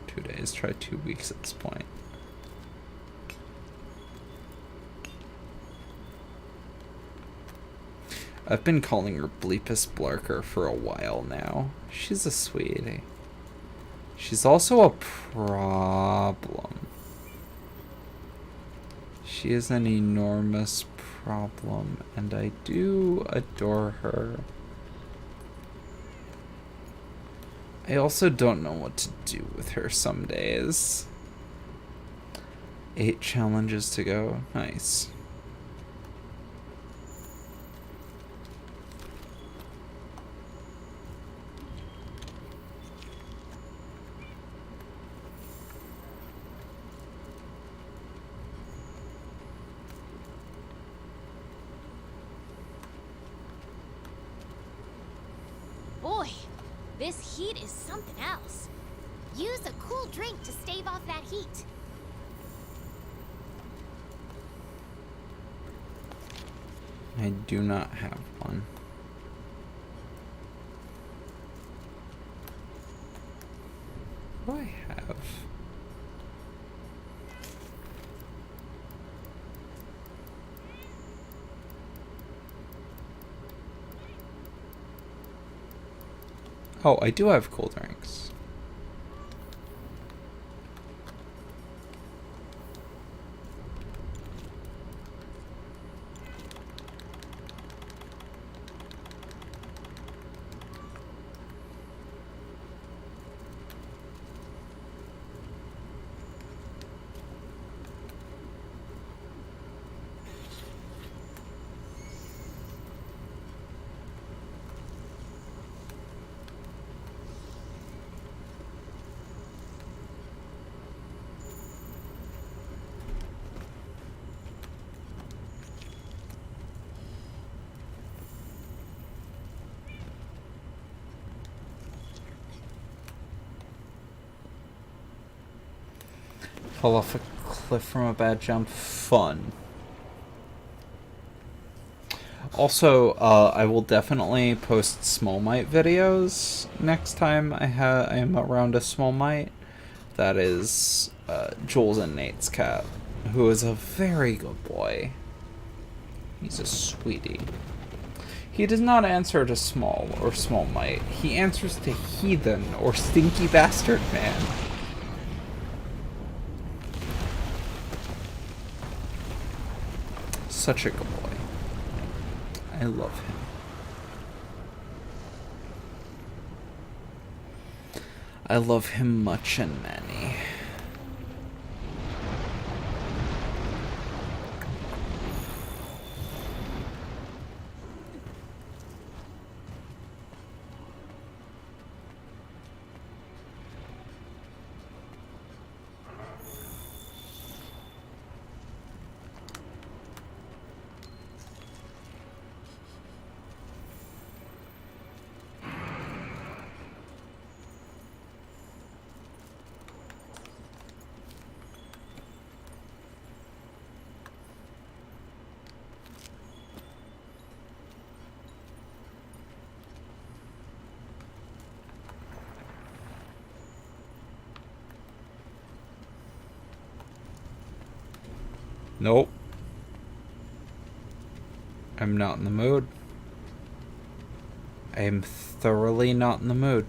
2 days, try 2 weeks at this point. I've been calling her Bleepus Blarker for a while now. She's a sweetie. She's also a problem. She is an enormous problem, and I do adore her. I also don't know what to do with her some days. 8 challenges to go. Nice. Boy, this heat is something else. Use a cool drink to stave off that heat. I do not have one. What do I have? Oh, I do have cool drinks. Fall off a cliff from a bad jump. Fun. Also, I will definitely post Small Mite videos next time I am around a Small Mite. That is Jules and Nate's cat, who is a very good boy. He's a sweetie. He does not answer to Small or Small Mite. He answers to Heathen or Stinky Bastard Man. Such a good boy. I love him. I love him much and many. Nope. I'm not in the mood. I am thoroughly not in the mood.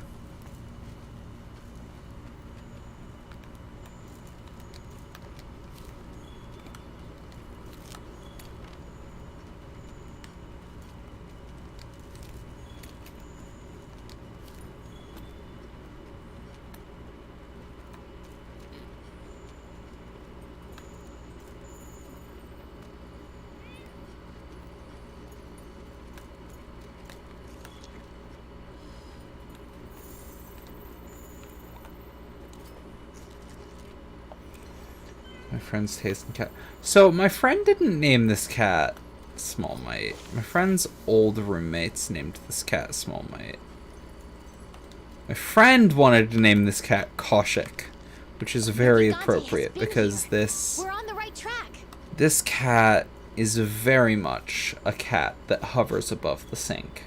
My friend's taste in cat. So my friend didn't name this cat Small Mite. My friend's old roommates named this cat Small Mite. My friend wanted to name this cat Koshik, which is very appropriate because We're on the right track. this cat is very much a cat that hovers above the sink.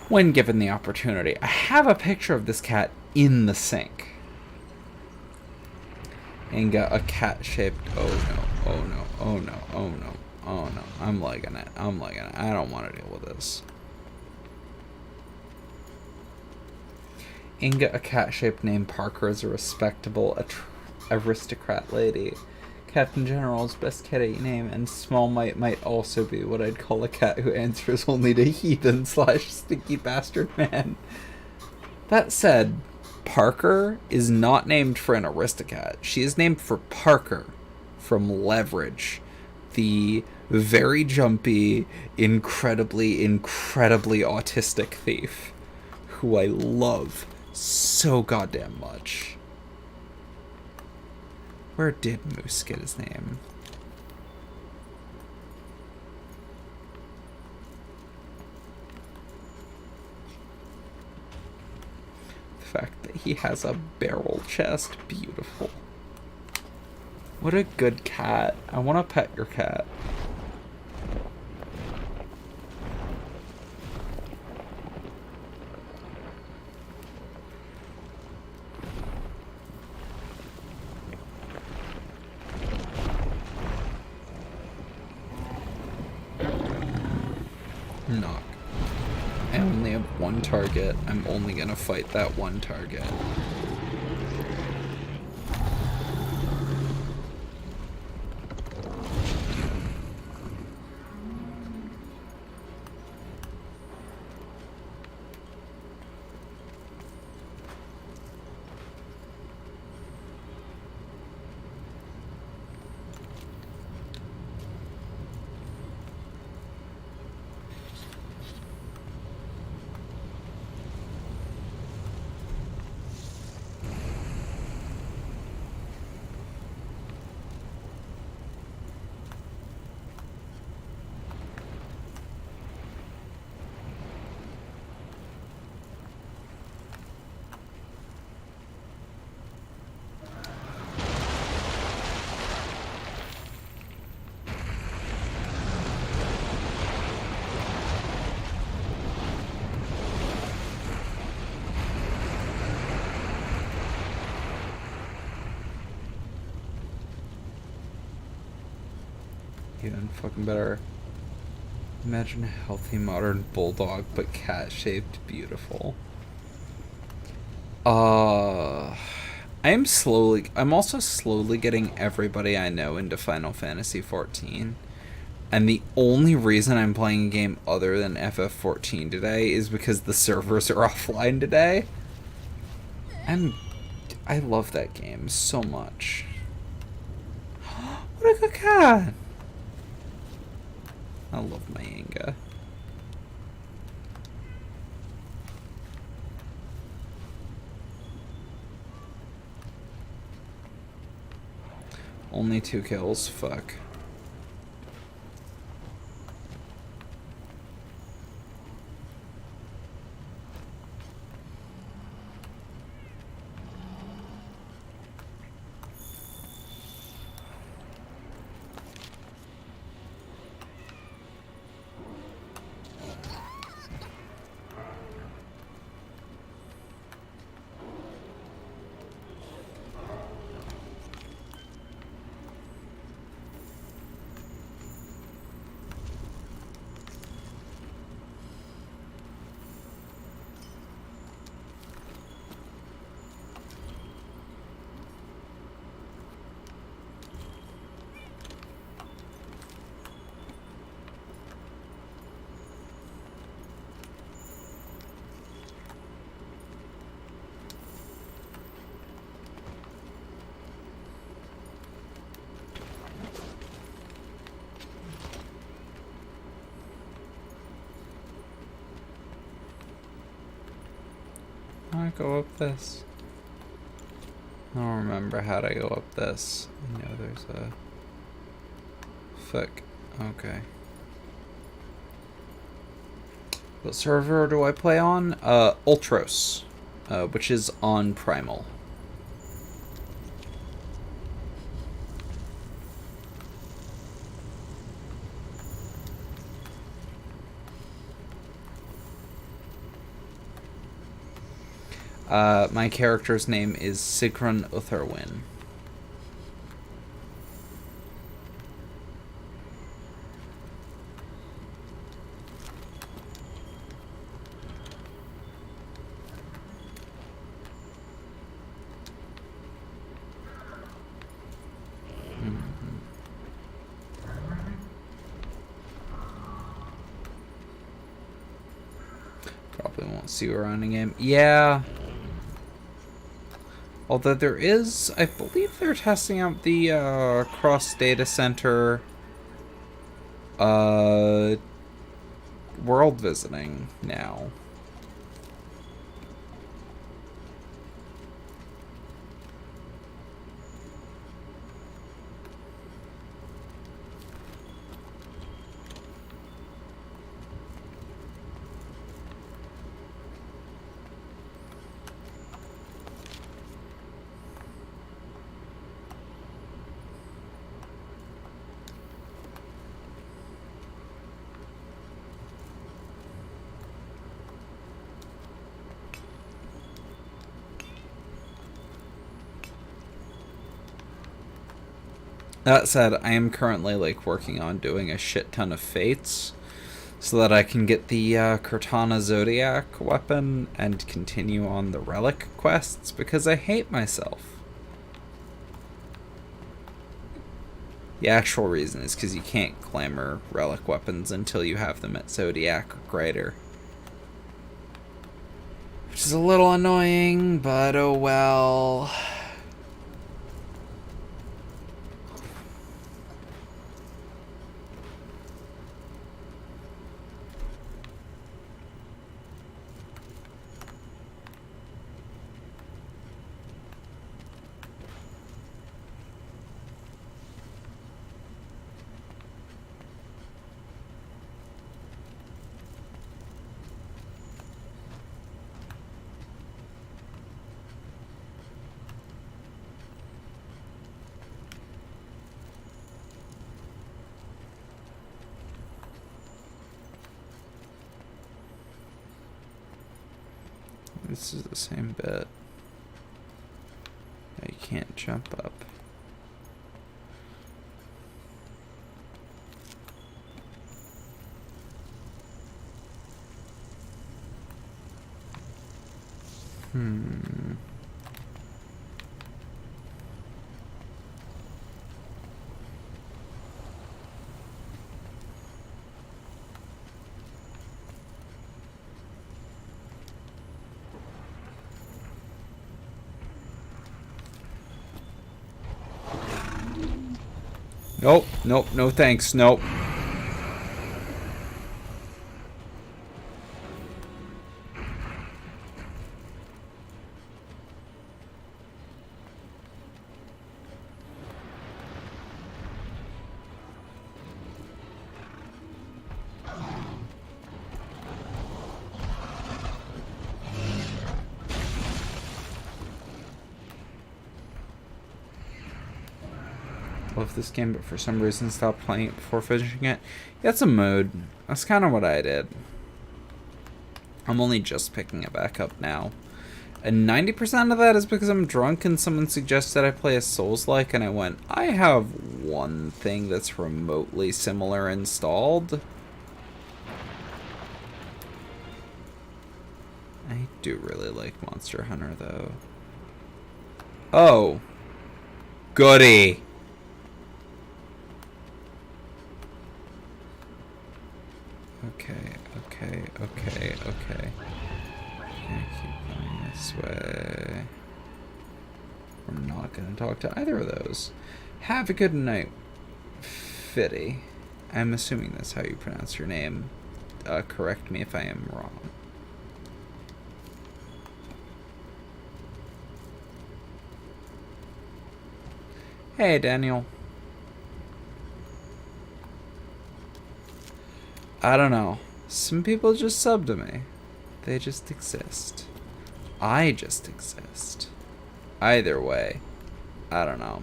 when given the opportunity. I have a picture of this cat in the sink. Inga, a cat-shaped... Oh no, oh no, oh no, oh no, oh no. I'm liking it. I'm liking it. I don't want to deal with this. Inga, a cat-shaped named Parker, is a respectable aristocrat lady. Captain General's best kitty name, and Small might also be what I'd call a cat who answers only to heathen / stinky bastard man. That said, Parker is not named for an aristocrat. She is named for Parker from Leverage, the very jumpy, incredibly autistic thief who I love so goddamn much. Where did Moose get his name? The fact that he has a barrel chest, beautiful. What a good cat. I want to pet your cat. Knock. I only have one target. I'm only gonna fight that one target. Even fucking better. Imagine a healthy modern bulldog, but cat-shaped beautiful. I'm also slowly getting everybody I know into Final Fantasy XIV. And the only reason I'm playing a game other than FF14 today is because the servers are offline today. I love that game so much. What a good cat! I love my Inga. Only 2 kills, fuck. I go up this? I don't remember how to go up this. I know there's a... Fuck. Okay. What server do I play on? Ultros. Which is on Primal. My character's name is Sigrun Utherwin. Probably won't see her on a game. Yeah. Although there is, I believe they're testing out the cross data center world visiting now. That said, I am currently like working on doing a shit ton of fates so that I can get the Cortana Zodiac weapon and continue on the relic quests because I hate myself. The actual reason is because you can't glamour relic weapons until you have them at Zodiac or greater. Which is a little annoying, but oh well. This is the same bit. You can't jump up. Nope, nope, no thanks, nope. Love this game, but for some reason stopped playing it before finishing it. Yeah, it's a mode. That's kind of what I did. I'm only just picking it back up now. And 90% of that is because I'm drunk and someone suggested I play a Souls-like, and I went, I have one thing that's remotely similar installed. I do really like Monster Hunter, though. Oh. Goody. Okay. Can't keep going this way. We're not going to talk to either of those. Have a good night, Fitty. I'm assuming that's how you pronounce your name. Correct me if I am wrong. Hey, Daniel. I don't know. Some people just sub to me. They just exist. I just exist. Either way, I don't know.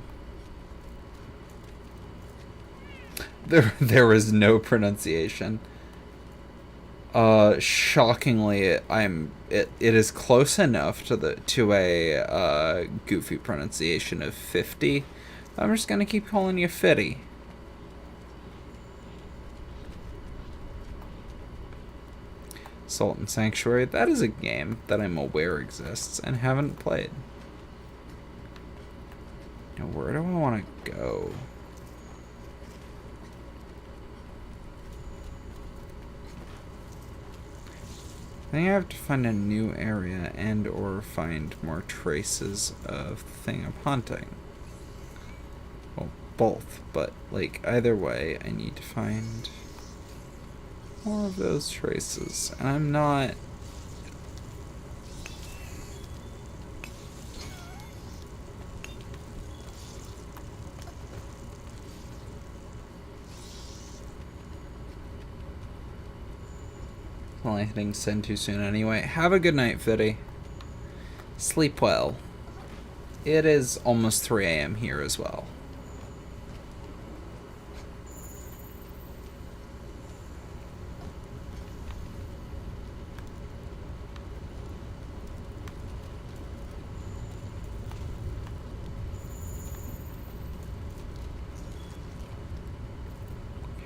There was no pronunciation. Shockingly, it is close enough to a goofy pronunciation of 50. I'm just gonna keep calling you Fitty. Sultan Sanctuary, that is a game that I'm aware exists and haven't played. Now, where do I want to go? I think I have to find a new area and or find more traces of the thing I'm hunting. Well, both, but like either way, I need to find more of those traces. And I'm not... Only hitting send too soon anyway. Have a good night, Fitty. Sleep well. It is almost 3 a.m. here as well.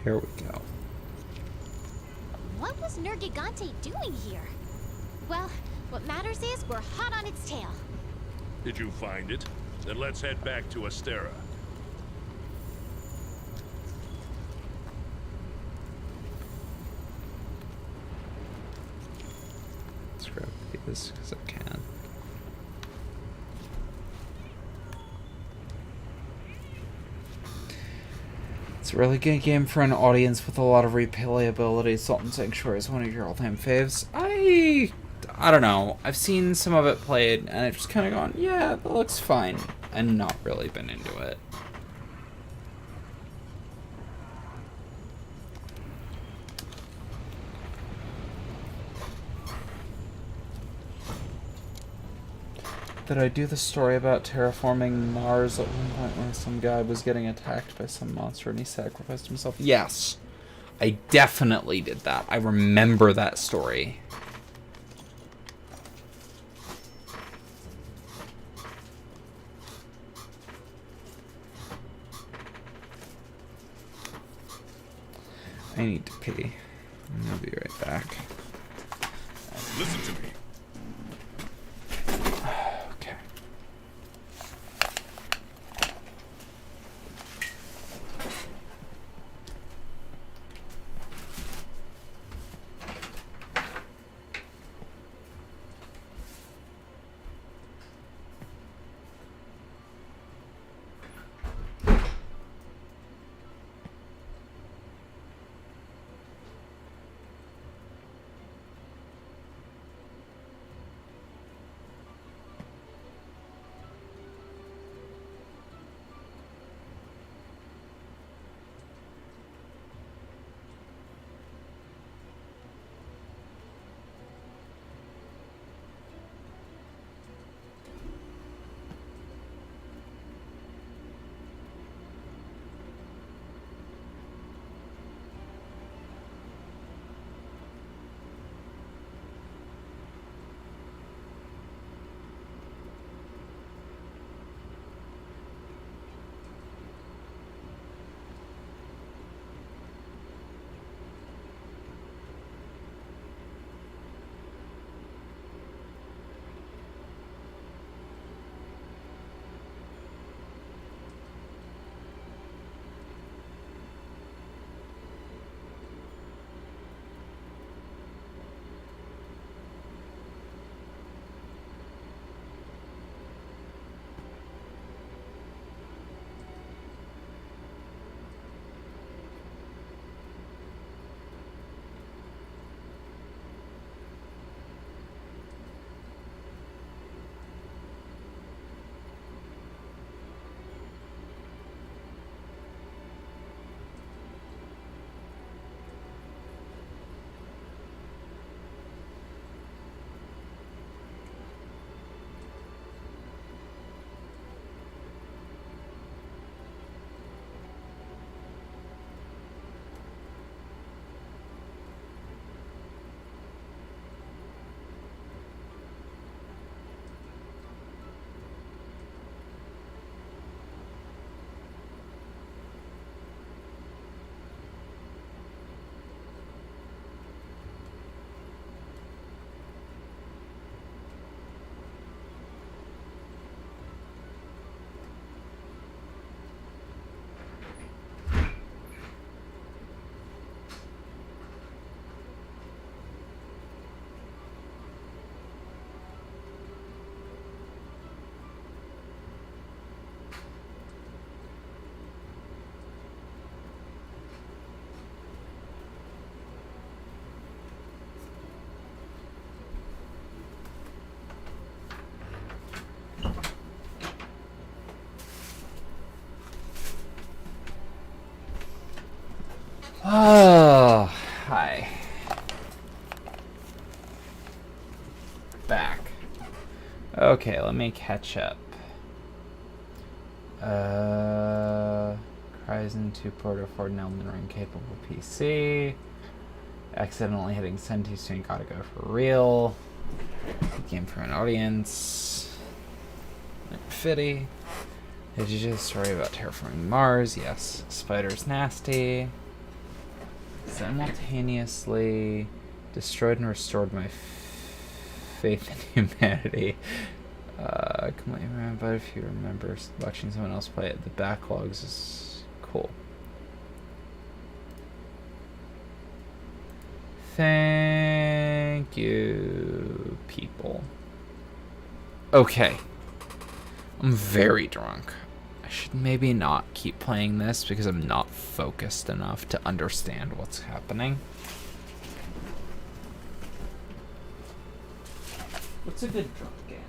Here we go. What was Nergigante doing here? Well, what matters is we're hot on its tail. Did you find it? Then let's head back to Astera. Let's grab these because I can. It's a really good game for an audience with a lot of replayability. Sultan Sanctuary is one of your all-time faves. I don't know. I've seen some of it played, and I've just kind of gone, yeah, that looks fine, and not really been into it. Did I do the story about terraforming Mars at one point when some guy was getting attacked by some monster and he sacrificed himself? Yes. I definitely did that. I remember that story. I need to pee. I'll be right back. Listen to me. Okay. Oh, hi. Back. Okay, let me catch up. Ryzen 2 Porter Ford and Elden Ring capable PC. Accidentally hitting send too soon, gotta go for real. Game for an audience. Fitty. Did you just story about terraforming Mars? Yes. Spider's nasty. Simultaneously destroyed and restored my faith in humanity. Completely remember, but if you remember watching someone else play it, the backlogs is cool. Thank you, people. Okay. I'm very drunk. I should maybe not keep playing this because I'm not focused enough to understand what's happening. What's a good drunk game?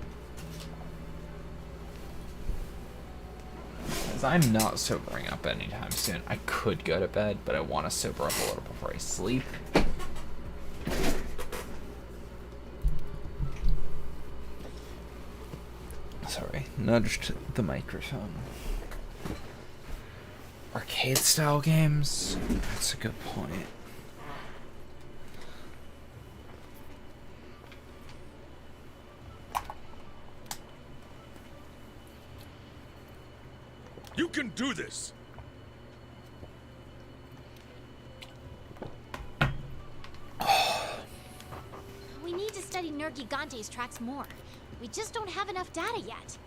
As I'm not sobering up anytime soon. I could go to bed, but I want to sober up a little before I sleep. Sorry, nudged the microphone. Arcade style games? That's a good point. You can do this! We need to study Nergigante's tracks more. We just don't have enough data yet.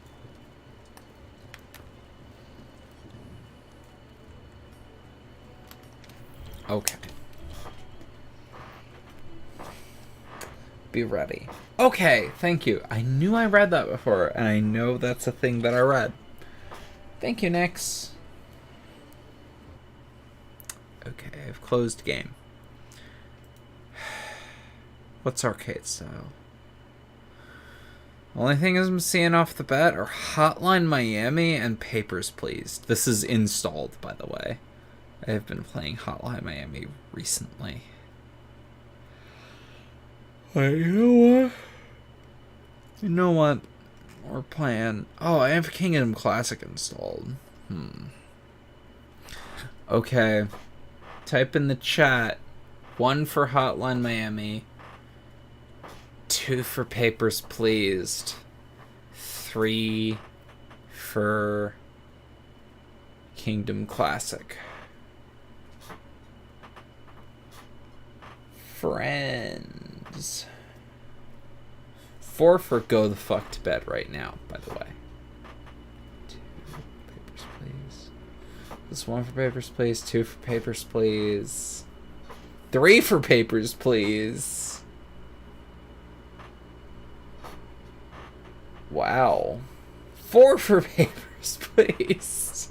Okay. Be ready. Okay, thank you. I knew I read that before, and I know that's a thing that I read. Thank you, Nix. Okay, I've closed game. What's arcade style? Only thing I'm seeing off the bat are Hotline Miami and Papers, Please. This is installed, by the way. I have been playing Hotline Miami recently. Wait, you know what? You know what? We're playing... Oh, I have Kingdom Classic installed. Okay. Type in the chat. 1 for Hotline Miami. 2 for Papers, Please. 3 for Kingdom Classic. Friends. 4 for Go the Fuck to Bed right now, by the way. 2 Papers, Please. This 1 for Papers, Please. 2 for Papers, Please. 3 for Papers, Please. Wow. 4 for Papers, Please.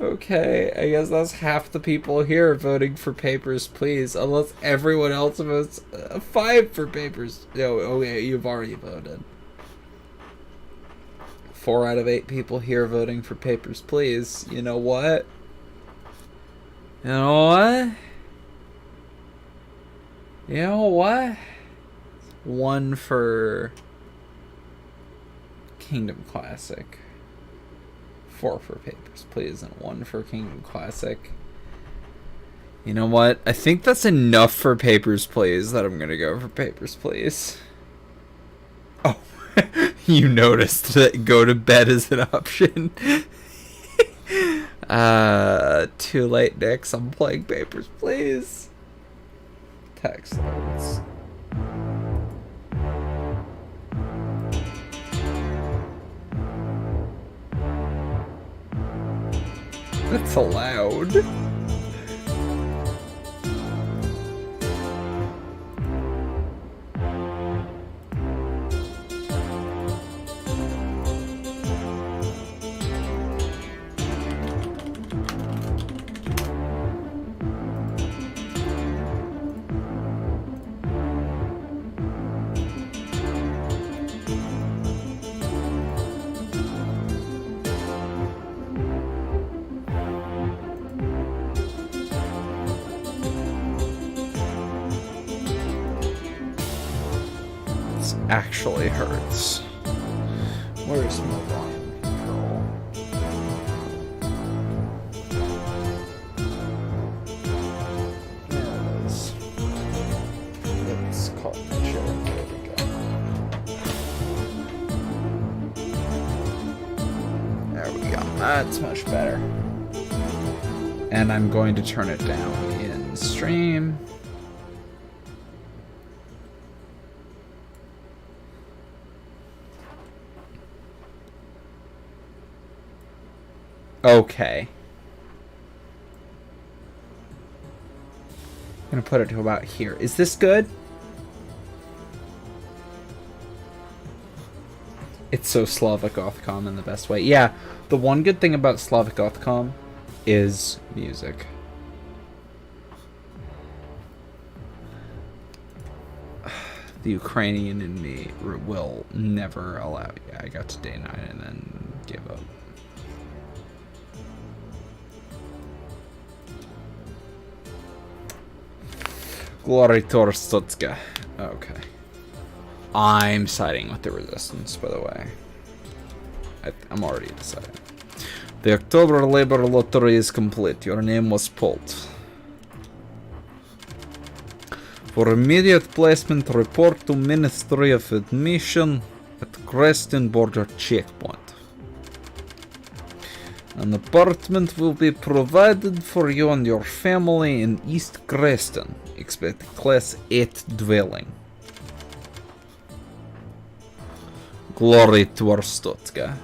Okay, I guess that's half the people here voting for Papers, Please. Unless everyone else votes 5 for Papers. No, okay, you've already voted. 4 out of 8 people here voting for Papers, Please. You know what? You know what? You know what? 1 for Kingdom Classic. 4 for Papers, Please, and 1 for Kingdom Classic. You know what? I think that's enough for Papers, Please that I'm gonna go for Papers, Please. Oh, you noticed that go to bed is an option. Too late, Nix. I'm playing Papers, Please. Text notes. That's allowed. this actually hurts. Where's my volume control? There it is. It's caught in the chair. There we go. There we go. That's much better. And I'm going to turn it down in stream. Okay. I'm gonna put it to about here. Is this good? It's so Slavic Gothcom in the best way. Yeah, the one good thing about Slavic Gothcom is music. The Ukrainian in me will never allow. Yeah, I got to day 9 and then gave up. Glory Torstotska. Okay. I'm siding with the resistance, by the way. I'm already deciding. The October Labor Lottery is complete. Your name was pulled. For immediate placement, report to Ministry of Admission at Creston Border Checkpoint. An apartment will be provided for you and your family in East Creston. Expect Class 8 dwelling. Glory to Arstotzka.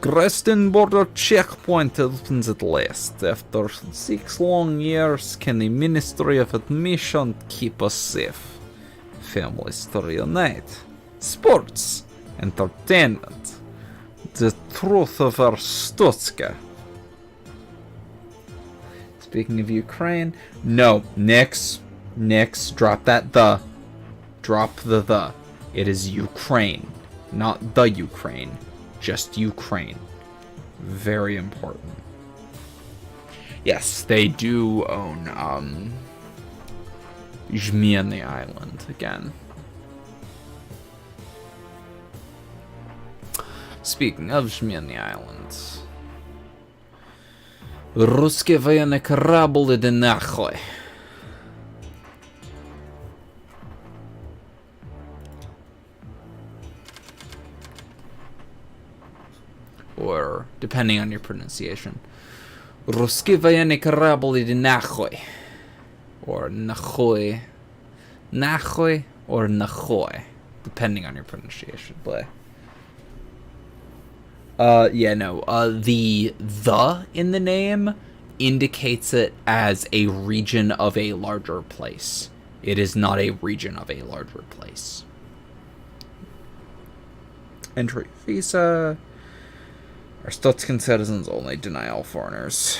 Creston Border Checkpoint opens at last. After 6 long years, can the Ministry of Admission keep us safe? Families to reunite. Sports. Entertainment. The truth of Arstotzka. Speaking of Ukraine, no, Nix, drop that the. Drop the. It is Ukraine, not the Ukraine, just Ukraine. Very important. Yes, they do own, Zhmyny Island again. Speaking of Zhmyny Island. Русский военный корабль, иди нахуй. Or, depending on your pronunciation. Русский военный корабль, иди нахуй. Or нахуй. Нахуй or нахуй. Depending on your pronunciation. But yeah, no. The in the name indicates it as a region of a larger place. It is not a region of a larger place. Entry visa. Arstotzkan citizens only. Deny all foreigners.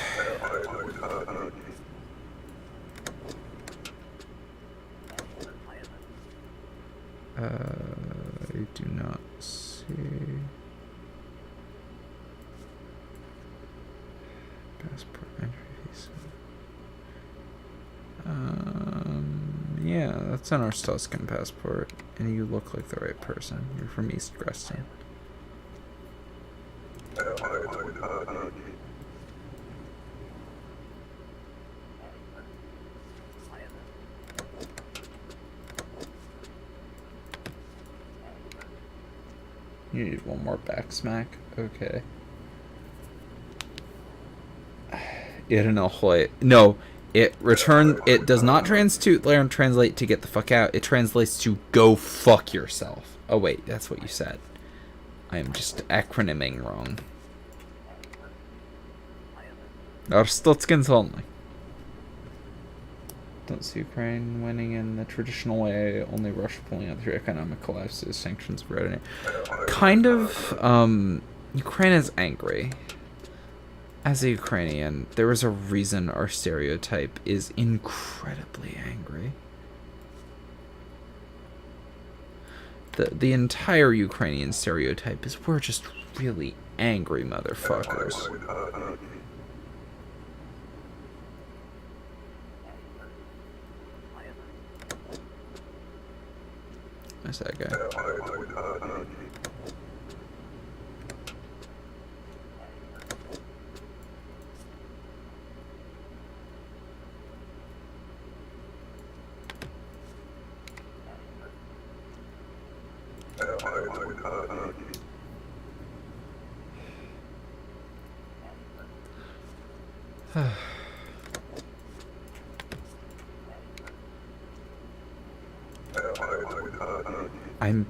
I do not see. Passport entry visa. Yeah, that's an Arstotzkan passport, and you look like the right person. You're from East Creston. You need one more back smack? Okay. No, it does not translate to get the fuck out. It translates to go fuck yourself. Oh wait, that's what you said. I am just acronyming wrong. Arstotskins only. Don't see Ukraine winning in the traditional way, only Russia pulling out through economic collapses, sanctions, revenue. Kind of, Ukraine is angry. As a Ukrainian, there is a reason our stereotype is incredibly angry. The entire Ukrainian stereotype is we're just really angry motherfuckers. recognize that guy. I'm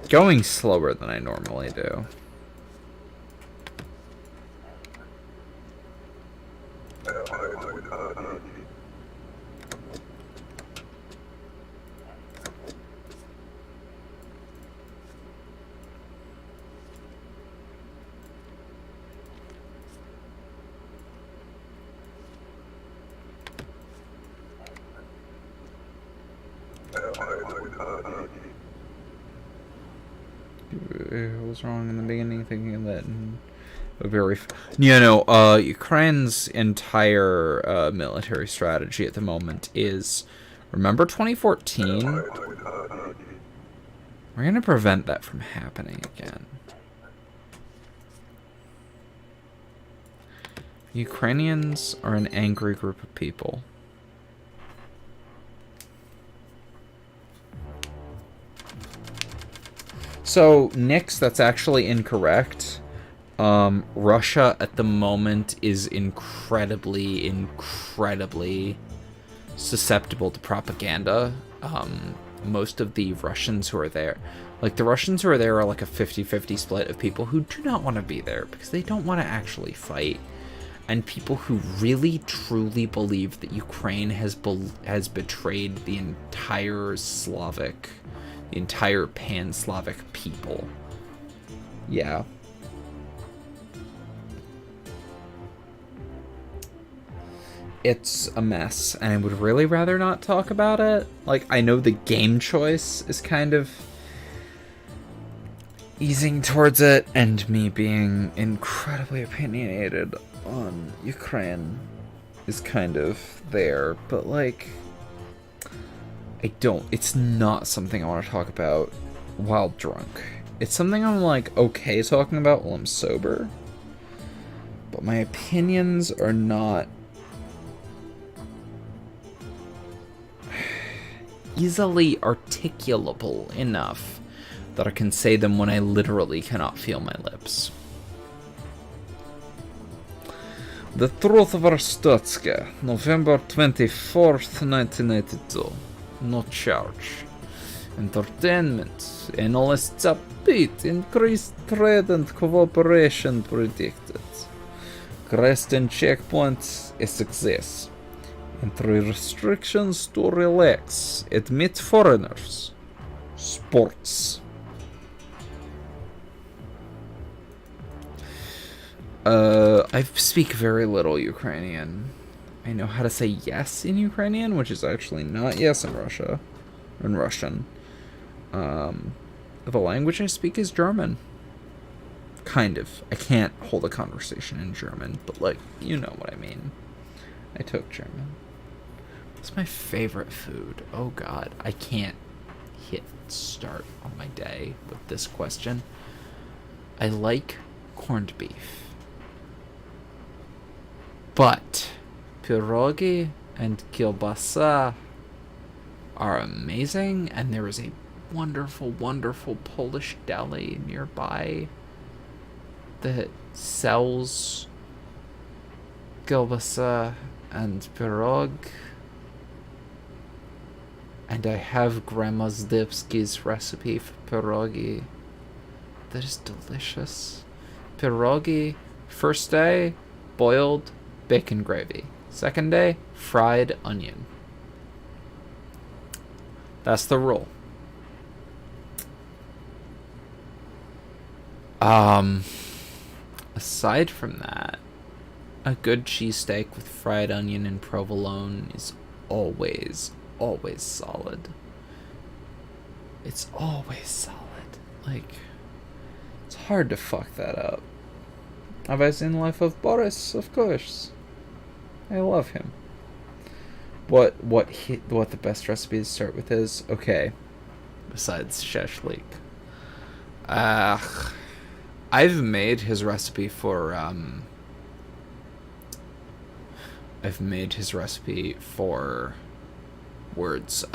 going slower than I normally do. What was wrong in the beginning? Thinking that Ukraine's entire military strategy at the moment is, remember 2014? We're gonna prevent that from happening again. Ukrainians are an angry group of people. So, Nix, that's actually incorrect. Russia at the moment is incredibly susceptible to propaganda. Most of the Russians who are there, like the Russians who are there are like a 50-50 split of people who do not want to be there because they don't want to actually fight, and people who really truly believe that Ukraine has betrayed the entire pan-Slavic people. Yeah. It's a mess, and I would really rather not talk about it. Like, I know the game choice is kind of easing towards it, and me being incredibly opinionated on Ukraine is kind of there, but like, it's not something I want to talk about while drunk. It's something I'm like okay talking about while I'm sober, but my opinions are not easily articulable enough that I can say them when I literally cannot feel my lips. The Truth of Arstotzka, November 24th, 1992. No charge. Entertainment. Analysts upbeat. Increased trade and cooperation predicted. Crest and checkpoint a success. Entry restrictions to relax. Admit foreigners. Sports. I speak very little Ukrainian. I know how to say yes in Ukrainian, which is actually not yes in Russian. The language I speak is German. Kind of. I can't hold a conversation in German, but like, you know what I mean. I took German. What's my favorite food? Oh god, I can't hit start on my day with this question. I like corned beef. But pierogi and kielbasa are amazing, and there is a wonderful, wonderful Polish deli nearby that sells kielbasa and pirog. And I have Grandma Zdebski's recipe for pierogi. That is delicious. Pierogi, first day, boiled bacon gravy. Second day, fried onion. That's the rule. Aside from that, a good cheesesteak with fried onion and provolone is always solid. It's always solid. Like, it's hard to fuck that up. Have I seen Life of Boris? Of course. I love him. What the best recipe to start with is, okay, besides shashlik. I've made his recipe for words.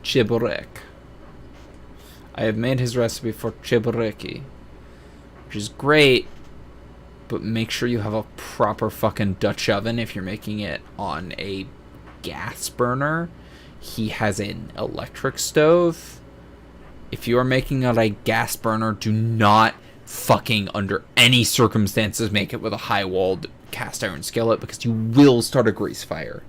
Chiburek. I have made his recipe for chibureki, which is great, but make sure you have a proper fucking Dutch oven if you're making it on a gas burner. He has an electric stove. If you are making it on a gas burner, do not fucking under any circumstances make it with a high-walled cast iron skillet, because you will start a grease fire.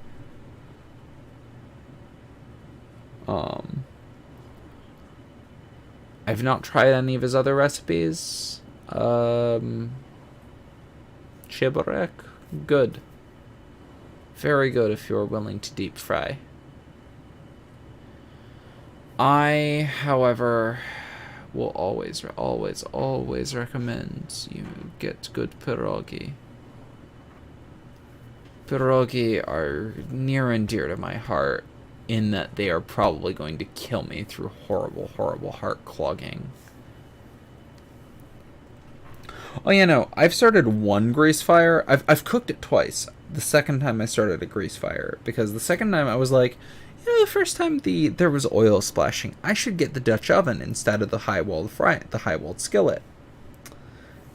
I've not tried any of his other recipes. Chiburek, good. Very good if you're willing to deep fry. I, however, will always recommend you get good pierogi. Pierogi are near and dear to my heart, in that they are probably going to kill me through horrible, horrible heart clogging. Oh yeah, no, I've started one grease fire. I've cooked it twice. The second time I started a grease fire, because the second time I was like, you know, the first time there was oil splashing, I should get the Dutch oven instead of the high-walled skillet.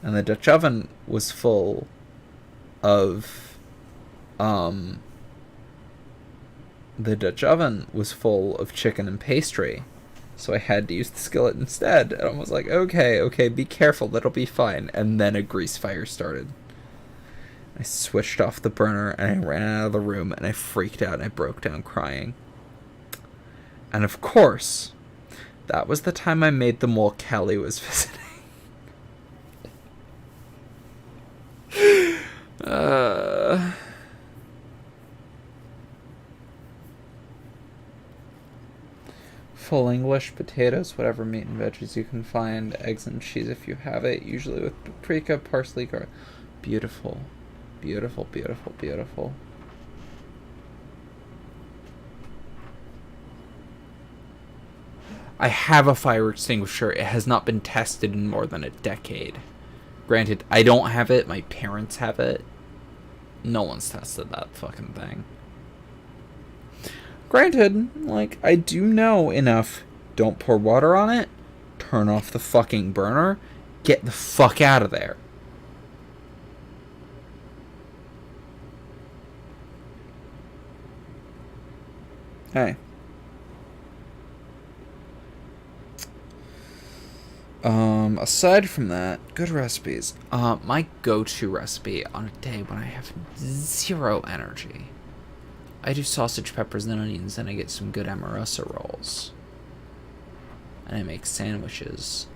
And the Dutch oven was full of chicken and pastry, so I had to use the skillet instead. And I was like, okay, be careful, that'll be fine. And then a grease fire started. I switched off the burner and I ran out of the room and I freaked out and I broke down crying. And of course, that was the time I made them while Kelly was visiting. Full English, potatoes, whatever meat and veggies you can find, eggs and cheese if you have it, usually with paprika, parsley, garlic. Beautiful. Beautiful, beautiful, beautiful. I have a fire extinguisher. It has not been tested in more than a decade. Granted, I don't have it. My parents have it. No one's tested that fucking thing. Granted, like, I do know enough. Don't pour water on it. Turn off the fucking burner. Get the fuck out of there. Hey. Aside from that, good recipes. My go-to recipe on a day when I have zero energy, I do sausage, peppers, and onions, and I get some good Amorosa rolls. And I make sandwiches.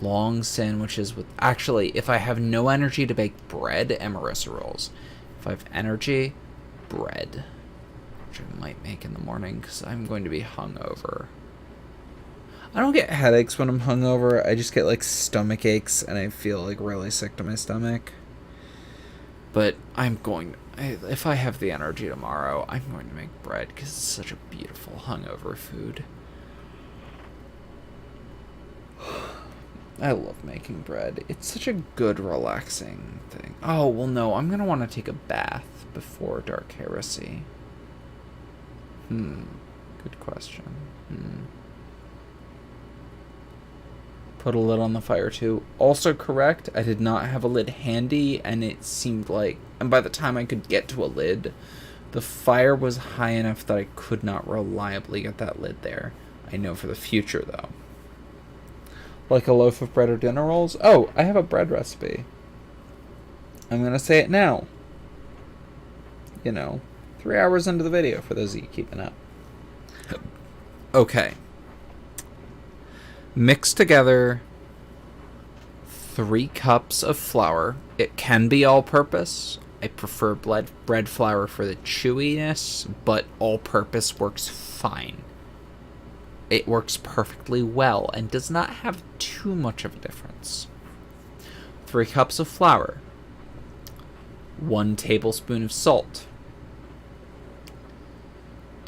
Long sandwiches with... Actually, if I have no energy to bake bread, Amorosa rolls. If I have energy, bread. Which I might make in the morning, because I'm going to be hungover. I don't get headaches when I'm hungover. I just get, like, stomach aches, and I feel, like, really sick to my stomach. But I'm going... If I have the energy tomorrow, I'm going to make bread, because it's such a beautiful hungover food. I love making bread. It's such a good, relaxing thing. Oh, well, no, I'm going to want to take a bath before Dark Heresy. Good question. Put a lid on the fire too. Also correct, I did not have a lid handy, and it seemed like... And by the time I could get to a lid, the fire was high enough that I could not reliably get that lid there. I know for the future, though. Like a loaf of bread or dinner rolls? Oh, I have a bread recipe. I'm going to say it now. You know, 3 hours into the video for those of you keeping up. Okay. Mix together 3 cups of flour. It can be all-purpose. I prefer bread flour for the chewiness, but all-purpose works fine. It works perfectly well and does not have too much of a difference. 3 cups of flour. 1 tablespoon of salt.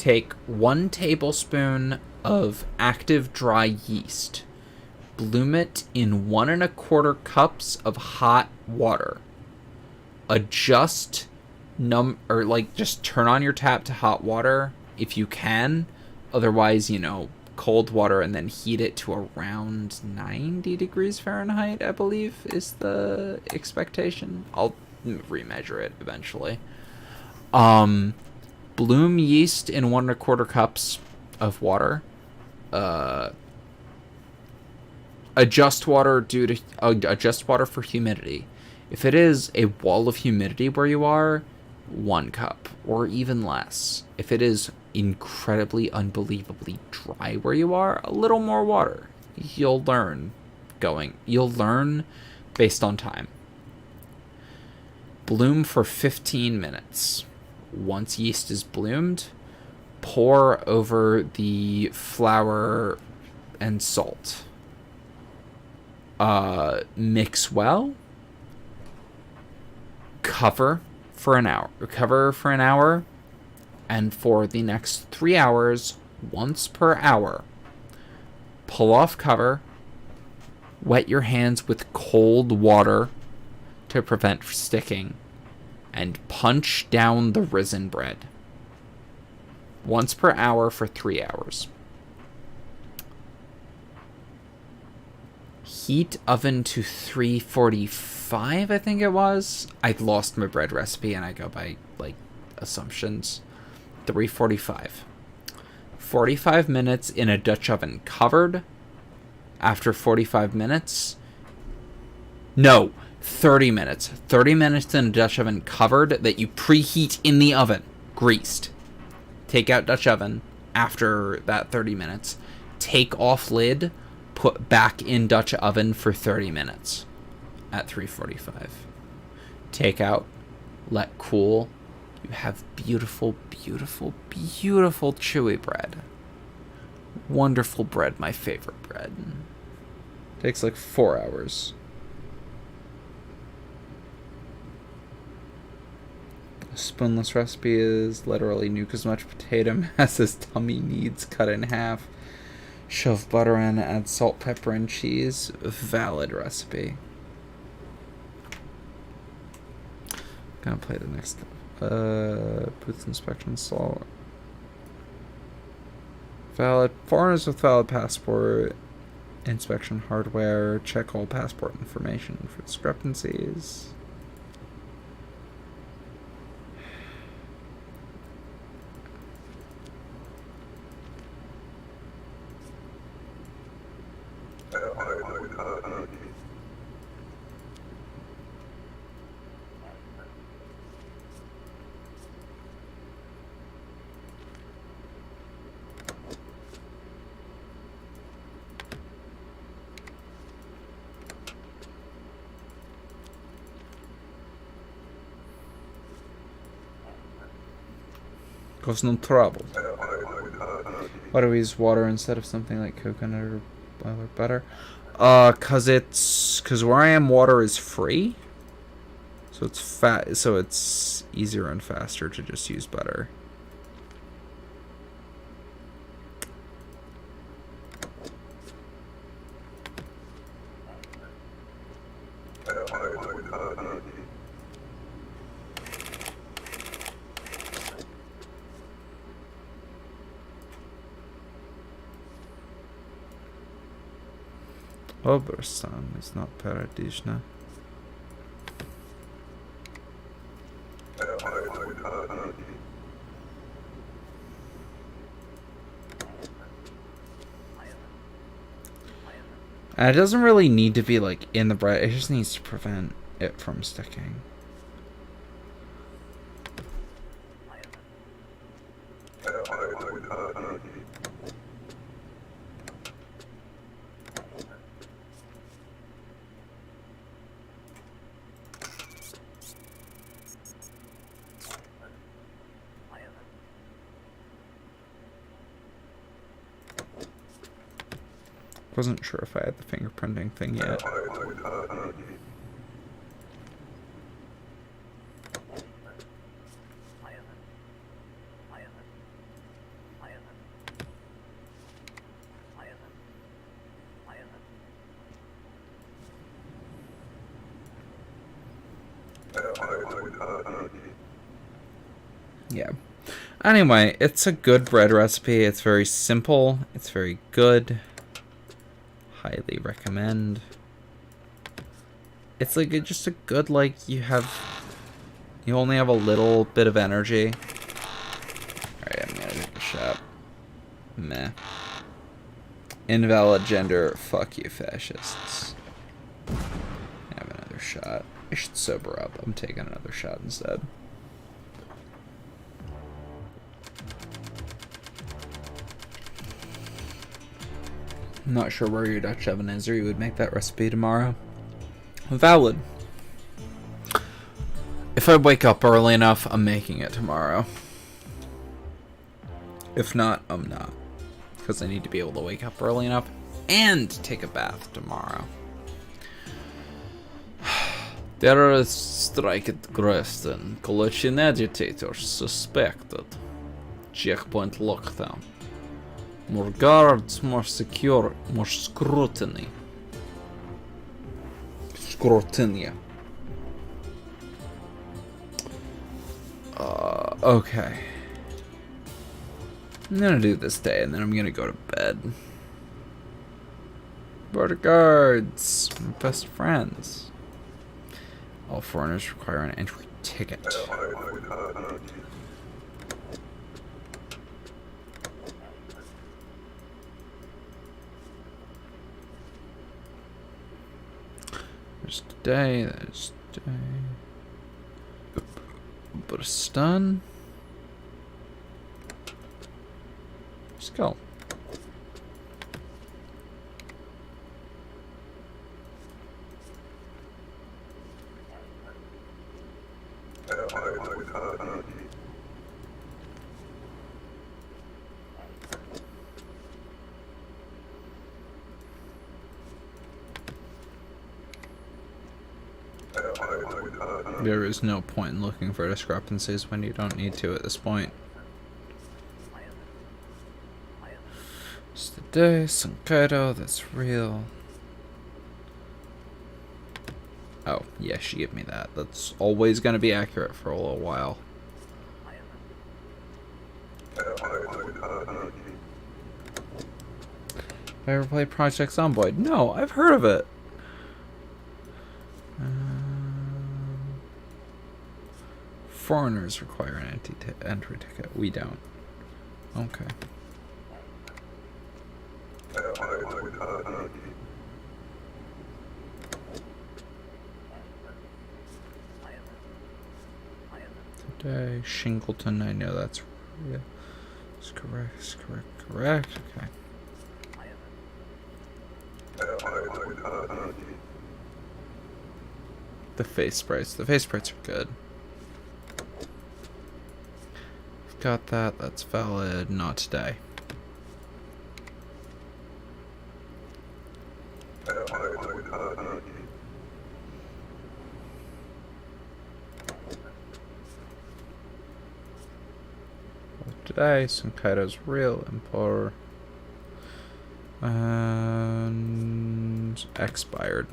take 1 tablespoon of active dry yeast. Bloom it in 1¼ cups of hot water. Adjust just turn on your tap to hot water if you can. Otherwise, cold water, and then heat it to around 90 degrees Fahrenheit, I believe, is the expectation. I'll remeasure it eventually. Bloom yeast in 1¼ cups of water. Adjust water for humidity. If it is a wall of humidity where you are, 1 cup or even less. If it is incredibly, unbelievably dry where you are, a little more water. You'll learn based on time. Bloom for 15 minutes. Once yeast is bloomed, pour over the flour and salt. Mix well. Cover for an hour. And for the next 3 hours, once per hour, pull off cover. Wet your hands with cold water to prevent sticking. And punch down the risen bread. Once per hour for 3 hours. Heat oven to 345, I think it was. I lost my bread recipe and I go by, assumptions. 345. 45 minutes in a Dutch oven covered. After 45 minutes... No, 30 minutes. 30 minutes in a Dutch oven covered that you preheat in the oven. Greased. Take out Dutch oven after that 30 minutes. Take off lid. Put back in Dutch oven for 30 minutes at 345. Take out. Let cool. You have beautiful, beautiful, beautiful chewy bread. Wonderful bread. My favorite bread. Takes 4 hours. A spoonless recipe is literally nuke as much potato mass as tummy needs, cut in half. Shove butter in, add salt, pepper, and cheese. Valid recipe. Gonna play the next booth inspection salt. Valid. Foreigners with valid passport. Inspection hardware. Check all passport information for discrepancies. Cause no trouble. Why do we use water instead of something like coconut or boiled butter? Cause where I am, water is free. So it's easier and faster to just use butter. Oberstan is not Paradisna. And it doesn't really need to be in the bread, it just needs to prevent it from sticking. Wasn't sure if I had the fingerprinting thing yet. Yeah. Anyway, it's a good bread recipe. It's very simple. It's very good. Highly recommend. It's like just a good, like, you only have a little bit of energy. Alright, I'm gonna take a shot. Meh. Invalid gender. Fuck you, fascists. Have another shot. I should sober up. I'm taking another shot instead. I'm not sure where your Dutch oven is, or you would make that recipe tomorrow. Valid. If I wake up early enough, I'm making it tomorrow. If not, I'm not. Because I need to be able to wake up early enough and take a bath tomorrow. Terrorist strike at Greston. Collection agitators suspected. Checkpoint lockdown. More guards, more secure, more scrutiny. Scrutiny. Okay. I'm gonna do this day and then I'm gonna go to bed. Border guards, my best friends. All foreigners require an entry ticket. There's today, there's today. But a stun. Let's go. There is no point in looking for discrepancies when you don't need to at this point. It's the day, Sankaido, that's real. Oh, yeah, she gave me that. That's always going to be accurate for a little while. Have I ever played Project Zomboid? No, I've heard of it. Foreigners require an entry ticket. We don't. Okay. Today, Shingleton, I know that's real. It's correct, it's correct, correct. Okay. The face sprites. The face sprites are good. Got that. That's valid. Not today. Today, Sankaido's real Emperor and expired.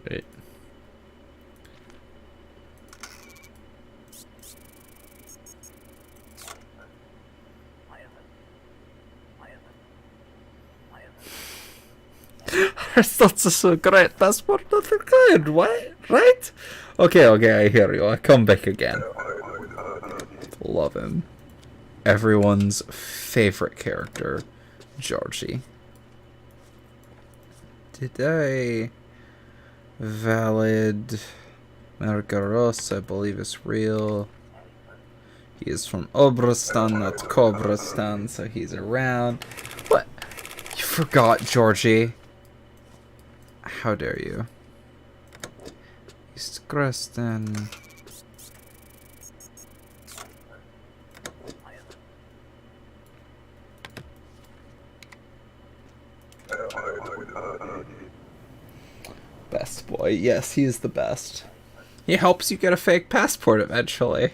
Right. That's a great passport, nothing good, what? Right? Okay, I hear you. I come back again. Love him. Everyone's favorite character, Georgie. Today, valid. Margaros, I believe is real. He is from Obristan, not Cobristan, so he's around. What? You forgot, Georgie. How dare you? East Creston. Best boy. Yes, he is the best. He helps you get a fake passport eventually.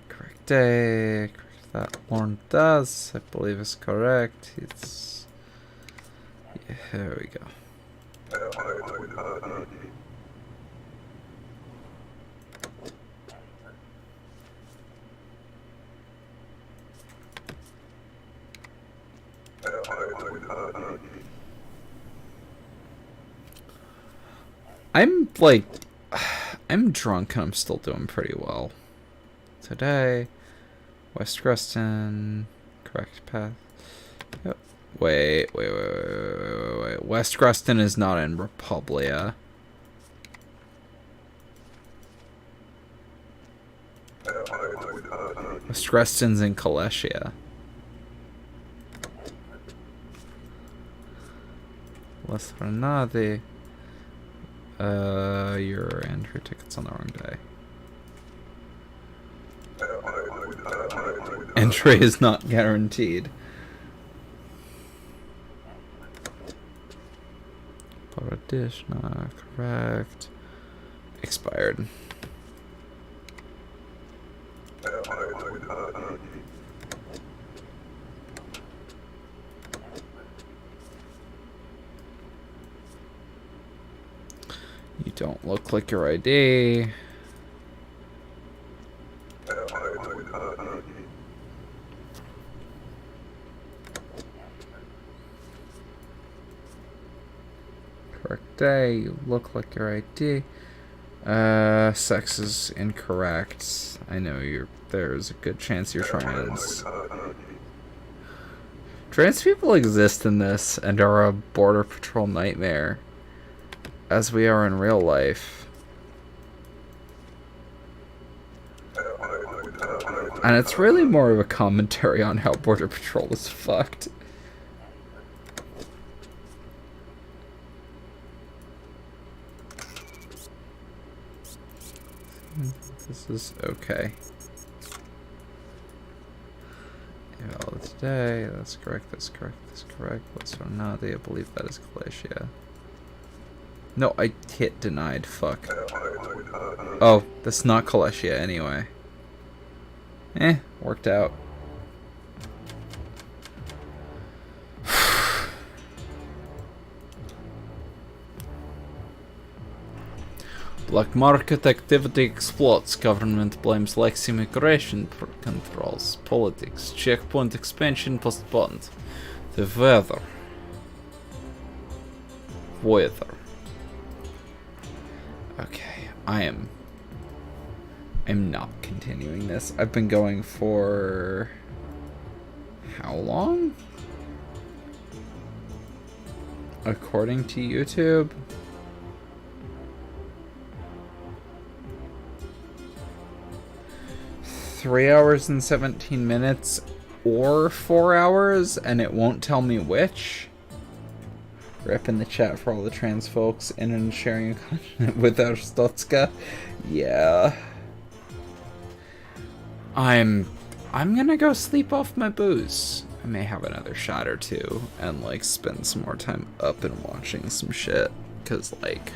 Correct day. Correct that Lorne does. I believe is correct. It's... Yeah, here we go. I'm like, I'm drunk and I'm still doing pretty well. Today, West Greston, correct path. Yep. Wait. West Greston is not in Republia. West Greston's in Kalesia. West Renate. Your entry ticket's on the wrong day. Entry is not guaranteed. Paradishna, correct. Expired. You don't look like your ID. Correct day. You look like your ID. Sex is incorrect. I know there's a good chance you're trans. Trans people exist in this and are a border patrol nightmare, as we are in real life. And it's really more of a commentary on how Border Patrol is fucked. This is okay. Yeah, today, that's correct, that's correct, that's correct. What's Renate? I believe that is Glacia. No, I hit denied, fuck. Oh, that's not Kalesia anyway. Worked out. Black market activity explodes. Government blames lax immigration controls. Politics. Checkpoint expansion postponed. The weather. Okay, I'm not continuing this. I've been going for how long? According to YouTube, $3 hours and 17 minutes or 4 hours, and it won't tell me which. Rip in the chat for all the trans folks in and sharing content with our Stotska. Yeah. I'm gonna go sleep off my booze. I may have another shot or two and like spend some more time up and watching some shit. Cause like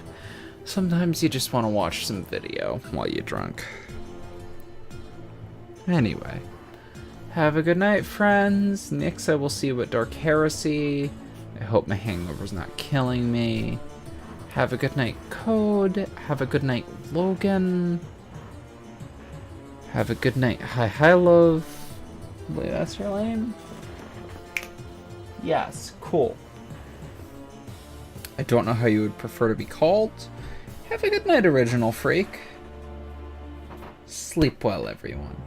sometimes you just want to watch some video while you're drunk. Anyway. Have a good night, friends. Next I will see you at Dark Heresy. I hope my hangover's not killing me. Have a good night, Code. Have a good night, Logan. Have a good night, Hi Love. Wait, that's your name? Yes, cool. I don't know how you would prefer to be called. Have a good night, Original Freak. Sleep well, everyone.